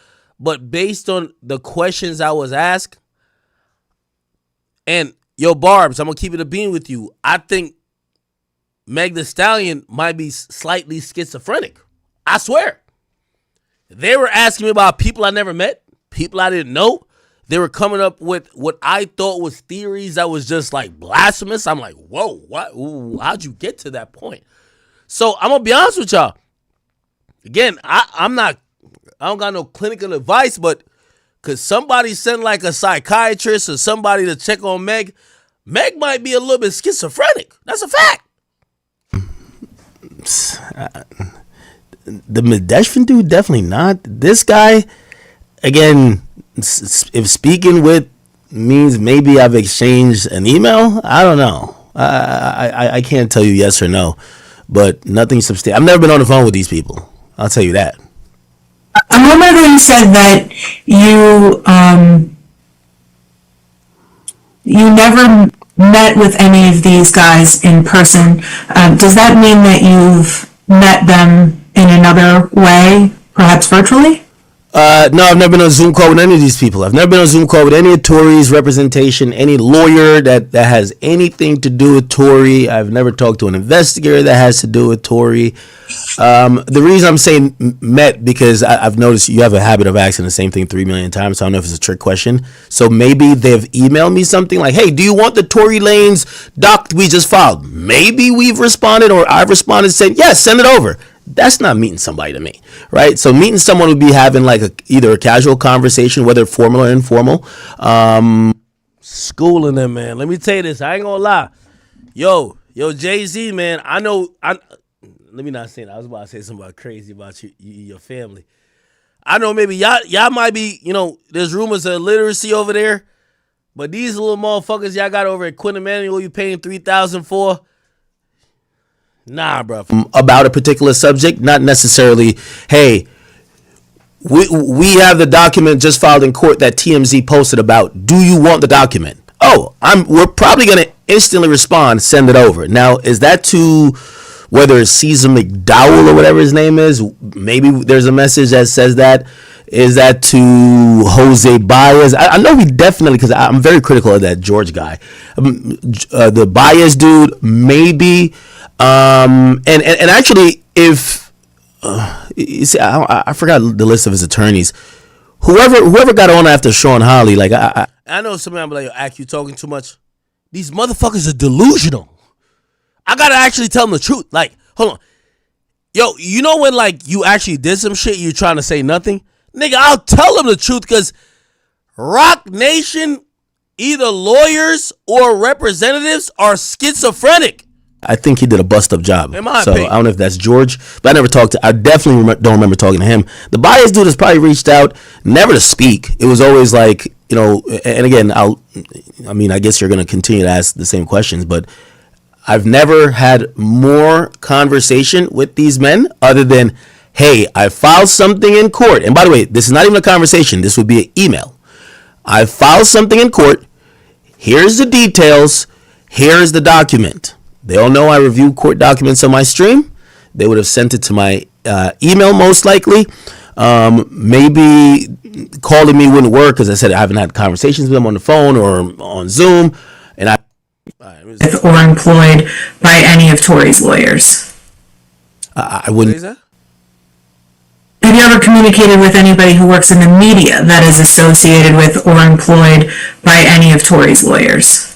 but based on the questions I was asked, and, yo, Barbs, I'm going to keep it a bean with you. I think Meg Thee Stallion might be slightly schizophrenic. I swear. They were asking me about people I never met, people I didn't know. They were coming up with what I thought was theories that was just like blasphemous. I'm like, whoa, what? Ooh, how'd you get to that point? So I'm gonna be honest with y'all. Again, I don't got no clinical advice, but could somebody send like a psychiatrist or somebody to check on Meg? Meg might be a little bit schizophrenic. That's a fact. The Medeshvin dude, definitely not. This guy, again, if speaking with means maybe I've exchanged an email, I don't know. I can't tell you yes or no, but nothing substantial. I've never been on the phone with these people. I'll tell you that. I remember you said that you never met with any of these guys in person. Does that mean that you've met them in another way, perhaps virtually? No, I've never been on a Zoom call with any of these people. I've never been on a Zoom call with any of Tory's representation, any lawyer that has anything to do with Tory. I've never talked to an investigator that has to do with Tory. The reason I'm saying met, because I've noticed you have a habit of asking the same thing 3 million times, so I don't know if it's a trick question. So maybe they've emailed me something like, hey, do you want the Tory Lanez doc we just filed? Maybe we've responded, or I've responded saying, yes, send it over. That's not meeting somebody to me, right? So meeting someone would be having like either a casual conversation, whether formal or informal. Schooling them, man. Let me tell you this. I ain't gonna lie. Yo, Jay-Z, man. Let me not say that. I was about to say something crazy about your family. I know maybe y'all might be, there's rumors of illiteracy over there, but these little motherfuckers y'all got over at Quinn Emanuel, you paying $3,000 for. Nah, bro. About a particular subject, not necessarily, hey, we have the document just filed in court that TMZ posted about. Do you want the document? Oh, we're probably going to instantly respond, send it over. Now, is that to whether it's Caesar McDowell or whatever his name is? Maybe there's a message that says that. Is that to Jose Baez? I know he definitely, because I'm very critical of that George guy. The Baez dude, maybe. And actually, if you see, I forgot the list of his attorneys. Whoever got on after Sean Hawley, like I know somebody be like, yo, Ack, you talking too much. These motherfuckers are delusional. I gotta actually tell them the truth. Like, hold on, yo, you know when like you actually did some shit, you're trying to say nothing, nigga. I'll tell them the truth, because Roc Nation, either lawyers or representatives, are schizophrenic. I think he did a bust up job. In my so opinion. I don't know if that's George, but I definitely don't remember talking to him. The Baez dude has probably reached out, never to speak. It was always like, and again, I guess you're going to continue to ask the same questions, but I've never had more conversation with these men other than, hey, I filed something in court. And by the way, this is not even a conversation. This would be an email. I filed something in court. Here's the details. Here's the document. They all know I review court documents on my stream. They would have sent it to my email most likely. Maybe calling me wouldn't work, because I said I haven't had conversations with them on the phone or on Zoom. And or employed by any of Tory's lawyers. I wouldn't. Have you ever communicated with anybody who works in the media that is associated with or employed by any of Tory's lawyers?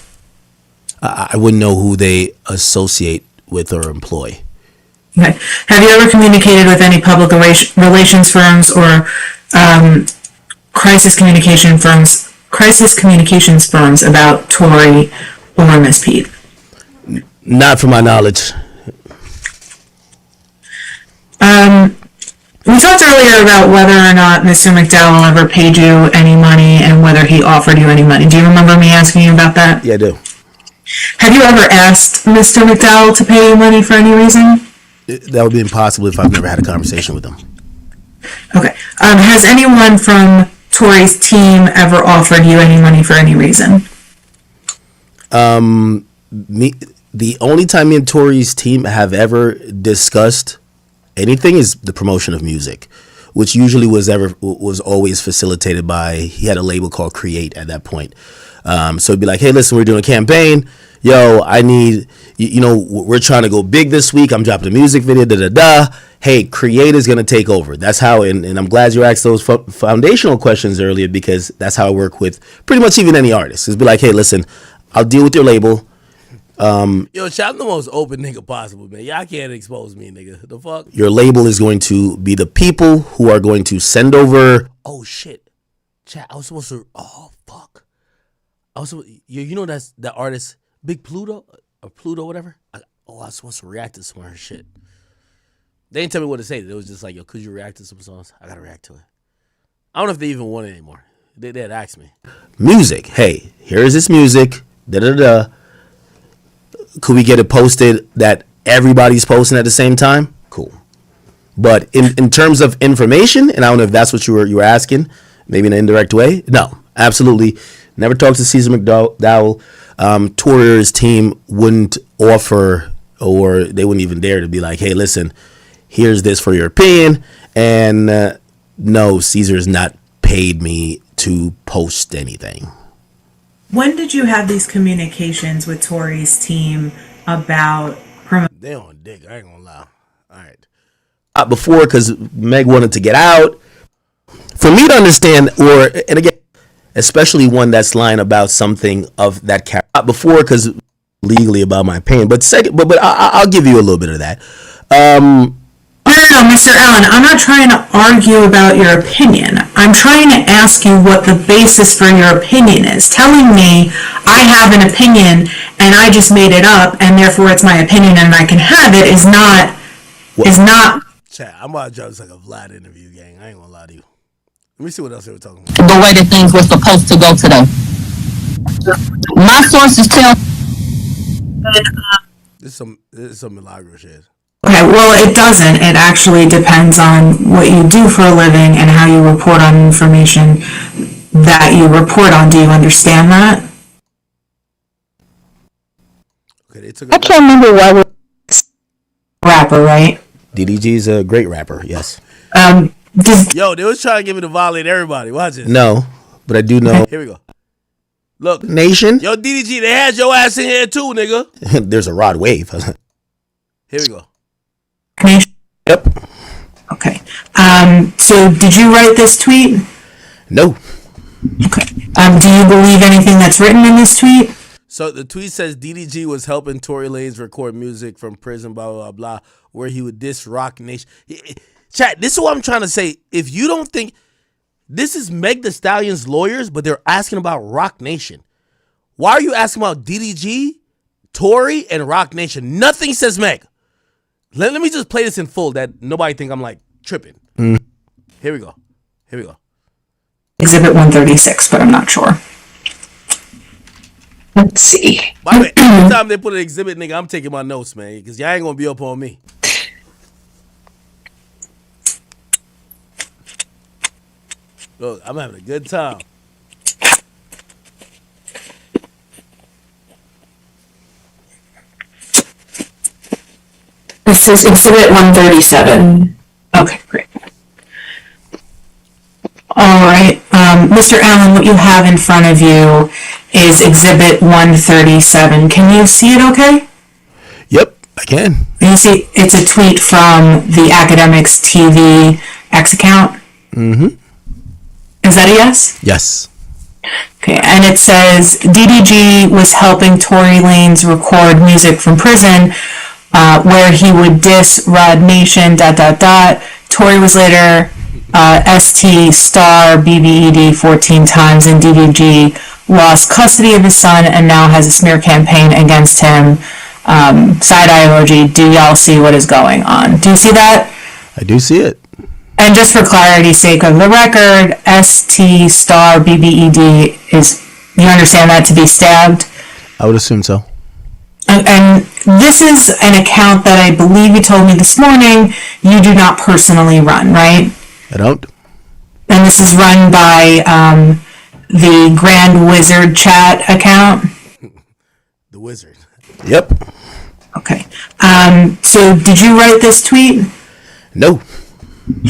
I wouldn't know who they associate with or employ. Okay. Have you ever communicated with any public relations firms or crisis communications firms about Tory or Miss Pete? Not from my knowledge. We talked earlier about whether or not Mr. McDowell ever paid you any money and whether he offered you any money. Do you remember me asking you about that? Yeah, I do. Have you ever asked Mr. McDowell to pay you money for any reason? That would be impossible if I've never had a conversation with him. Okay. Has anyone from Tory's team ever offered you any money for any reason? The only time me and Tory's team have ever discussed anything is the promotion of music, which usually was always facilitated by, he had a label called Create at that point. So it'd be like, hey, listen, we're doing a campaign. Yo, I need, we're trying to go big this week. I'm dropping a music video, Hey, Create is going to take over. That's how, and I'm glad you asked those foundational questions earlier, because that's how I work with pretty much even any artist. It's be like, hey, listen, I'll deal with your label. Yo, Chad, I'm the most open nigga possible, man. Y'all can't expose me, nigga. The fuck? Your label is going to be the people who are going to send over. Oh, shit. Chad, I was supposed to. Oh, fuck. You know that's that artist, Big Pluto? Or Pluto, whatever? I was supposed to react to some of her shit. They didn't tell me what to say. It was just like, yo, could you react to some songs? I gotta react to it. I don't know if they even want it anymore. They had asked me. Music. Hey, here is this music. Could we get it posted that everybody's posting at the same time? Cool. But in terms of information, and I don't know if that's what you were asking, maybe in an indirect way. No, absolutely. Never talked to Caesar McDowell. Tory's team wouldn't offer, or they wouldn't even dare to be like, hey, listen, here's this for your opinion. And no, Caesar's not paid me to post anything. When did you have these communications with Tory's team about They on dick, I ain't gonna lie. All right. Before, because Meg wanted to get out. For me to understand, and again, especially one that's lying about something of that character. Before, because legally about my pain. But second, but I'll give you a little bit of that. No, Mr. Allen, I'm not trying to argue about your opinion. I'm trying to ask you what the basis for your opinion is. Telling me I have an opinion and I just made it up and therefore it's my opinion and I can have it is not. Chat, I'm about to drop this like a Vlad interview, gang. I ain't gonna lie to you. Let me see what else they were talking about. The way that things were supposed to go today. My sources tell. This is some Milagro shit. Okay, well, it doesn't. It actually depends on what you do for a living and how you report on information that you report on. Do you understand that? Okay, I can't remember why we're rapper, right? DDG's a great rapper, yes. Yo, they was trying to get me to violate everybody. Watch this. No, but I do know. Here we go. Look. Nation. Yo, DDG, they had your ass in here too, nigga. There's a Rod Wave. Here we go. Yep. Okay. So did you write this tweet? No. Okay. Do you believe anything that's written in this tweet? So the tweet says DDG was helping Tory Lanez record music from prison, blah, blah, blah, where he would diss Roc Nation. Chat, this is what I'm trying to say. If you don't think, this is Meg Thee Stallion's lawyers, but they're asking about Roc Nation. Why are you asking about DDG, Tory, and Roc Nation? Nothing says Meg. Let me just play this in full that nobody think I'm like tripping. Here we go. Exhibit 136, but I'm not sure. Let's see. By the way, every time they put an exhibit, nigga, I'm taking my notes, man, because y'all ain't gonna be up on me. Look, I'm having a good time. This is Exhibit 137. Okay, great. All right. Mr. Allen, what you have in front of you is Exhibit 137. Can you see it okay? Yep, I can. You see, it's a tweet from the Academics TV X account. Mm-hmm. Is that a yes? Yes. Okay, and it says DDG was helping Tory Lanez record music from prison, where he would diss Roc Nation, ... Tory was later ST BBED 14 times, and DDG lost custody of his son and now has a smear campaign against him. Side-eye emoji. Do y'all see what is going on? Do you see that? I do see it. And just for clarity's sake of the record, ST BBED is, you understand that to be stabbed? I would assume so. And this is an account that I believe you told me this morning you do not personally run, right? I don't. And this is run by the Grand Wizard chat account? The Wizard. Yep. Okay. So did you write this tweet? No.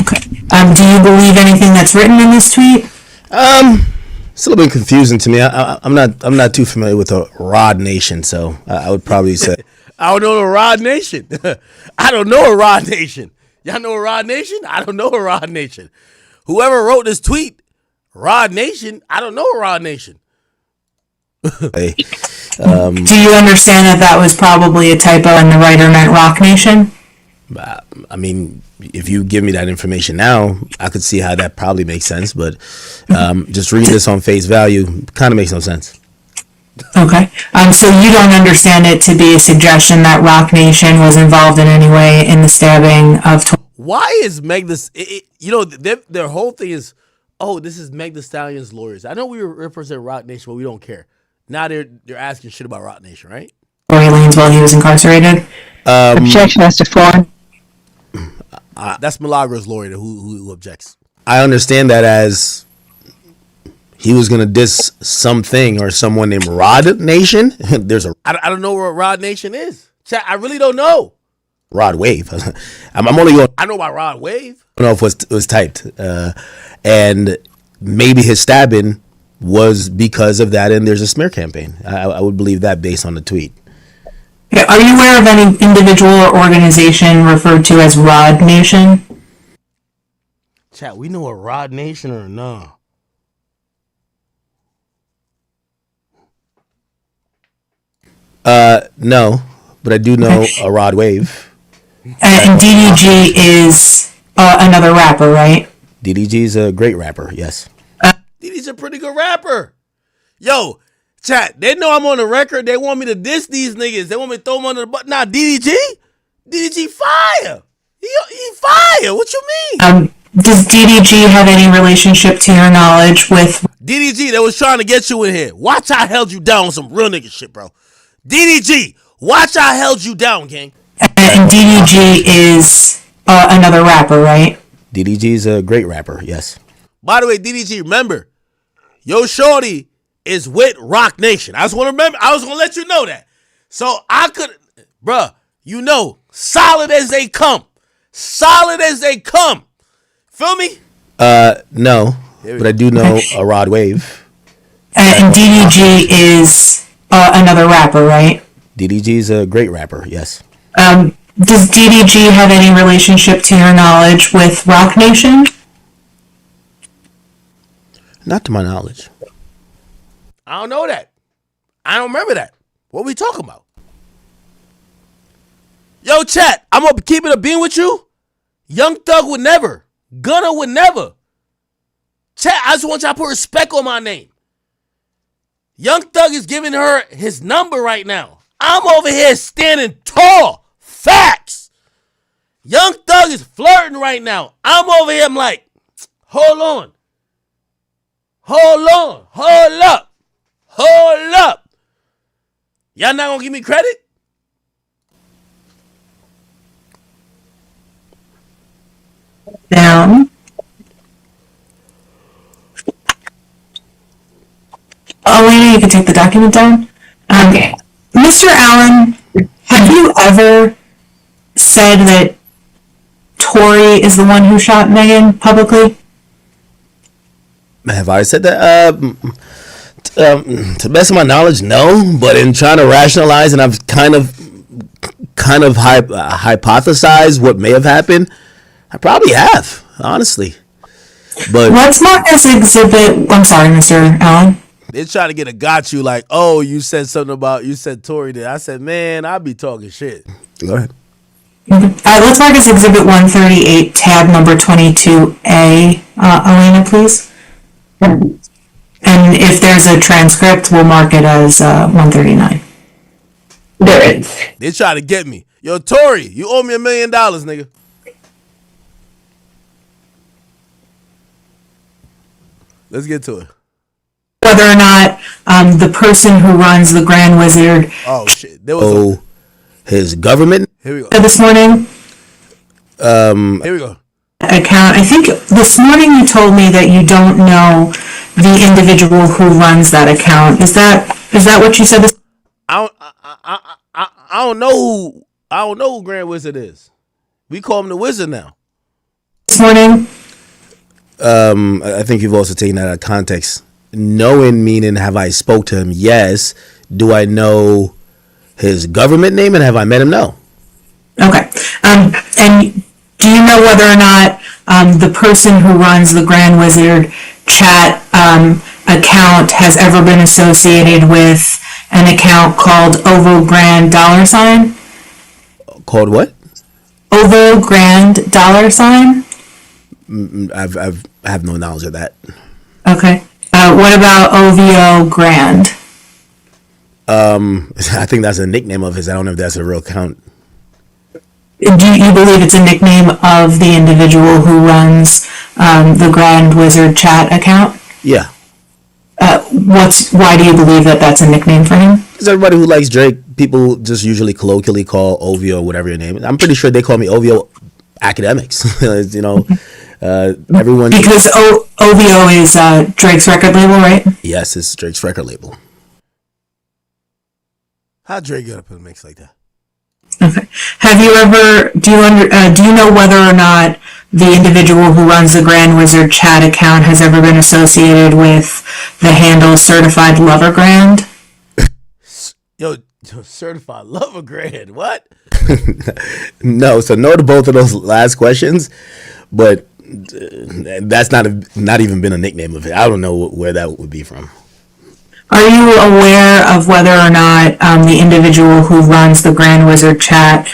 Okay. Do you believe anything that's written in this tweet? It's a little bit confusing to me. I'm not too familiar with the Roc Nation, so I would probably say I don't know a Roc Nation. I don't know a Roc Nation. Y'all know a Roc Nation? I don't know a Roc Nation. Whoever wrote this tweet, Roc Nation, I don't know a Roc Nation. Hey, do you understand that was probably a typo and the writer meant Roc Nation? I mean, if you give me that information now, I could see how that probably makes sense. But just reading this on face value kind of makes no sense. Okay. So you don't understand it to be a suggestion that Roc Nation was involved in any way in the stabbing of... Why is Meg this? Their whole thing is, oh, this is Meg Thee Stallion's lawyers. I know we represent Roc Nation, but we don't care. Now they're asking shit about Roc Nation, right? Tory Lanez while he was incarcerated. Objection as to form. That's Milagros' lawyer who objects. I understand that as he was gonna diss something or someone named Roc Nation. I don't know what Roc Nation is. Chat, I really don't know. Rod Wave. I'm only going. I know about Rod Wave. I don't know if it was typed, and maybe his stabbing was because of that. And there's a smear campaign. I would believe that based on the tweet. Yeah, are you aware of any individual or organization referred to as Roc Nation? Chat, we know a Roc Nation or no? No, but I do know a Rod Wave. And DDG is another rapper, right? DDG's a great rapper, yes. DDG's a pretty good rapper. Yo, chat, they know I'm on the record. They want me to diss these niggas. They want me to throw them under the bus. Nah, DDG fire. He fire. What you mean? Does DDG have any relationship to your knowledge with... DDG, they was trying to get you in here. Watch I held you down on some real nigga shit, bro. DDG, watch I held you down, gang. And DDG is another rapper, right? DDG's a great rapper, yes. By the way, DDG, remember, yo shorty is with Roc Nation. I was going to let you know that. So I could, bruh, solid as they come. Solid as they come. Feel me? No, but I do know a Rod Wave. And DDG is another rapper, right? DDG's a great rapper, yes. Does DDG have any relationship to your knowledge with Roc Nation? Not to my knowledge. I don't know that. I don't remember that. What we talking about? Yo, chat, I'm going to keep it a bean with you. Young Thug would never. Gunna would never. Chat, I just want y'all to put respect on my name. Young Thug is giving her his number right now. I'm over here standing tall. Facts. Young Thug is flirting right now. I'm over here. I'm like, hold on. Hold on. Hold up. Hold up. Y'all not going to give me credit? Down. Oh, wait, you can take the document down? Okay. Mr. Allen, have you ever said that Tory is the one who shot Megan publicly? Have I said that? To the best of my knowledge, no. But in trying to rationalize, and I've kind of hypothesized what may have happened, I probably have, honestly. But what's marked as exhibit? I'm sorry, Mr. Allen. They try to get a got you like, oh, you said something about, you said Tory did. I said, man, I be talking shit. Go ahead. Let's mark as Exhibit 138, tab number 22A, Elena, please. And if there's a transcript, we'll mark it as 139. There is. They try to get me. Yo, Tory, you owe me $1 million, nigga. Let's get to it. Whether or not the person who runs the Grand Wizard Oh, shit. There was his government. Here we go. this morning Here we go. account. I think this morning you told me that you don't know the individual who runs that account. Is that what you said? I don't know who Grand Wizard is. We call him the Wizard now. This morning? I think you've also taken that out of context. Knowing meaning, have I spoke to him? Yes. Do I know his government name and have I met him? No. Okay. And do you know whether or not the person who runs the Grand Wizard chat account has ever been associated with an account called Ovo Grand $? Called what? Ovo Grand $? I have no knowledge of that. Okay. What about OVO Grand? I think that's a nickname of his. I don't know if that's a real account. Do you believe it's a nickname of the individual who runs the Grand Wizard chat account? Yeah. Why do you believe that that's a nickname for him? Because everybody who likes Drake, people just usually colloquially call OVO whatever your name is. I'm pretty sure they call me OVO Academics. You know, everyone. Because OVO is Drake's record label, right? Yes, it's Drake's record label. How Drake get up in a mix like that? Okay. Have you ever? Do you know whether or not the individual who runs the Grand Wizard chat account has ever been associated with the handle Certified Lover Grand? Yo, Certified Lover Grand. What? No, so no to both of those last questions, but that's not even been a nickname of it. I don't know where that would be from. Are you aware of whether or not the individual who runs the Grand Wizard chat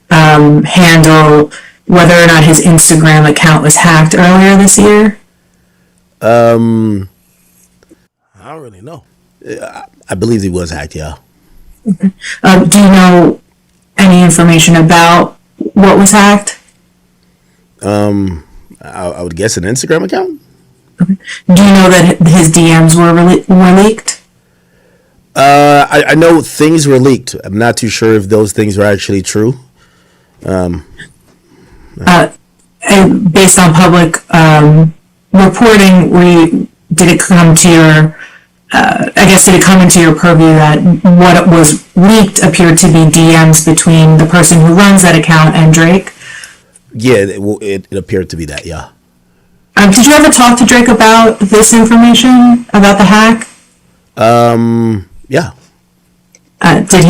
handle, whether or not his Instagram account was hacked earlier this year? I don't really know. I believe he was hacked, yeah. Do you know any information about what was hacked? I would guess an Instagram account. Do you know that his DMs were leaked? I know things were leaked. I'm not too sure if those things were actually true. And based on public reporting, did it come to your? Did it come into your purview that what was leaked appeared to be DMs between the person who runs that account and Drake? Yeah, it appeared to be that. Yeah. Did you ever talk to Drake about this information about the hack? Yeah. Did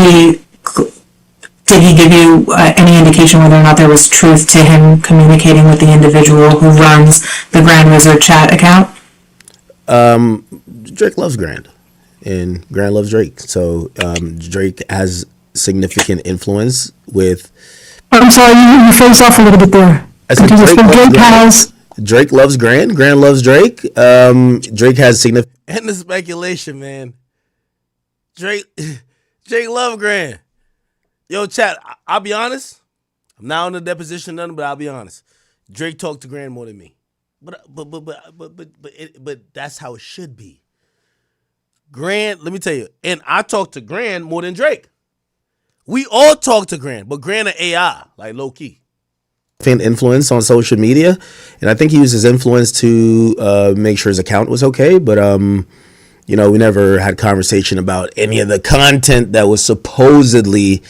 he give you any indication whether or not there was truth to him communicating with the individual who runs the Grand Wizard chat account? Drake loves Grand, and Grand loves Drake. So Drake has significant influence with. I'm sorry, you phased off a little bit there. I said Drake loves Grand. Grand loves Drake. Drake has significant. And the speculation, man. Drake love Grand. Yo, chat, I'll be honest. I'm not on the deposition, nothing, but I'll be honest. Drake talked to Grand more than me. But that's how it should be. Grand, let me tell you, and I talk to Grand more than Drake. We all talk to Grand, but Grand an AI, like low key. Influence on social media, and I think he used his influence to make sure his account was okay. But we never had conversation about any of the content that was supposedly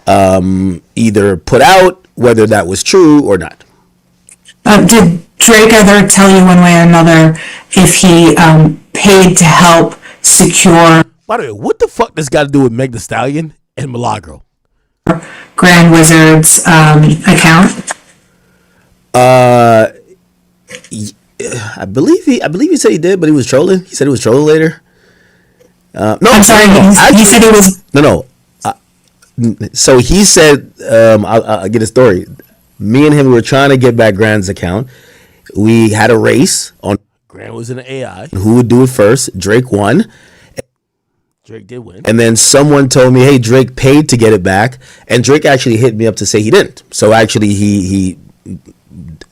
either put out, whether that was true or not. Did Drake ever tell you one way or another if he paid to help secure? By the way, what the fuck this got to do with Meg Thee Stallion and Milagro? Grand Wizard's account. I believe he said he did, but he was trolling. He said he was trolling later. No, I'm sorry. He said he was. No. So he said, I'll get a story. Me and him were trying to get back Grant's account. We had a race on Grant was in the AI. who would do it first. Drake won. Drake did win. And then someone told me, hey, Drake paid to get it back. And Drake actually hit me up to say he didn't. So actually he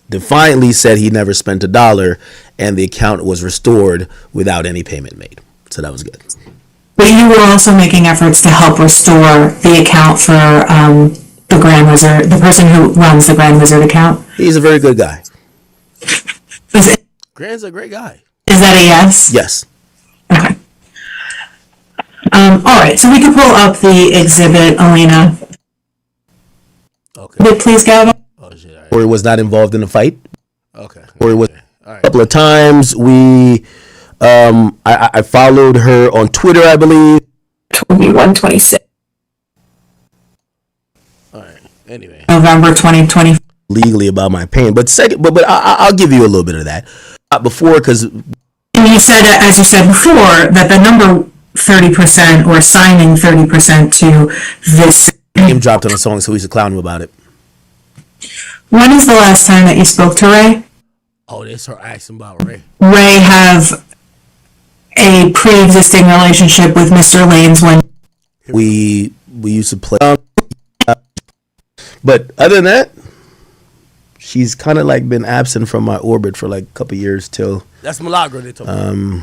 defiantly said he never spent $1 and the account was restored without any payment made. So that was good. But you were also making efforts to help restore the account for the Grand Wizard, the person who runs the Grand Wizard account. He's a very good guy. Grant's a great guy. Is that a yes? Yes. Okay. All right, so we can pull up the exhibit, Alina. Okay. Please, Gavin. Oh shit. All right. Or he was not involved in the fight. Okay. Or it was All right. a couple of times. I followed her on Twitter, I believe. 2126. All right. Anyway. November 2020. Legally about my pain, but I'll give you a little bit of that. Before, because And you said, as you said before, that the number 30% or signing 30% to this. him dropped on a song, so he's a clown him about it. When is the last time that you spoke to Ray? Oh, that's her asking about Ray. Ray have a pre-existing relationship with Mr. Lanes when We used to play, but other than that, she's kind of like been absent from my orbit for like a couple years till That's Milagro they told me.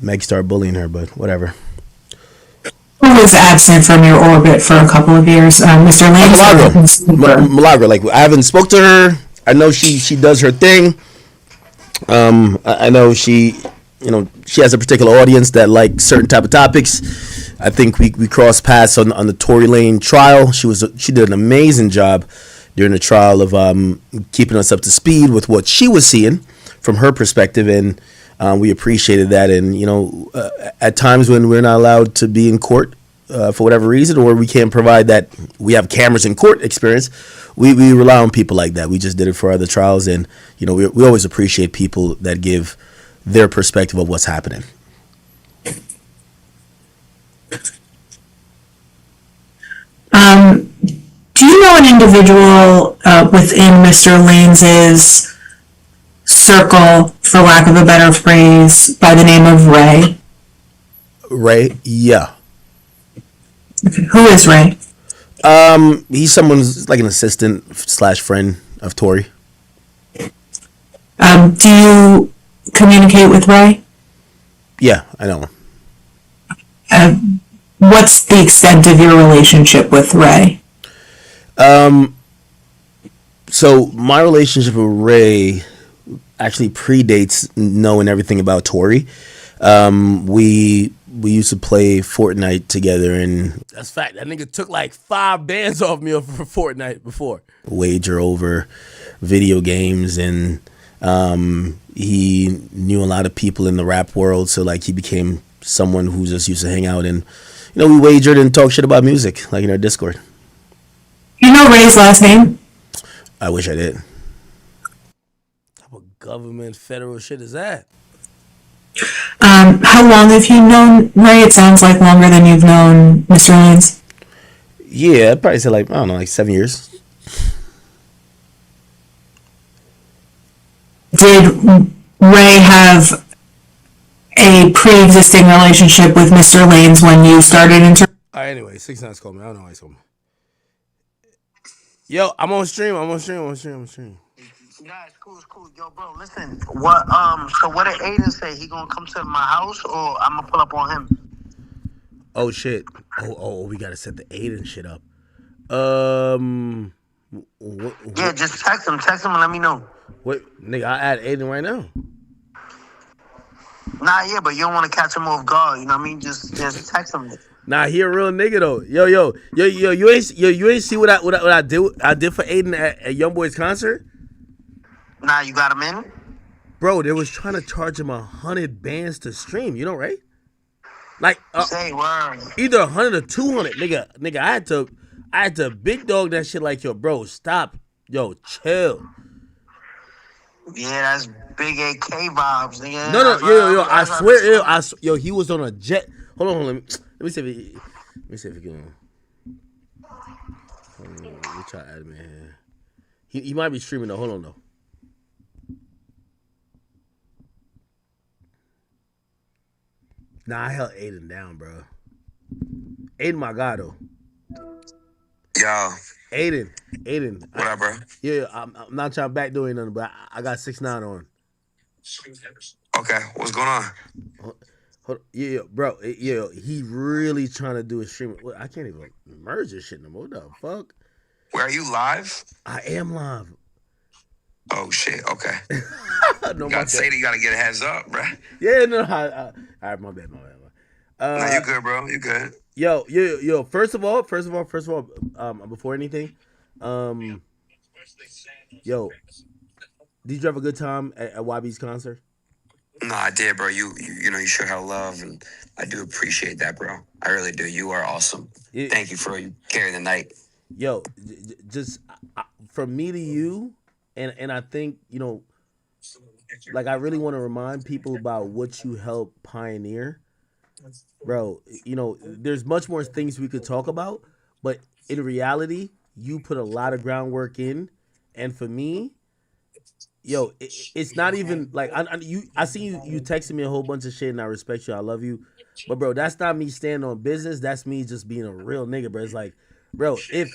Meg started bullying her. But whatever. who was absent from your orbit for a couple of years, Mr. Lanes. Milagro, like I haven't spoke to her. I know she does her thing. I know she has a particular audience that like certain type of topics. I think we crossed paths on the Tory Lane trial. She did an amazing job during the trial of keeping us up to speed with what she was seeing from her perspective, and we appreciated that. And at times when we're not allowed to be in court for whatever reason, or we can't provide that, we have cameras in court experience, we rely on people like that. We just did it for other trials, and we always appreciate people that give their perspective of what's happening. Do you know an individual within Mr. Lanes' circle, for lack of a better phrase, by the name of Ray? Ray, yeah. Okay. Who is Ray? He's someone who's like an assistant / friend of Tory. Do you communicate with Ray? Yeah, I know him. What's the extent of your relationship with Ray? So my relationship with Ray actually predates knowing everything about Tory. We used to play Fortnite together and That's fact. That nigga took like 5 bands off me for Fortnite before. wager over video games, and he knew a lot of people in the rap world, so like he became someone who just used to hang out, and we wagered and talk shit about music, like in our Discord. You know Ray's last name? I wish I did. What type of government federal shit is that? How long have you known Ray? It sounds like longer than you've known Mr. Lanes. Yeah, I'd probably say like, I don't know, like 7 years. Did Ray have a pre-existing relationship with Mr. Lanes when you started All right, anyway, 6 9's called me. I don't know why he's called me. Yo, I'm on stream. Nah, it's cool. Yo, bro, listen. What? So what did Aiden say? He gonna come to my house, or I'm gonna pull up on him? Oh shit. Oh, we gotta set the Aiden shit up. Yeah, just text him and let me know. What, nigga? I add Aiden right now. Nah, yeah, but you don't want to catch him off guard. You know what I mean? Just text him. Nah, he a real nigga though. Yo, you ain't see what I did for Aiden at YoungBoy's concert? Nah, you got him in? Bro, they was trying to charge him 100 bands to stream. You know, right? Like Say word. either 100 or 200. Nigga, I had to big dog that shit. Like, yo, bro, stop. Yo, chill. Yeah, that's big AK vibes, nigga. No, yo, I swear, yo, he was on a jet. Hold on. Let me see if he can. Let me try to add him in here. He might be streaming though. Hold on though. Nah, I held Aiden down, bro. Aiden, my guy though. Yo. Aiden. What up, bro? Yeah, I'm not trying to backdoor nothing, but I got 6ix9ine on. Okay, what's going on? Yeah, bro. Yeah, he really trying to do a stream. I can't even merge this shit no more. What the fuck? Where are you live? I am live. Oh shit. Okay. No, you gotta say that. You gotta get a heads up, bro. Yeah, no. All right, my bad. No, you good, bro. You good. Yo. First of all, before anything, yo, did you have a good time at YB's concert? No, I did, bro. You know, you sure have love, and I do appreciate that, bro. I really do. You are awesome. Thank you for you carrying the night. Yo, just from me to you, and I think, you know, like, I really want to remind people about what you helped pioneer. Bro, you know, there's much more things we could talk about, but in reality, you put a lot of groundwork in, and for me, yo, it's not even like I see you texting me a whole bunch of shit, and I respect you, I love you, but bro, that's not me standing on business. That's me just being a real nigga, bro. It's like, bro, if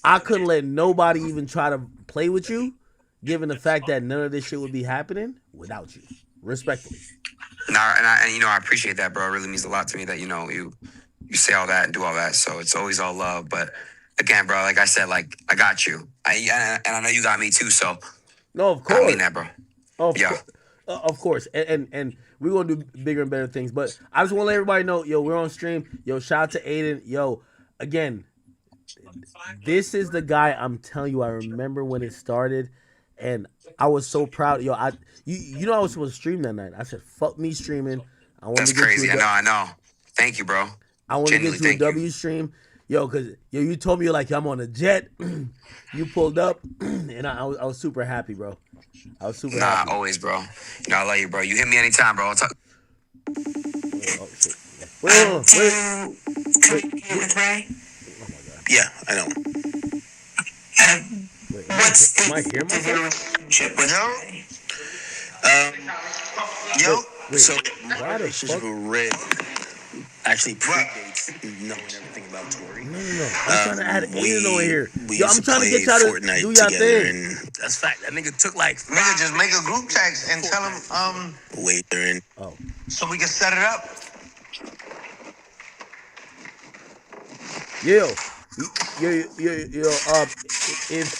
I couldn't let nobody even try to play with you, given the fact that none of this shit would be happening without you, respectfully. No, and you know, I appreciate that, bro. It really means a lot to me that, you know, you say all that and do all that. So it's always all love. But again, bro, like I said, like, I got you. And I know you got me too. So no, of course. I mean that, bro. Of course. And we're gonna do bigger and better things. But I just want to let everybody know, yo, we're on stream. Yo, shout out to Aiden. Yo, again, this is the guy I'm telling you. I remember when it started, and I was so proud. Yo, you know I was supposed to stream that night. I said, fuck me streaming. That's crazy. I know. Thank you, bro. I want to get you a W stream. Yo, because you told me, you're like, I'm on a jet. You pulled up, and I was super happy, bro. I was super happy. Nah, always, bro. You know, I love you, bro. You hit me anytime, bro. I'll talk. Oh, shit. Wait. Yeah, I know. Wait, am I hearing myself? Yo. Wait, So, why the fuck? Red actually predates knowing everything about Tori. No. I'm trying to add Aiden over here. We Yo, I'm trying to get y'all to Fortnite do y'all thing. And that's fact. That nigga took like Nigga, just make a group text and tell him, later in. Oh. so we can set it up. Yo, if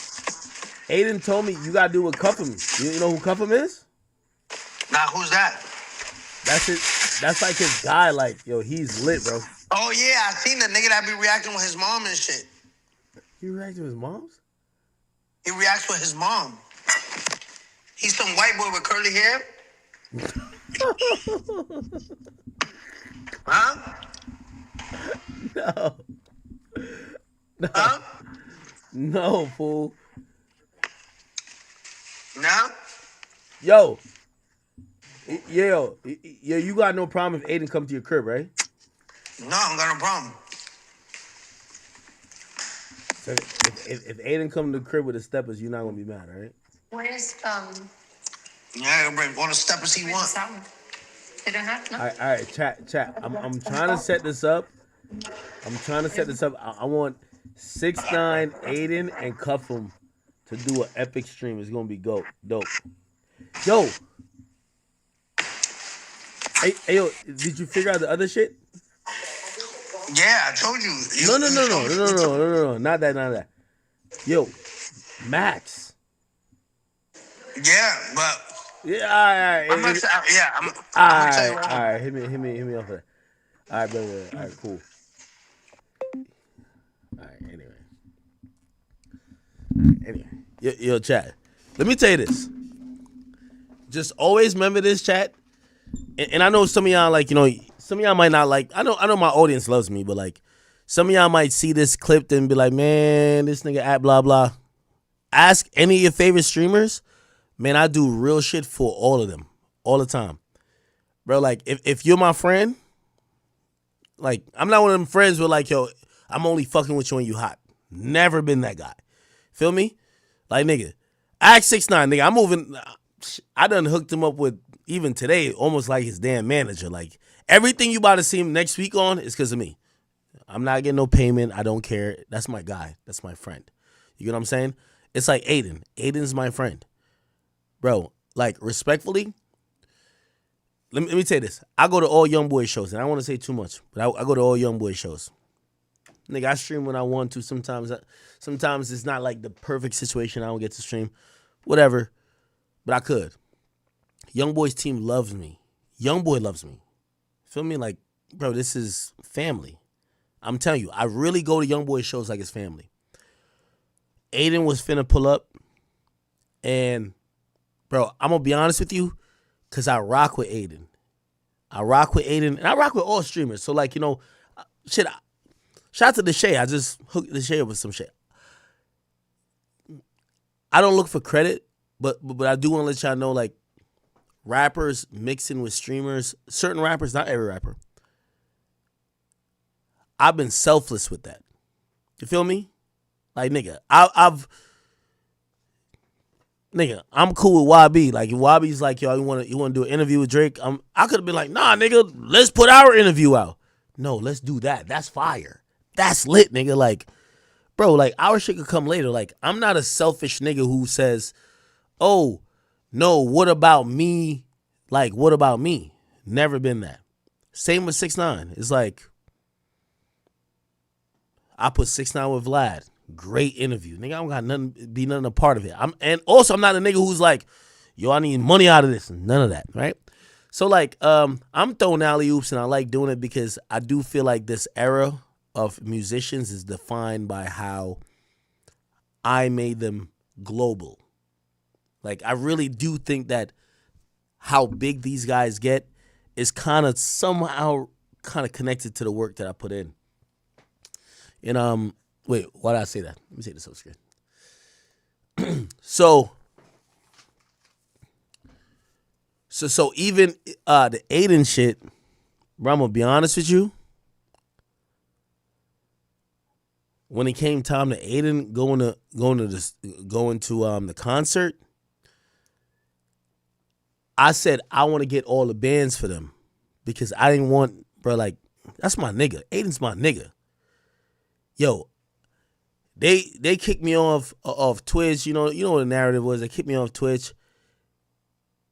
Aiden told me you gotta do what Cuffham. You know who Cuffham is? Nah, who's that? That's it. That's like his guy. Like, yo, he's lit, bro. Oh yeah, I seen the nigga that be reacting with his mom and shit. He reacts with his mom's? He reacts with his mom. He's some white boy with curly hair. Huh? No. Huh? No, fool. No? Yo, you got no problem if Aiden come to your crib, right? No, I don't got no problem. So if Aiden come to the crib with the steppers, you're not gonna be mad, right? Where's Yeah, I can bring all the steppers he wants. They don't have no. All right, chat. I'm trying to set this up. I want 6ix9ine, Aiden, and Cuffham to do an epic stream. It's gonna be dope. Yo. Hey, yo, did you figure out the other shit? Yeah, I told you. No, not that. Yo, Max. Yeah, but yeah, all right. I'm gonna tell you. All right. Hit me off of that. All right, brother. All right, cool. All right. Anyway, yo, chat. Let me tell you this. Just always remember this, chat. And I know some of y'all, like, you know, some of y'all might not like. I know my audience loves me, but like, some of y'all might see this clip and be like, man, this nigga at blah blah. Ask any of your favorite streamers. Man, I do real shit for all of them, all the time, bro. Like, if you're my friend, Like, I'm not one of them friends with like, yo, I'm only fucking with you when you hot. Never been that guy. Feel me? Like, nigga, ask 6ix9ine, nigga. I'm moving. I done hooked him up with, even today, almost like his damn manager. Like, everything you about to see him next week on is because of me. I'm not getting no payment. I don't care. That's my guy. That's my friend. You get what I'm saying? It's like Aiden. Aiden's my friend. Bro, like, respectfully, let me say this. I go to all Young Boy shows, and I don't want to say too much, but I go to all Young Boy shows. Nigga, I stream when I want to. Sometimes it's not like the perfect situation. I don't get to stream. Whatever. But I could. Young Boy's team loves me. Young Boy loves me. Feel me? Like, bro, this is family. I'm telling you, I really go to Young Boy shows like it's family. Aiden was finna pull up. And, bro, I'm going to be honest with you, because I rock with Aiden. I rock with Aiden, and I rock with all streamers. So, like, you know, shit, shout out to the Shay. I just hooked the Shay up with some shit. I don't look for credit, but I do want to let y'all know, like, rappers mixing with streamers, certain rappers, not every rapper. I've been selfless with that. You feel me? Like, nigga, I'm cool with YB. Like, if YB's like, yo, you want to do an interview with Drake? I could have been like, nah, nigga, let's put our interview out. No, let's do that. That's fire. That's lit, nigga. Like, bro, like, our shit could come later. Like, I'm not a selfish nigga who says, oh, no, what about me? Like, what about me? Never been that. Same with 6ix9ine. It's like, I put 6ix9ine with Vlad. Great interview. Nigga, I don't got nothing a part of it. I'm not a nigga who's like, yo, I need money out of this. None of that, right? So, like, I'm throwing alley-oops, and I like doing it because I do feel like this era of musicians is defined by how I made them global. Like, I really do think that how big these guys get is kind of somehow kind of connected to the work that I put in. And, wait, why did I say that? Let me take this off screen. So even the Aiden shit, bro, I'm gonna be honest with you. When it came time to Aiden going to the concert, I said I want to get all the bands for them because I didn't want, bro, like, that's my nigga. Aiden's my nigga. Yo, they kicked me off Twitch. You know what the narrative was. They kicked me off Twitch.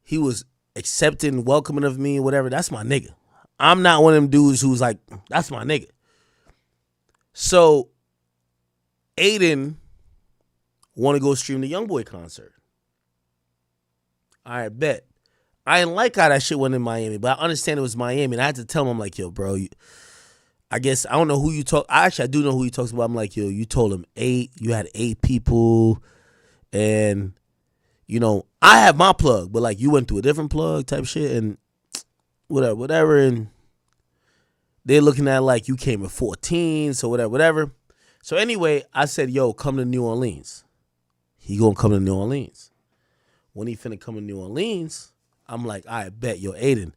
He was accepting, welcoming of me, whatever. That's my nigga. I'm not one of them dudes who's like, that's my nigga. So Aiden want to go stream the Youngboy concert. All right, bet. I didn't like how that shit went in Miami, but I understand it was Miami, and I had to tell him, I'm like, yo, bro, I guess I don't know who you talk. I do know who he talks about. I'm like, yo, you told him 8. You had 8 people, and you know I have my plug, but like you went through a different plug type shit, and whatever, and they're looking at like you came at 14, so whatever. So anyway, I said, yo, come to New Orleans. He gonna come to New Orleans. When he finna come to New Orleans, I'm like, I bet, yo, Aiden,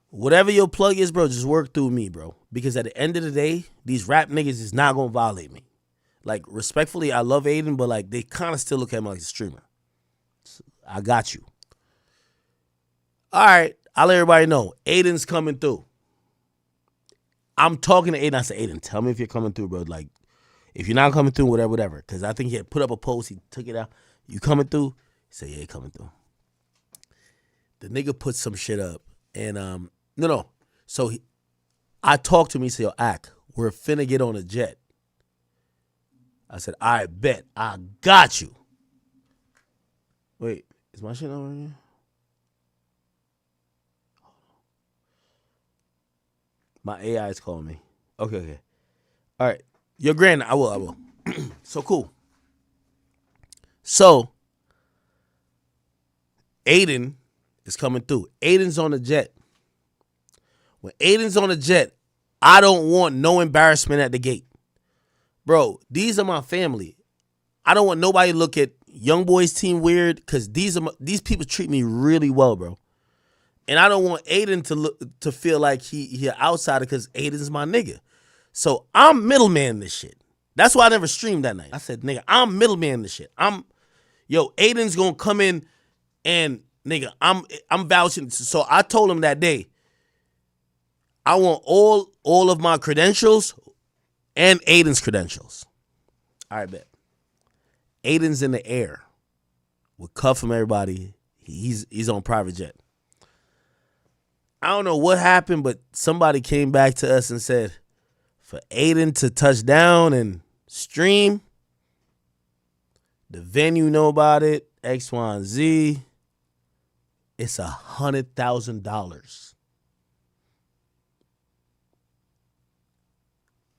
whatever your plug is, bro, just work through me, bro. Because at the end of the day, these rap niggas is not gonna violate me. Like, respectfully, I love Aiden, but like they kind of still look at me like a streamer. So, I got you. All right, I'll let everybody know. Aiden's coming through. I'm talking to Aiden. I said, Aiden, tell me if you're coming through, bro. Like, if you're not coming through, whatever. Because I think he had put up a post. He took it out. You coming through? He said, yeah, coming through. The nigga put some shit up. And, no. So I talked to him. He said, yo, Ak, we're finna get on a jet. I said, I bet. I got you. Wait, is my shit over here? My AI is calling me. Okay. All right. Your grand, I will. So cool. So Aiden is coming through. Aiden's on the jet. When Aiden's on the jet, I don't want no embarrassment at the gate. Bro, these are my family. I don't want nobody to look at Young Boy's team weird because these people treat me really well, bro. And I don't want Aiden to feel like he an outsider because Aiden's my nigga. So I'm middleman this shit. That's why I never streamed that night. I said, nigga, I'm middleman this shit. Aiden's gonna come in and nigga, I'm vouching. So I told him that day, I want all of my credentials and Aiden's credentials. All right, bet. Aiden's in the air with cuff from everybody. He's on private jet. I don't know what happened, but somebody came back to us and said, for Aiden to touch down and stream, the venue know about it, X, Y, and Z, it's $100,000.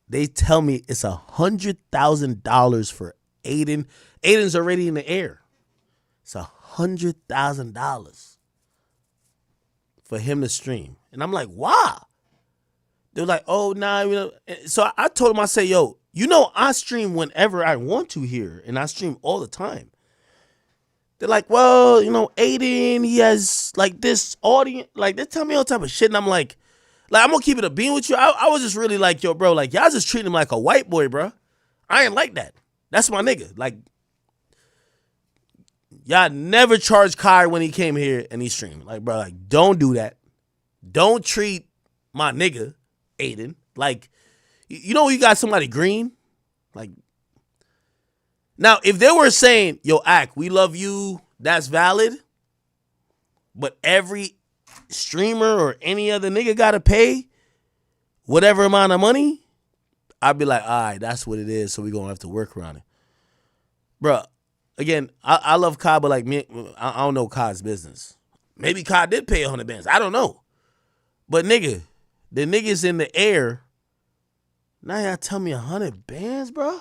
They tell me it's $100,000 for Aiden. Aiden's already in the air. It's $100,000 for him to stream. And I'm like, why? They're like, oh, nah. You know. So I told him, I said, yo, you know I stream whenever I want to here, and I stream all the time. They're like, well, you know, Aiden, he has like this audience. Like, they tell me all type of shit, and I'm like, I'm gonna keep it a bean with you. I was just really like, yo, bro, like, y'all just treat him like a white boy, bro. I ain't like that. That's my nigga. Like, y'all never charged Kai when he came here and he streamed. Like, bro, like, don't do that. Don't treat my nigga, Aiden, like, you know, you got somebody green. Like, now, if they were saying, yo, Ak, we love you, that's valid, but every streamer or any other nigga gotta pay whatever amount of money, I'd be like, all right, that's what it is, so we're gonna have to work around it. Bruh, again, I love Kai, but like me, I don't know Kai's business. Maybe Kai did pay 100 bands. I don't know. But nigga, the niggas in the air, now y'all tell me 100 bands, bro?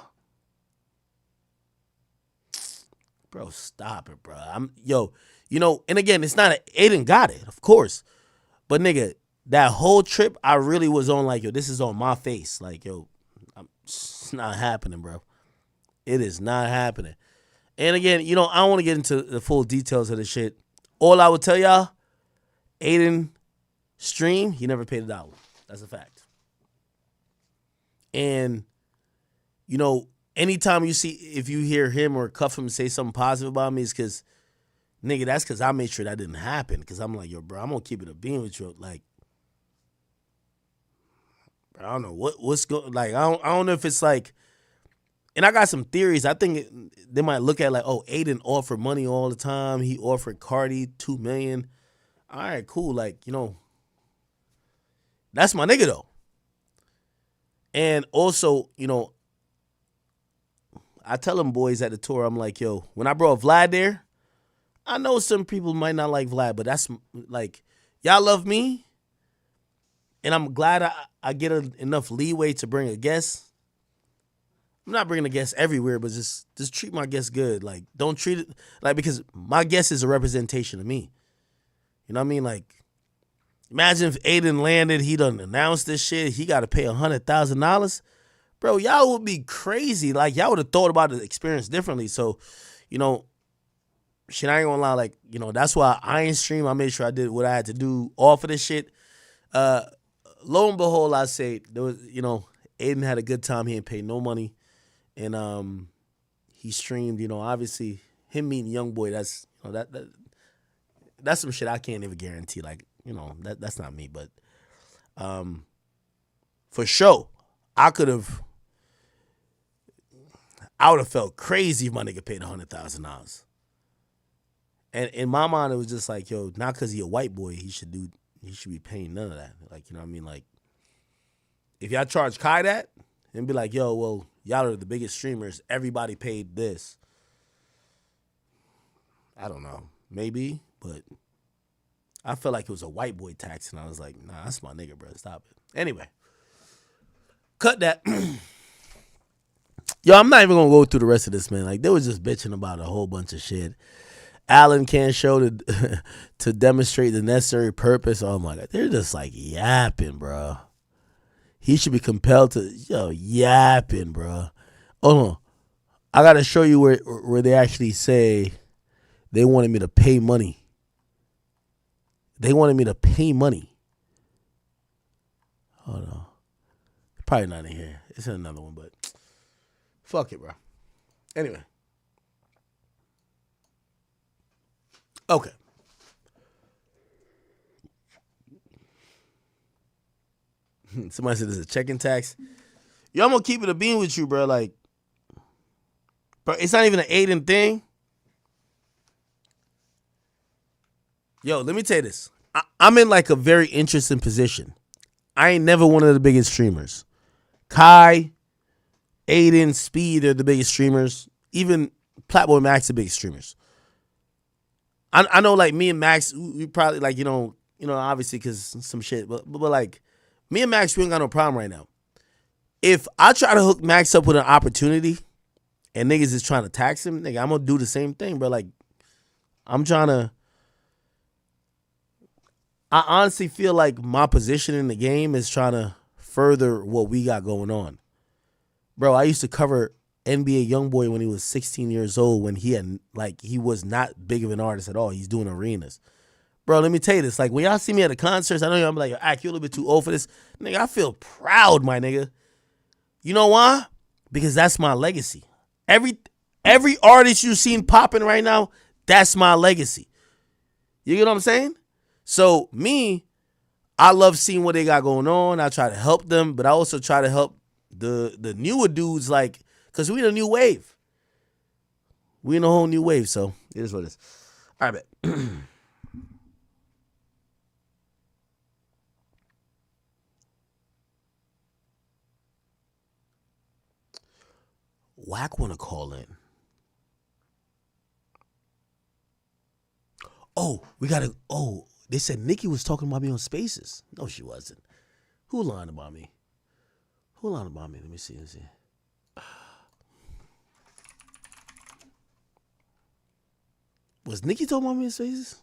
Bro, stop it, bro. You know, and again, it's not Aiden got it, of course. But nigga, that whole trip, I really was on like, yo, this is on my face. Like, yo, it's not happening, bro. It is not happening. And again, you know, I don't want to get into the full details of the shit. All I would tell y'all, Aiden stream, he never paid $1. That's a fact. And, you know, anytime you see, if you hear him or cuff him say something positive about me, it's because, nigga, that's because I made sure that didn't happen. Because I'm like, yo, bro, I'm going to keep it a bean with you. Like, I don't know what's going, like, I don't know if it's like, and I got some theories. I think they might look at like, oh, Aiden offered money all the time. He offered Cardi $2 million. All right, cool. Like, you know, that's my nigga though. And also, you know, I tell them boys at the tour, I'm like, yo, when I brought Vlad there, I know some people might not like Vlad, but that's like, y'all love me. And I'm glad I get enough leeway to bring a guest. I'm not bringing a guest everywhere, but just treat my guests good. Like, don't treat it like, because my guest is a representation of me. You know what I mean? Like, imagine if Aiden landed, he done announced this shit, he got to pay $100,000. Bro, y'all would be crazy. Like, y'all would have thought about the experience differently. So, you know, shit, I ain't gonna lie. Like, you know, that's why I ain't stream. I made sure I did what I had to do off of this shit. Lo and behold, I say, there was, you know, Aiden had a good time. He ain't paid no money. And he streamed, you know, obviously him meeting Youngboy, that's, you know, that's some shit I can't even guarantee. Like, you know, that's not me. But for sure, I would have felt crazy if my nigga paid $100,000. And in my mind, it was just like, yo, not because he a white boy, he should be paying none of that. Like, you know what I mean? Like, if y'all charge Kai that and be like, yo, well, y'all are the biggest streamers, everybody paid this. I don't know. Maybe, but I felt like it was a white boy tax, and I was like, nah, that's my nigga, bro. Stop it. Anyway, cut that. Yo, I'm not even gonna go through the rest of this, man. Like, they was just bitching about a whole bunch of shit. Allen can't show to demonstrate the necessary purpose. Oh my God, they're just like yapping, bro. He should be compelled to, yapping, bro. Hold on, I gotta show you where they actually say they wanted me to pay money. They wanted me to pay money. Hold on. Probably not in here. It's in another one, but fuck it, bro. Anyway. Okay. Somebody said there's a checking tax. Yo, I'm gonna keep it a bean with you, bro. Like, bro, it's not even an Aiden thing. Yo, let me tell you this. I'm in like a very interesting position. I ain't never one of the biggest streamers. Kai, Aiden, Speed are the biggest streamers. Even Platboy Max the biggest streamers. I know, like, me and Max, we probably, like, you know, obviously because some shit, but like, me and Max, we ain't got no problem right now. If I try to hook Max up with an opportunity and niggas is trying to tax him, nigga, I'm gonna do the same thing, bro. Like, I honestly feel like my position in the game is trying to further what we got going on. Bro, I used to cover NBA YoungBoy when he was 16 years old, when he was not big of an artist at all. He's doing arenas. Bro, let me tell you this. Like, when y'all see me at the concerts, I know I'm like, Ak, you're a little bit too old for this. Nigga, I feel proud, my nigga. You know why? Because that's my legacy. Every artist you've seen popping right now, that's my legacy. You get what I'm saying? So, me, I love seeing what they got going on. I try to help them, but I also try to help the newer dudes, like, because we in a new wave. We in a whole new wave, so it is what it is. All right, bet. Whack want to call in. Oh, they said Nikki was talking about me on Spaces. No, she wasn't. Who lying about me? Let me see. Was Nikki talking about me in Spaces?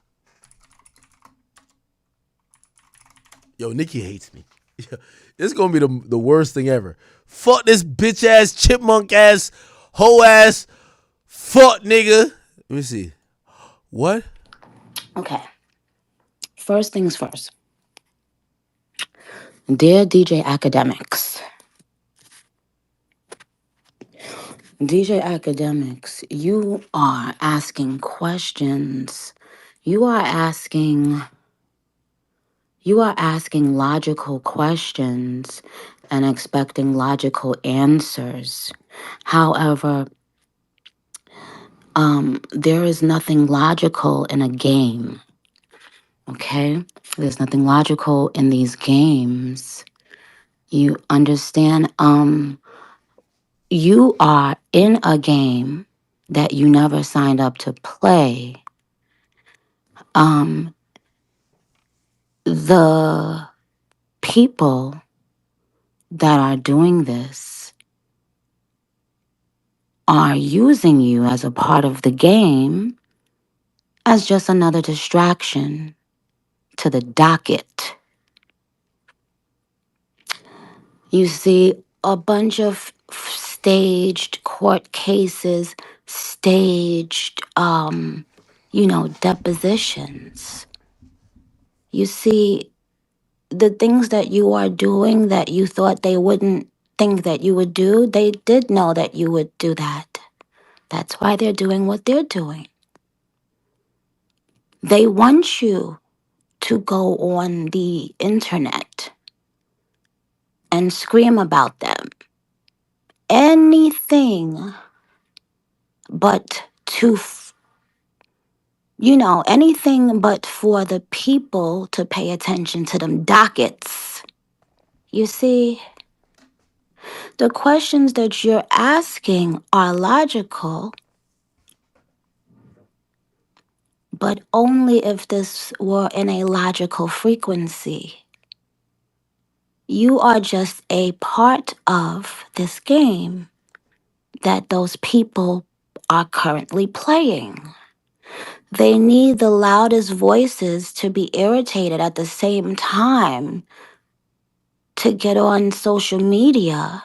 Yo, Nikki hates me. It's going to be the worst thing ever. Fuck this bitch ass, chipmunk ass, hoe ass, fuck nigga. Let me see. What? Okay. First things first. Dear DJ Academics. DJ Academics, you are asking questions. You are asking logical questions and expecting logical answers. However, there is nothing logical in a game. Okay? There's nothing logical in these games. You understand? You are in a game that you never signed up to play. The people that are doing this are using you as a part of the game as just another distraction to the docket. You see, a bunch of staged court cases, staged, depositions. You see, the things that you are doing that you thought they wouldn't think that you would do, they did know that you would do that. That's why they're doing what they're doing. They want you to go on the internet and scream about them. Anything but anything but for the people to pay attention to them dockets. You see, the questions that you're asking are logical, but only if this were in a logical frequency. You are just a part of this game that those people are currently playing. They need the loudest voices to be irritated at the same time to get on social media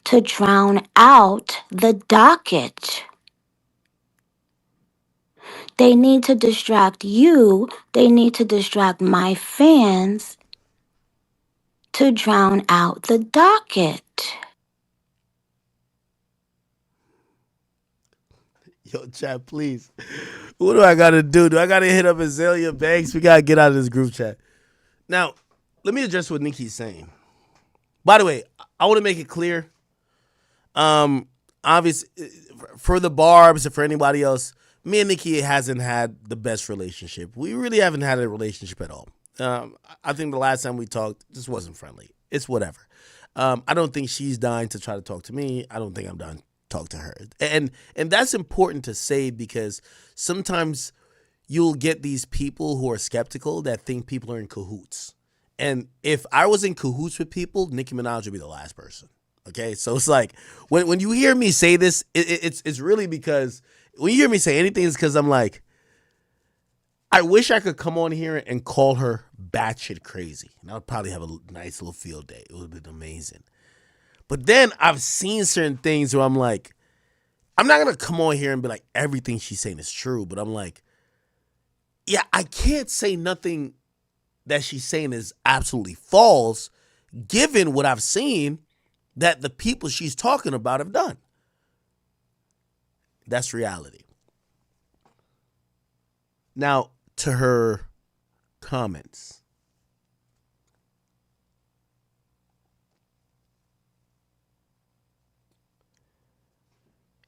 to drown out the docket. They need to distract you. They need to distract my fans to drown out the docket. Yo, chat, please. What do I got to do? Do I got to hit up Azalea Banks? We got to get out of this group chat. Now, let me address what Nikki's saying. By the way, I want to make it clear. Obviously, for the Barbs and for anybody else, me and Nikki hasn't had the best relationship. We really haven't had a relationship at all. I think the last time we talked just wasn't friendly. It's whatever. I don't think she's dying to try to talk to me. I don't think I'm dying to talk to her. And that's important to say because sometimes you'll get these people who are skeptical that think people are in cahoots. And if I was in cahoots with people, Nicki Minaj would be the last person. Okay, so it's like when you hear me say this, it's really because when you hear me say anything, it's because I'm like, I wish I could come on here and call her batshit crazy. And I would probably have a nice little field day. It would have been amazing. But then I've seen certain things where I'm like, I'm not going to come on here and be like, everything she's saying is true. But I'm like, yeah, I can't say nothing that she's saying is absolutely false, given what I've seen that the people she's talking about have done. That's reality. Now, to her comments.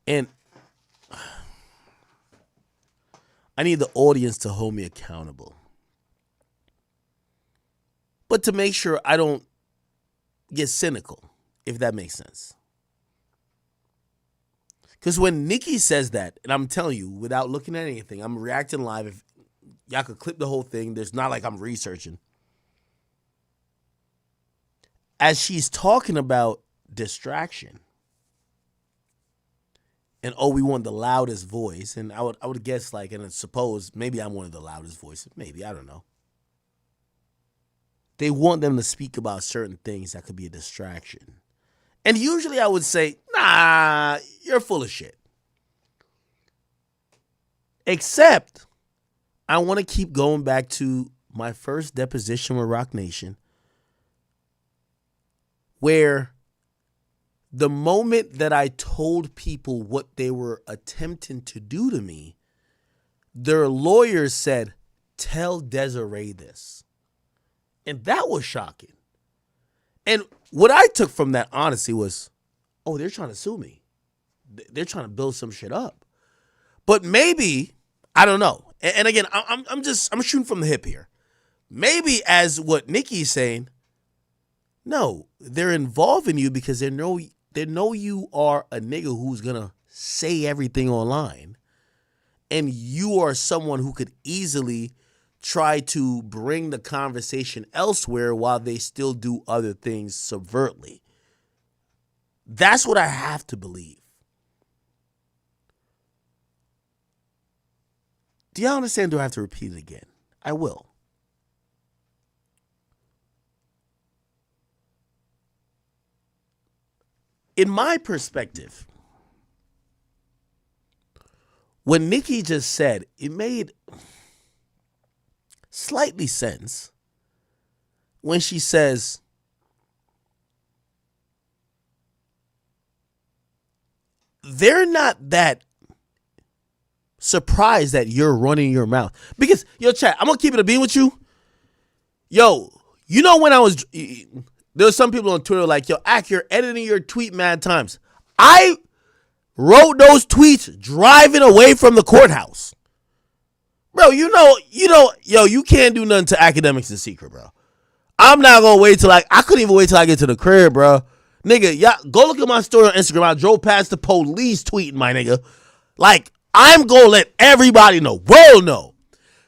And I need the audience to hold me accountable. But to make sure I don't get cynical, if that makes sense. Because when Nikki says that, and I'm telling you, without looking at anything, I'm reacting live. If y'all could clip the whole thing, there's not like I'm researching. As she's talking about distraction, and we want the loudest voice, and I would guess like, and suppose maybe I'm one of the loudest voices, maybe, I don't know. They want them to speak about certain things that could be a distraction. And usually I would say, nah, you're full of shit. Except I want to keep going back to my first deposition with Roc Nation, where the moment that I told people what they were attempting to do to me, their lawyers said, tell Desiree this. And that was shocking. And what I took from that, honestly, was, oh, they're trying to sue me. They're trying to build some shit up. But maybe, I don't know. And again, I'm shooting from the hip here. Maybe as what Nikki's saying, no, they're involving you because they know you are a nigga who's gonna say everything online, and you are someone who could easily try to bring the conversation elsewhere while they still do other things subvertly. That's what I have to believe. Do y'all understand? Do I have to repeat it again? I will. In my perspective, what Nikki just said, it made slightly sense when she says, they're not that surprised that you're running your mouth. Because, yo, chat, I'm going to keep it a bean with you. Yo, you know when there were some people on Twitter like, yo, you're editing your tweet mad times. I wrote those tweets driving away from the courthouse. Bro, you know, yo, you can't do nothing to academics in secret, bro. I'm not going to wait till I couldn't even wait till I get to the crib, bro. Nigga, yeah, go look at my story on Instagram. I drove past the police tweeting, my nigga. Like, I'm going to let everybody know, world know.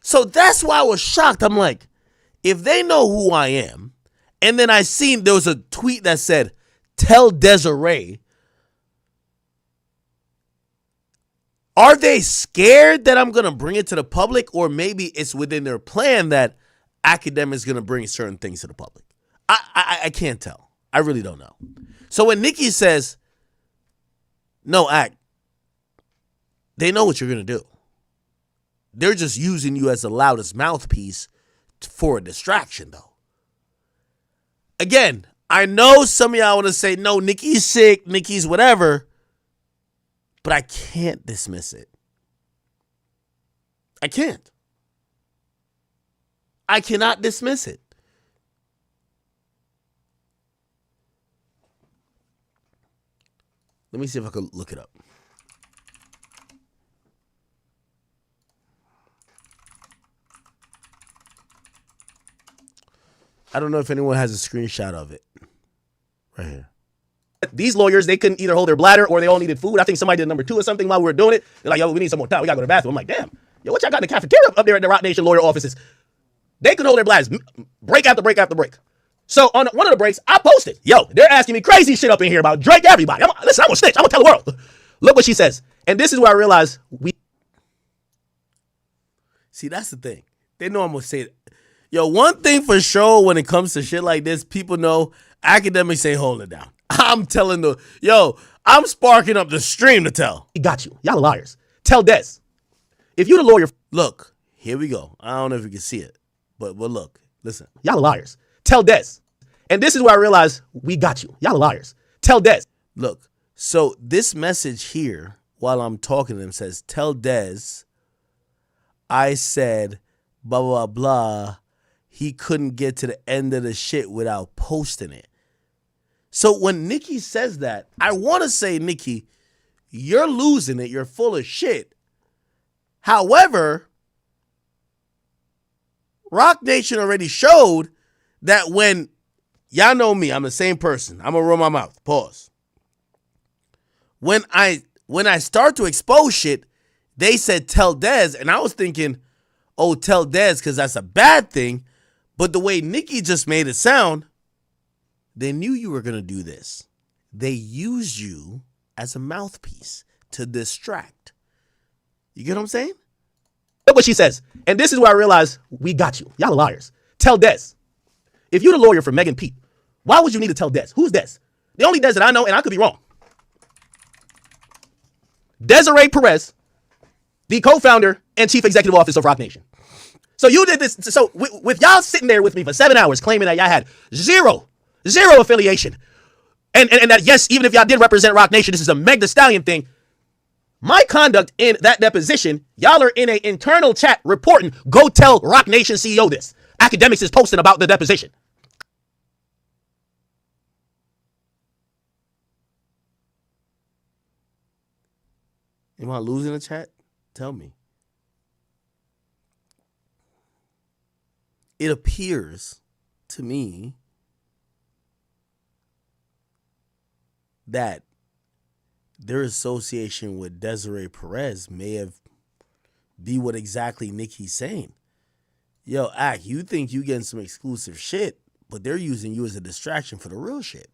So that's why I was shocked. I'm like, if they know who I am, and then I seen there was a tweet that said, tell Desiree, are they scared that I'm going to bring it to the public, or maybe it's within their plan that academics going to bring certain things to the public? I can't tell. I really don't know. So when Nikki says, no, they know what you're going to do. They're just using you as the loudest mouthpiece for a distraction, though. Again, I know some of y'all want to say, no, Nikki's sick, Nikki's whatever, but I can't dismiss it. I can't. I cannot dismiss it. Let me see if I can look it up. I don't know if anyone has a screenshot of it. Right here. These lawyers, they couldn't either hold their bladder or they all needed food. I think somebody did number 2 or something while we were doing it. They're like, yo, we need some more time. We got to go to the bathroom. I'm like, damn. Yo, what y'all got in the cafeteria up there at the Roc Nation lawyer offices? They couldn't hold their bladders. Break after break after break. So on one of the breaks, I posted, yo, they're asking me crazy shit up in here about Drake everybody. Listen, I'm going to snitch. I'm going to tell the world. Look what she says. And this is where I realized we... See, that's the thing. They know I'm going to say it. Yo, one thing for sure when it comes to shit like this, people know academics ain't holding it down. I'm telling I'm sparking up the stream to tell. He got you. Y'all are liars. Tell Des. If you the lawyer, look, here we go. I don't know if you can see it, but look, listen. Y'all are liars. Tell Des. And this is where I realized we got you. Y'all are liars. Tell Des. Look, so this message here, while I'm talking to them, says, tell Des I said blah, blah, blah. He couldn't get to the end of the shit without posting it. So when Nikki says that, I want to say, Nikki, you're losing it. You're full of shit. However, Roc Nation already showed that when, y'all know me, I'm the same person. I'm going to roll my mouth. Pause. When I start to expose shit, they said tell Des, and I was thinking, oh, tell Des because that's a bad thing. But the way Nikki just made it sound, they knew you were going to do this. They used you as a mouthpiece to distract. You get what I'm saying? Look what she says. And this is where I realized we got you. Y'all are liars. Tell Des. If you're the lawyer for Megan Pete, why would you need to tell Des? Who's Des? The only Des that I know, and I could be wrong. Desiree Perez, the co-founder and chief executive officer of Roc Nation. So you did this. So with y'all sitting there with me for 7 hours claiming that y'all had zero affiliation. And that, yes, even if y'all did represent Roc Nation, this is a Meg Thee Stallion thing. My conduct in that deposition, y'all are in an internal chat reporting, go tell Roc Nation CEO this. Academics is posting about the deposition. Am I losing the chat? Tell me. It appears to me that their association with Desiree Perez may have be what exactly Nikki's saying. Yo, Ak, you think you getting some exclusive shit, but they're using you as a distraction for the real shit.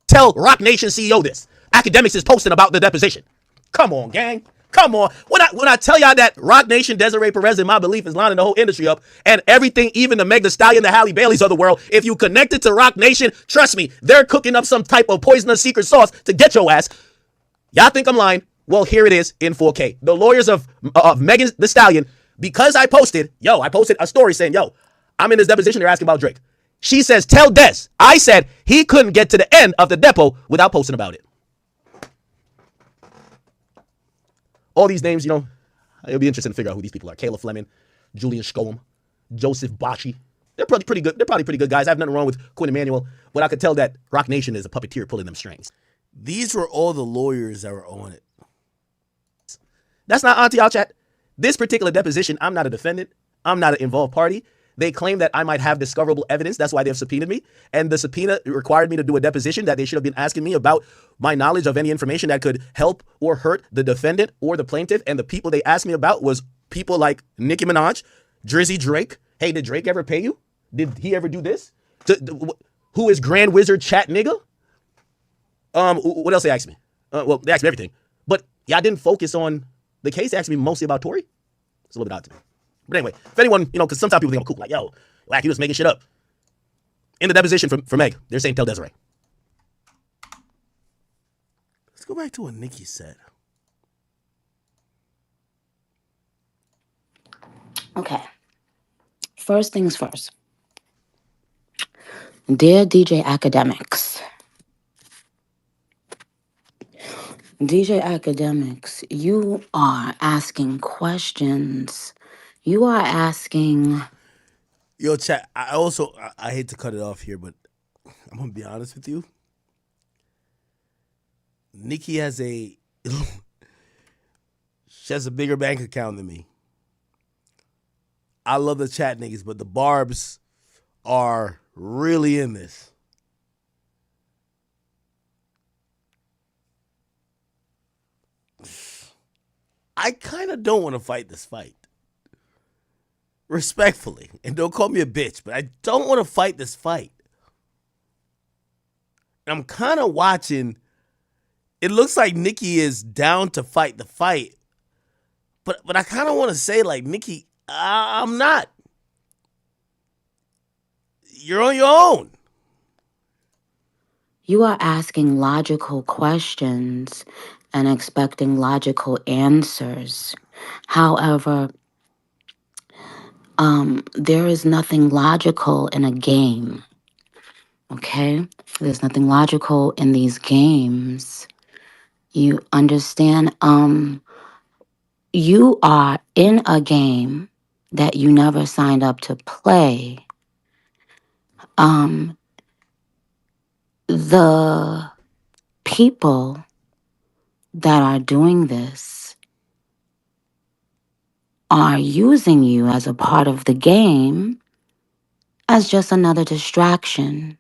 Tell Roc Nation CEO this. Academics is posting about the deposition. Come on, gang. Come on. When I tell y'all that Roc Nation, Desiree Perez, in my belief, is lining the whole industry up, and everything, even the Meg Thee Stallion, the Halle Baileys of the world, if you connected to Roc Nation, trust me, they're cooking up some type of poisonous secret sauce to get your ass. Y'all think I'm lying? Well, here it is in 4K. The lawyers of Megan Thee Stallion, because I posted a story saying, yo, I'm in this deposition, they're asking about Drake. She says, tell Des, I said he couldn't get to the end of the depot without posting about it. All these names, it'll be interesting to figure out who these people are. Kayla Fleming, Julian Scholem, Joseph Bocci. They're probably pretty good. They're probably pretty good guys. I have nothing wrong with Quinn Emanuel, but I could tell that Roc Nation is a puppeteer pulling them strings. These were all the lawyers that were on it. That's not onto y'all chat. This particular deposition, I'm not a defendant. I'm not an involved party. They claim that I might have discoverable evidence. That's why they've subpoenaed me. And the subpoena required me to do a deposition that they should have been asking me about my knowledge of any information that could help or hurt the defendant or the plaintiff. And the people they asked me about was people like Nicki Minaj, Drizzy Drake. Hey, did Drake ever pay you? Did he ever do this? Who is Grand Wizard Chat Nigga? What else they asked me? Well, they asked me everything. But y'all didn't focus on the case. They asked me mostly about Tory. It's a little bit odd to me. But anyway, if anyone, because sometimes people think I'm cool, like, yo, Wack, you just making shit up. In the deposition for Meg, they're saying tell Desiree. Let's go back to what Nikki said. Okay. First things first. Dear DJ Academics. DJ Academics, you are asking questions. You are asking. Yo, chat. I hate to cut it off here, but I'm gonna be honest with you. Nikki has she has a bigger bank account than me. I love the chat niggas, but the Barbs are really in this. I kind of don't want to fight this fight. Respectfully. And don't call me a bitch, but I don't want to fight this fight. I'm kind of watching. It looks like Nikki is down to fight the fight. But I kind of want to say, like, Nikki, I'm not. You're on your own. You are asking logical questions and expecting logical answers. However, there is nothing logical in a game. Okay? There's nothing logical in these games. You understand? You are in a game that you never signed up to play. The people that are doing this are using you as a part of the game as just another distraction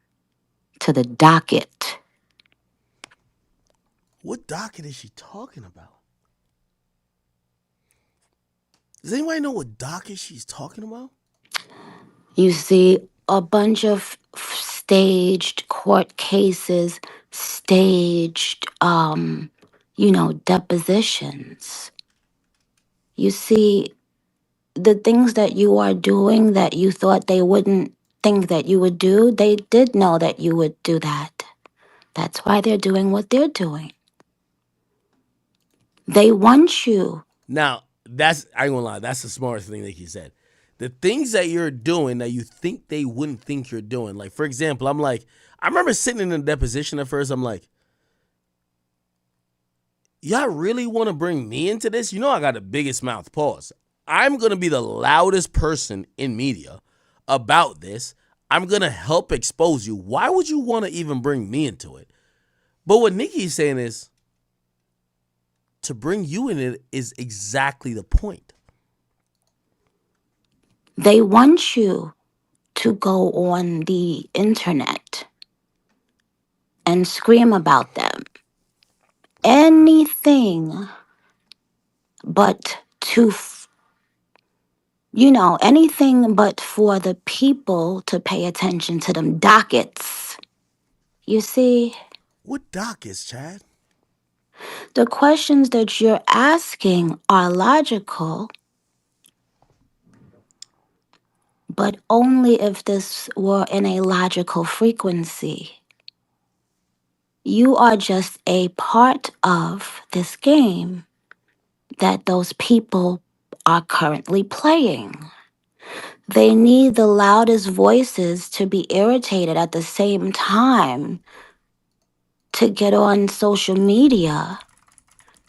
to the docket. What docket is she talking about? Does anybody know what docket she's talking about? You see, a bunch of staged court cases, staged, depositions. You see, the things that you are doing that you thought they wouldn't think that you would do, they did know that you would do that. That's why they're doing what they're doing. They want you. Now, I ain't gonna lie, that's the smartest thing that he said. The things that you're doing that you think they wouldn't think you're doing. Like, for example, I remember sitting in a deposition at first, I'm like, y'all really want to bring me into this? You know I got the biggest mouth, pause. I'm going to be the loudest person in media about this. I'm going to help expose you. Why would you want to even bring me into it? But what Nikki's saying is, to bring you in it is exactly the point. They want you to go on the internet and scream about them. Anything but anything but for the people to pay attention to them dockets. You see? What dockets, Chad? The questions that you're asking are logical, but only if this were in a logical frequency. You are just a part of this game that those people are currently playing. They need the loudest voices to be irritated at the same time to get on social media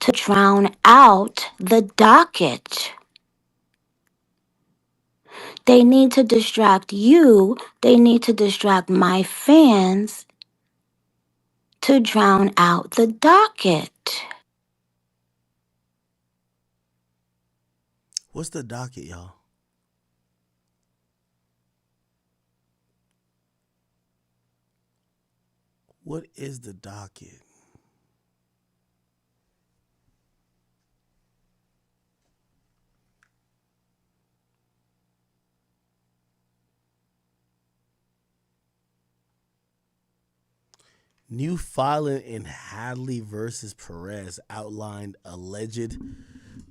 to drown out the docket. They need to distract you. They need to distract my fans to drown out the docket. What's the docket, y'all? What is the docket? New filing in Hadley versus Perez outlined alleged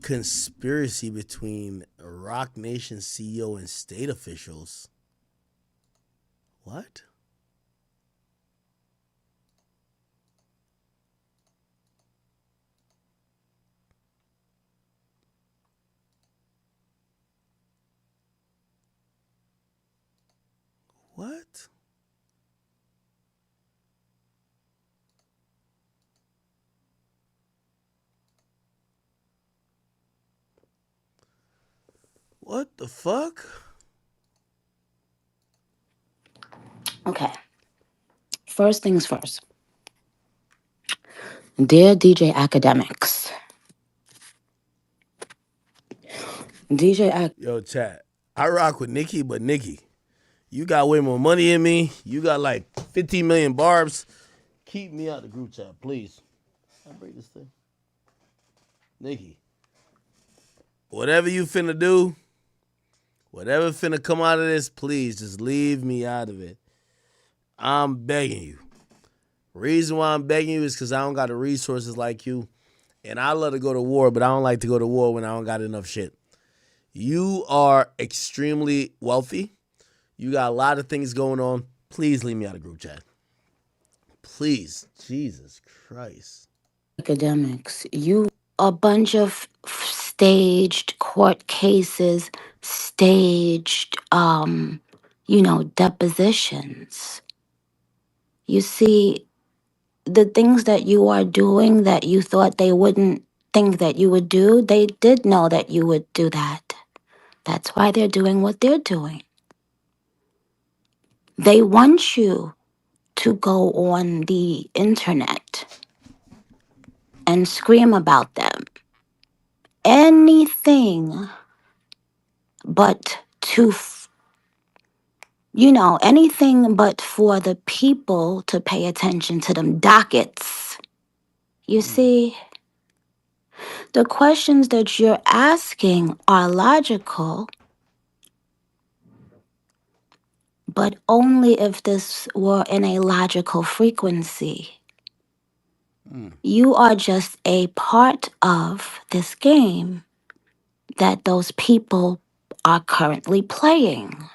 conspiracy between Roc Nation CEO and state officials. What? What? What the fuck? Okay. First things first. Dear DJ Academics. Yo, chat. I rock with Nikki, but Nikki, you got way more money in me. You got like 15 million barbs. Keep me out the group chat, please. I break this thing. Nikki, whatever you finna do, whatever finna come out of this, please just leave me out of it. I'm begging you. Reason why I'm begging you is because I don't got the resources like you. And I love to go to war, but I don't like to go to war when I don't got enough shit. You are extremely wealthy. You got a lot of things going on. Please leave me out of group chat. Please. Jesus Christ. Academics, you a bunch of staged court cases, staged depositions. You see, the things that you are doing that you thought they wouldn't think that you would do, they did know that you would do that. That's why they're doing what they're doing. They want you to go on the internet and scream about them. Anything but anything but for the people to pay attention to them dockets. You see, the questions that you're asking are logical, but only if this were in a logical frequency. You are just a part of this game that those people are currently playing.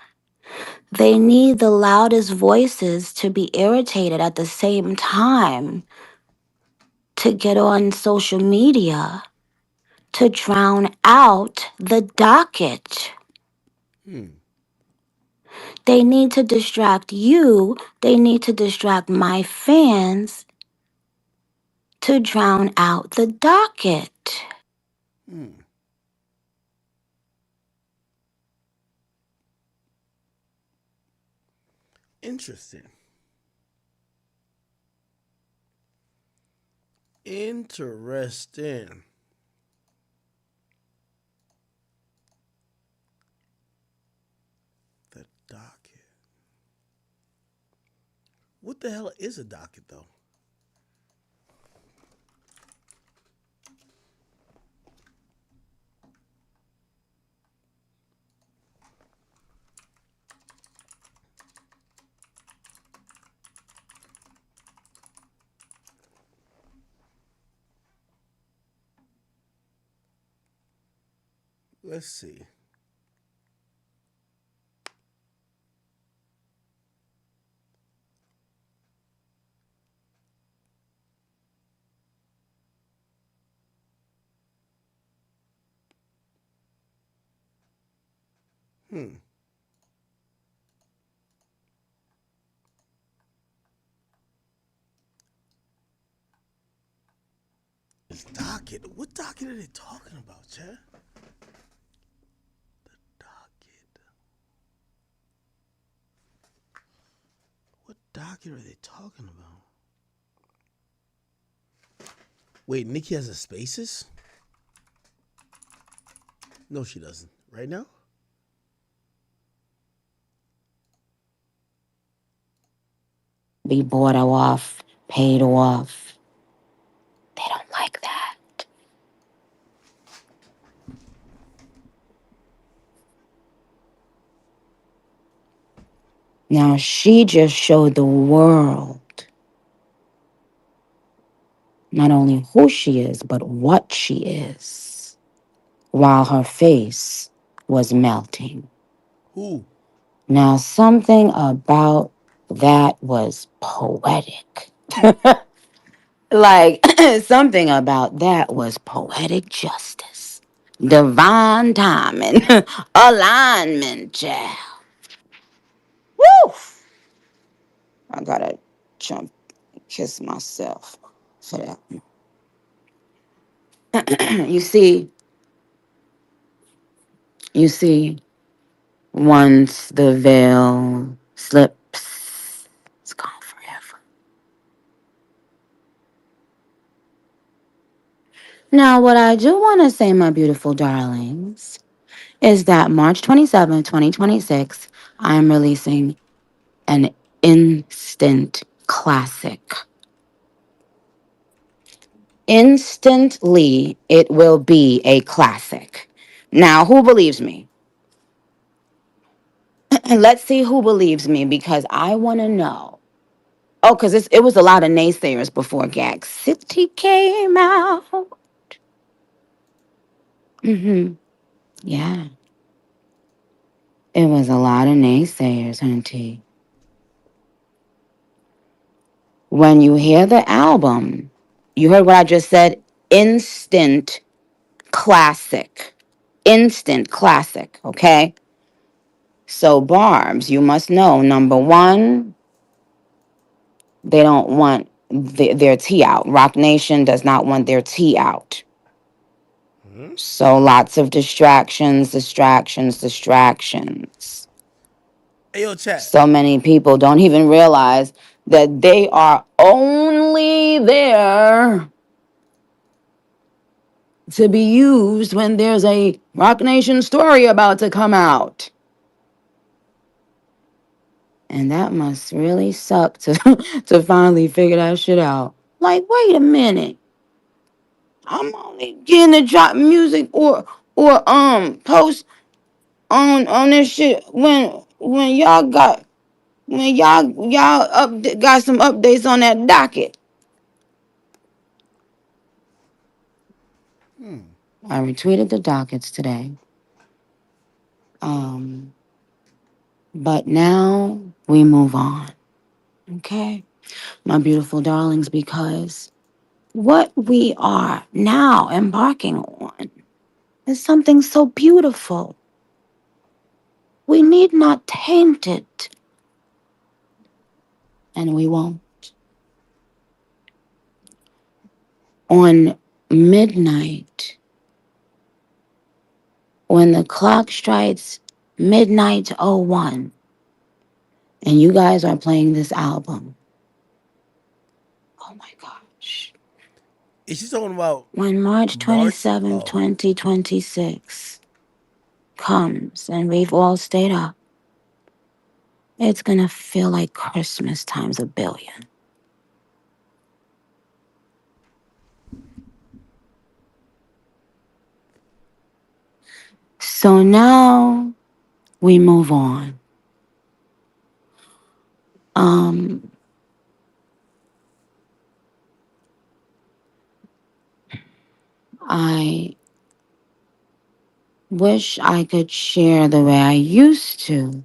They need the loudest voices to be irritated at the same time to get on social media to drown out the docket. They need to distract you. They need to distract my fans to drown out the docket. Interesting. Interesting. The docket. What the hell is a docket, though? Let's see. It's docket. What docket are they talking about, Chad? The docket. What docket are they talking about? Wait, Nikki has a spaces? No, she doesn't. Right now? Be bought off, paid off. They don't like that. Now she just showed the world not only who she is, but what she is, while her face was melting. Who? Now, something about that was poetic. Like, something about that was poetic justice, divine timing, alignment, child. Woo! I gotta jump and kiss myself for that. You see, once the veil slips, it's gone forever. Now, what I do want to say, my beautiful darlings, is that March 27th, 2026, I'm releasing an instant classic. Instantly, it will be a classic. Now, who believes me? Let's see who believes me, because I want to know. Oh, because it was a lot of naysayers before Gag City came out. Yeah, it was a lot of naysayers, hunty. When you hear the album, you heard what I just said, instant classic. Instant classic, okay? So, Barbs, you must know, number one, they don't want their tea out. Roc Nation does not want their tea out. So, lots of distractions. Hey, yo, chat. So many people don't even realize that they are only there to be used when there's a Roc Nation story about to come out. And that must really suck to to finally figure that shit out. Like, wait a minute. I'm only getting to drop music or post on this shit when y'all got some updates on that docket. I retweeted the dockets today. But now we move on. Okay? My beautiful darlings, because what we are now embarking on is something so beautiful. We need not taint it, and we won't. On midnight, when the clock strikes midnight 01, and you guys are playing this album, oh my gosh. Is she talking about When March March? 27th, Oh, 2026 comes and we've all stayed up, it's gonna feel like Christmas times a billion. So now we move on. I wish I could share the way I used to,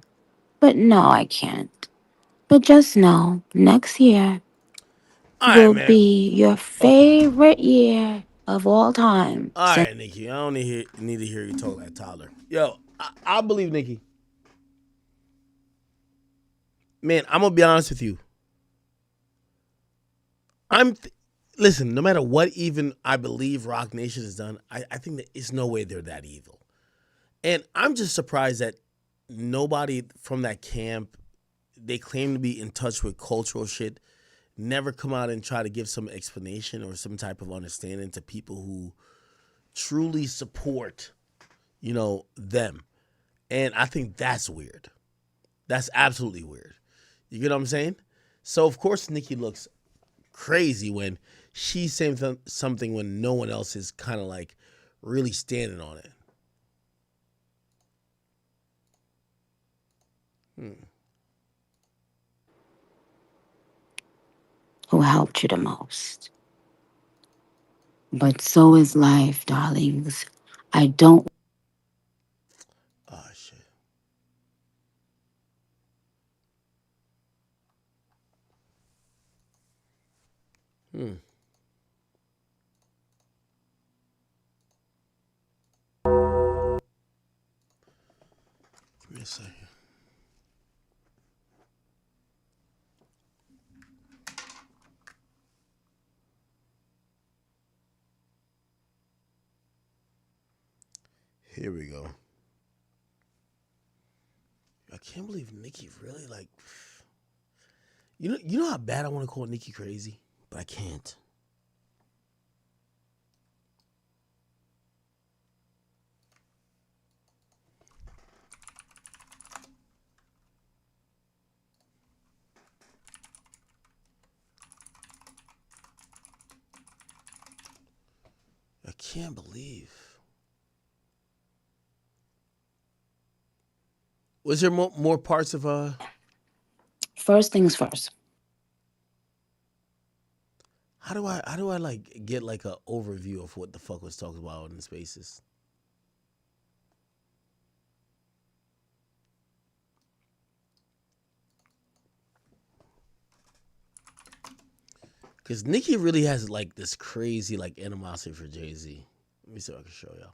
but no, I can't. But just know, next year all right, will man. be your Okay. favorite year of all time. All right, Nikki. I don't need to hear you talk like Tyler. Yo, I believe Nikki. Man, I'm gonna be honest with you. Listen. No matter what, even I believe Roc Nation has done, I think that it's no way they're that evil. And I'm just surprised that nobody from that camp, they claim to be in touch with cultural shit, never come out and try to give some explanation or some type of understanding to people who truly support, them. And I think that's weird. That's absolutely weird. You get what I'm saying? So of course Nikki looks crazy when she's saying something when no one else is kind of like really standing on it. Who helped you the most. But so is life, darlings. I don't. Oh shit. Give me a second. Here we go. I can't believe Nicki really like. You know how bad I want to call Nicki crazy, but I can't. I can't believe. Was there more parts of First things first. How do I like get like a overview of what the fuck was talked about in the spaces? Because Nicki really has like this crazy like animosity for Jay-Z. Let me see if I can show y'all.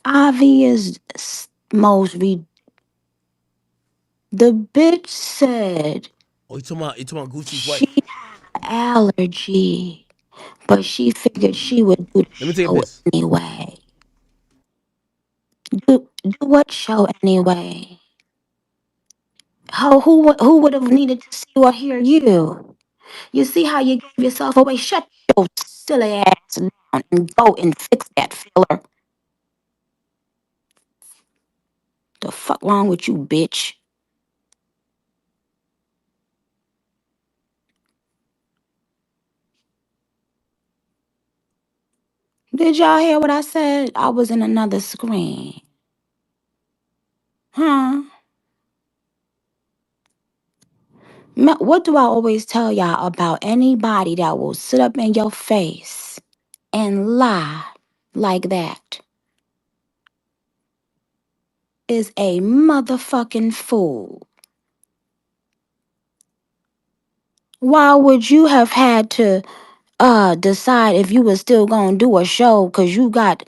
Obvious the bitch said Oh, you talking about Gucci's wife? she had allergy, but she figured she would do the Let me take a show piss. anyway. Do what show anyway? Who would have needed to see or hear you? You see how you gave yourself away? Shut your silly ass down and go and fix that filler. The fuck wrong with you, bitch? Did y'all hear what I said? I was in another screen. Huh? What do I always tell y'all about anybody that will sit up in your face and lie like that? Is a motherfucking fool. Why would you have had to decide if you was still gonna do a show because you got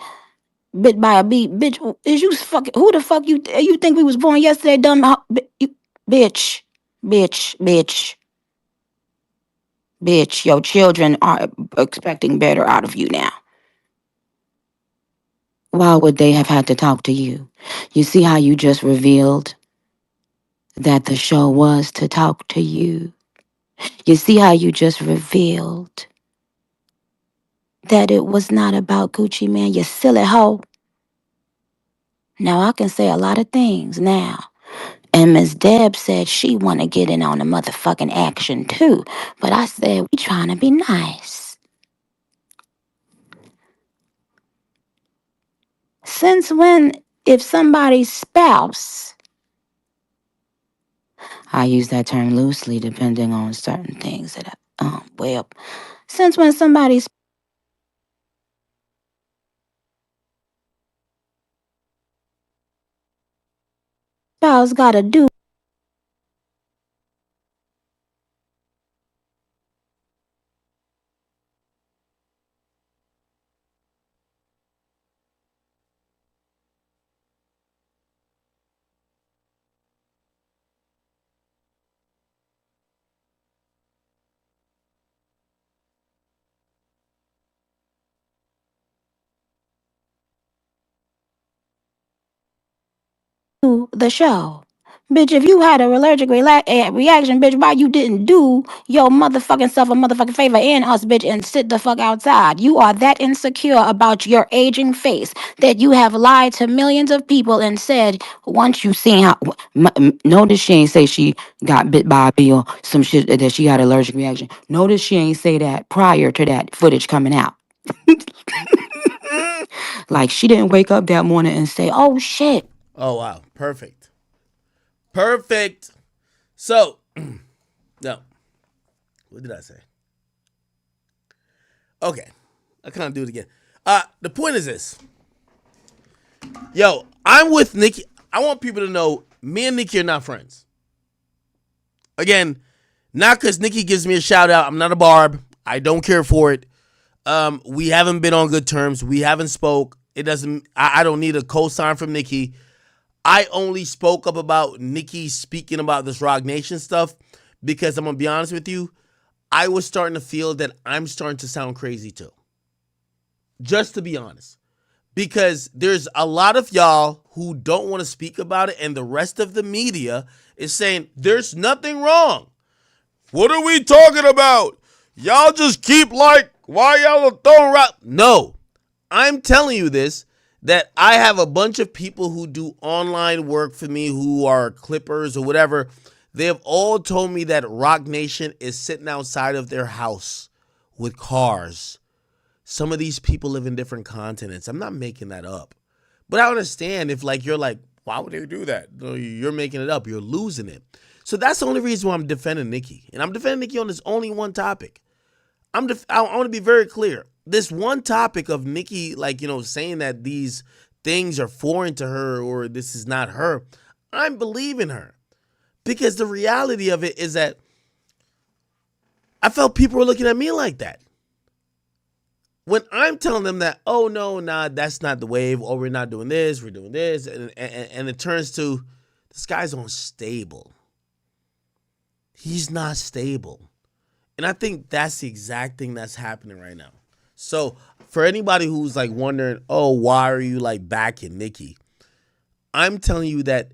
bit by a bee? Bitch, is you fucking who the fuck you think we was born yesterday, dumb bitch, bitch, bitch, bitch. Your children are expecting better out of you now. Why would they have had to talk to you? You see how you just revealed that the show was to talk to you? You see how you just revealed that it was not about Gucci Man, you silly hoe? Now I can say a lot of things now. And Miss Deb said she want to get in on the motherfucking action too. But I said we trying to be nice. Since when, if somebody's spouse, I use that term loosely depending on certain things that since when somebody's spouse gotta do the show. Bitch, if you had a allergic reaction, bitch, why you didn't do your motherfucking self a motherfucking favor and us, bitch, and sit the fuck outside? You are that insecure about your aging face that you have lied to millions of people and said, once you seen how... Notice she ain't say she got bit by a bee or some shit that she had an allergic reaction. Notice she ain't say that prior to that footage coming out. Like, she didn't wake up that morning and say, oh, shit. Oh, wow. Perfect. Perfect. So, no. What did I say? Okay. I kind of do it again. The point is this. Yo, I'm with Nicki. I want people to know me and Nicki are not friends. Again, not because Nicki gives me a shout out. I'm not a barb. I don't care for it. We haven't been on good terms. We haven't spoke. It doesn't. I don't need a cosign from Nicki. I only spoke up about Nicki speaking about this Roc Nation stuff because I'm gonna be honest with you. I was starting to feel that I'm starting to sound crazy too. Just to be honest, because there's a lot of y'all who don't want to speak about it, and the rest of the media is saying there's nothing wrong. What are we talking about? Y'all just keep like, why y'all are throwing rock? No, I'm telling you this, that I have a bunch of people who do online work for me who are clippers or whatever. They have all told me that Roc Nation is sitting outside of their house with cars. Some of these people live in different continents. I'm not making that up. But I understand if like you're like, why would they do that? No, you're making it up. You're losing it. So that's the only reason why I'm defending Nikki. And I'm defending Nikki on this only one topic. I want to be very clear. This one topic of Nikki, like, saying that these things are foreign to her or this is not her, I'm believing her. Because the reality of it is that I felt people were looking at me like that. When I'm telling them that, oh, no, nah, that's not the wave, or we're not doing this, we're doing this, and it turns to, this guy's unstable. He's not stable. And I think that's the exact thing that's happening right now. So for anybody who's like wondering, oh, why are you like backing Nikki? I'm telling you that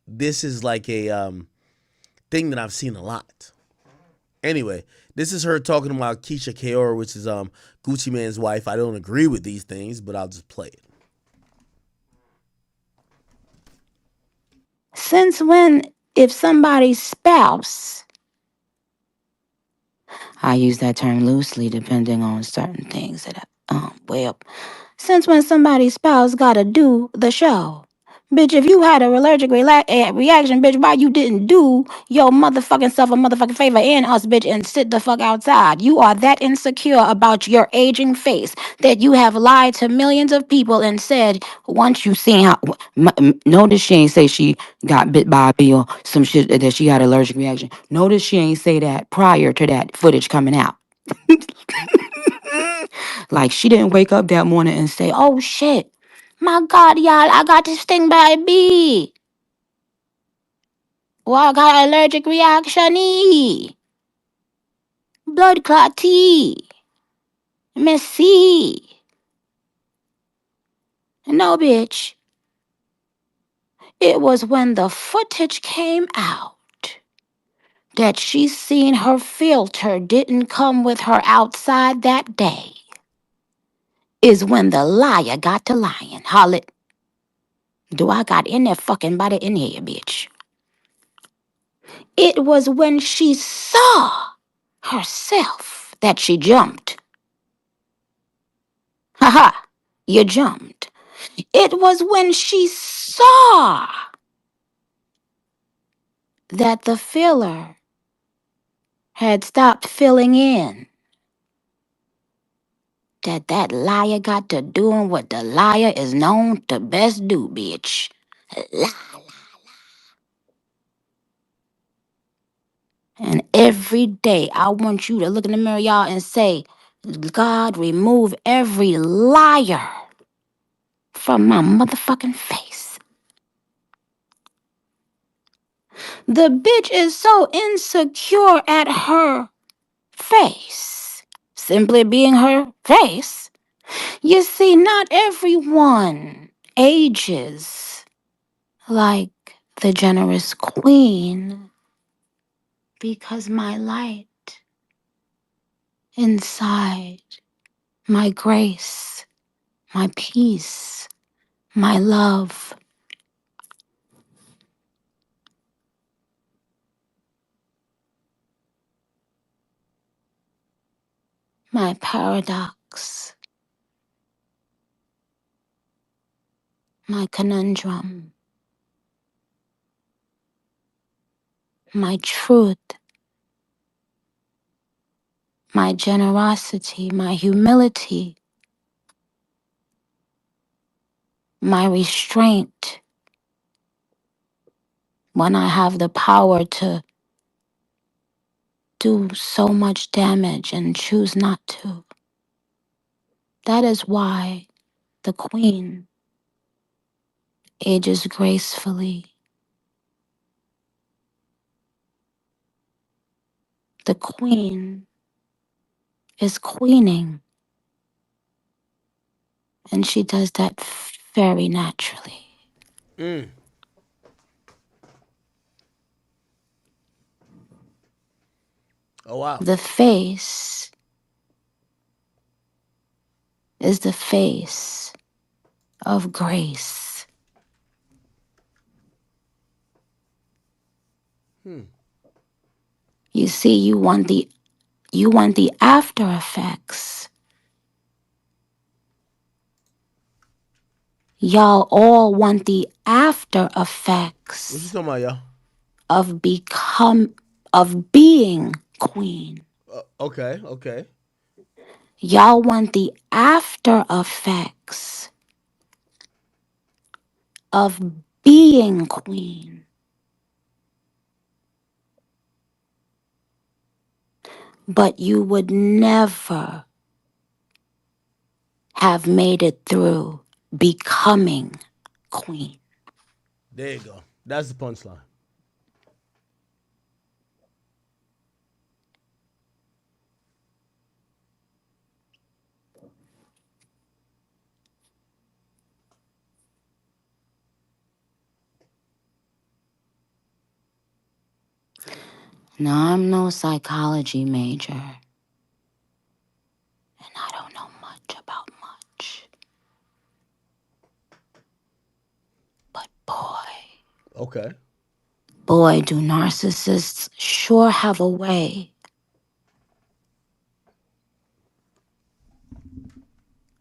this is like a thing that I've seen a lot. Anyway, this is her talking about Keisha Kaur, which is Gucci Mane's wife. I don't agree with these things, but I'll just play it. Since when, if somebody's spouse, I use that term loosely depending on certain things that since when somebody's spouse gotta do the show? Bitch, if you had a allergic reaction, bitch, why you didn't do your motherfucking self a motherfucking favor and us, bitch, and sit the fuck outside? You are that insecure about your aging face that you have lied to millions of people and said, once you seen how, notice she ain't say she got bit by a bee or some shit that she had an allergic reaction. Notice she ain't say that prior to that footage coming out. Like she didn't wake up that morning and say, oh shit, my God, y'all, I got this thing by a bee. Well, I got allergic reaction. Blood clot tea. Messy. No, bitch. It was when the footage came out that she seen her filter didn't come with her outside that day. Is when the liar got to lying. Holla. Do I got in that fucking body in here, bitch? It was when she saw herself that she jumped. Ha ha, you jumped. It was when she saw that the filler had stopped filling in that liar got to doing what the liar is known to best do, bitch. Lie. And every day I want you to look in the mirror, y'all, and say, God, remove every liar from my motherfucking face. The bitch is so insecure at her face, simply being her face. You see, not everyone ages like the generous queen, because my light inside, my grace, my peace, my love, my paradox, my conundrum, my truth, my generosity, my humility, my restraint, when I have the power to do so much damage and choose not to. That is why the queen ages gracefully. The queen is queening. And she does that very naturally. Mm. Oh, wow. The face is the face of grace. You see, you want the after effects. Y'all all want the after effects. What you talking about, y'all? Of being queen. Okay. Y'all want the after effects of being queen. But you would never have made it through becoming queen. There you go. That's the punchline. Now, I'm no psychology major, and I don't know much about much. But Okay. boy, do narcissists sure have a way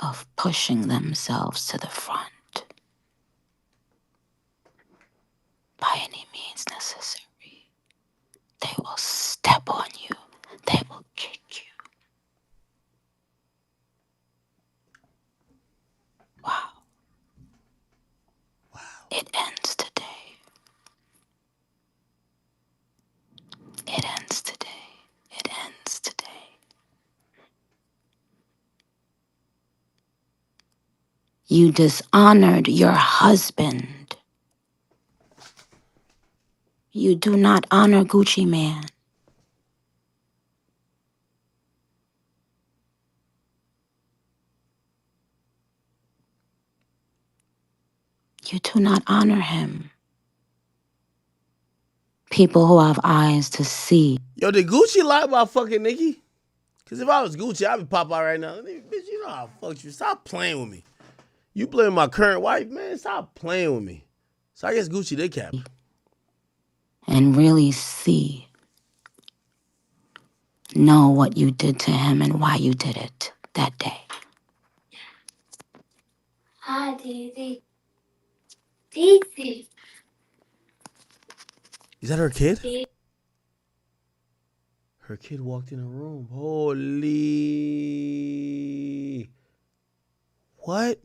of pushing themselves to the front by any means necessary. They will step on you. They will kick you. Wow. It ends today. It ends today. It ends today. You dishonored your husband. You do not honor Gucci Man. You do not honor him. People who have eyes to see. Yo, did Gucci lie about fucking Nicki? Because if I was Gucci, I'd be popping out right now. Bitch, you know how I fucked you. Stop playing with me. You playing my current wife, man. Stop playing with me. So I guess Gucci did cap. And really know what you did to him and why you did it that day. Hi, Didi. Didi. Is that her kid? Her kid walked in the room. Holy. What?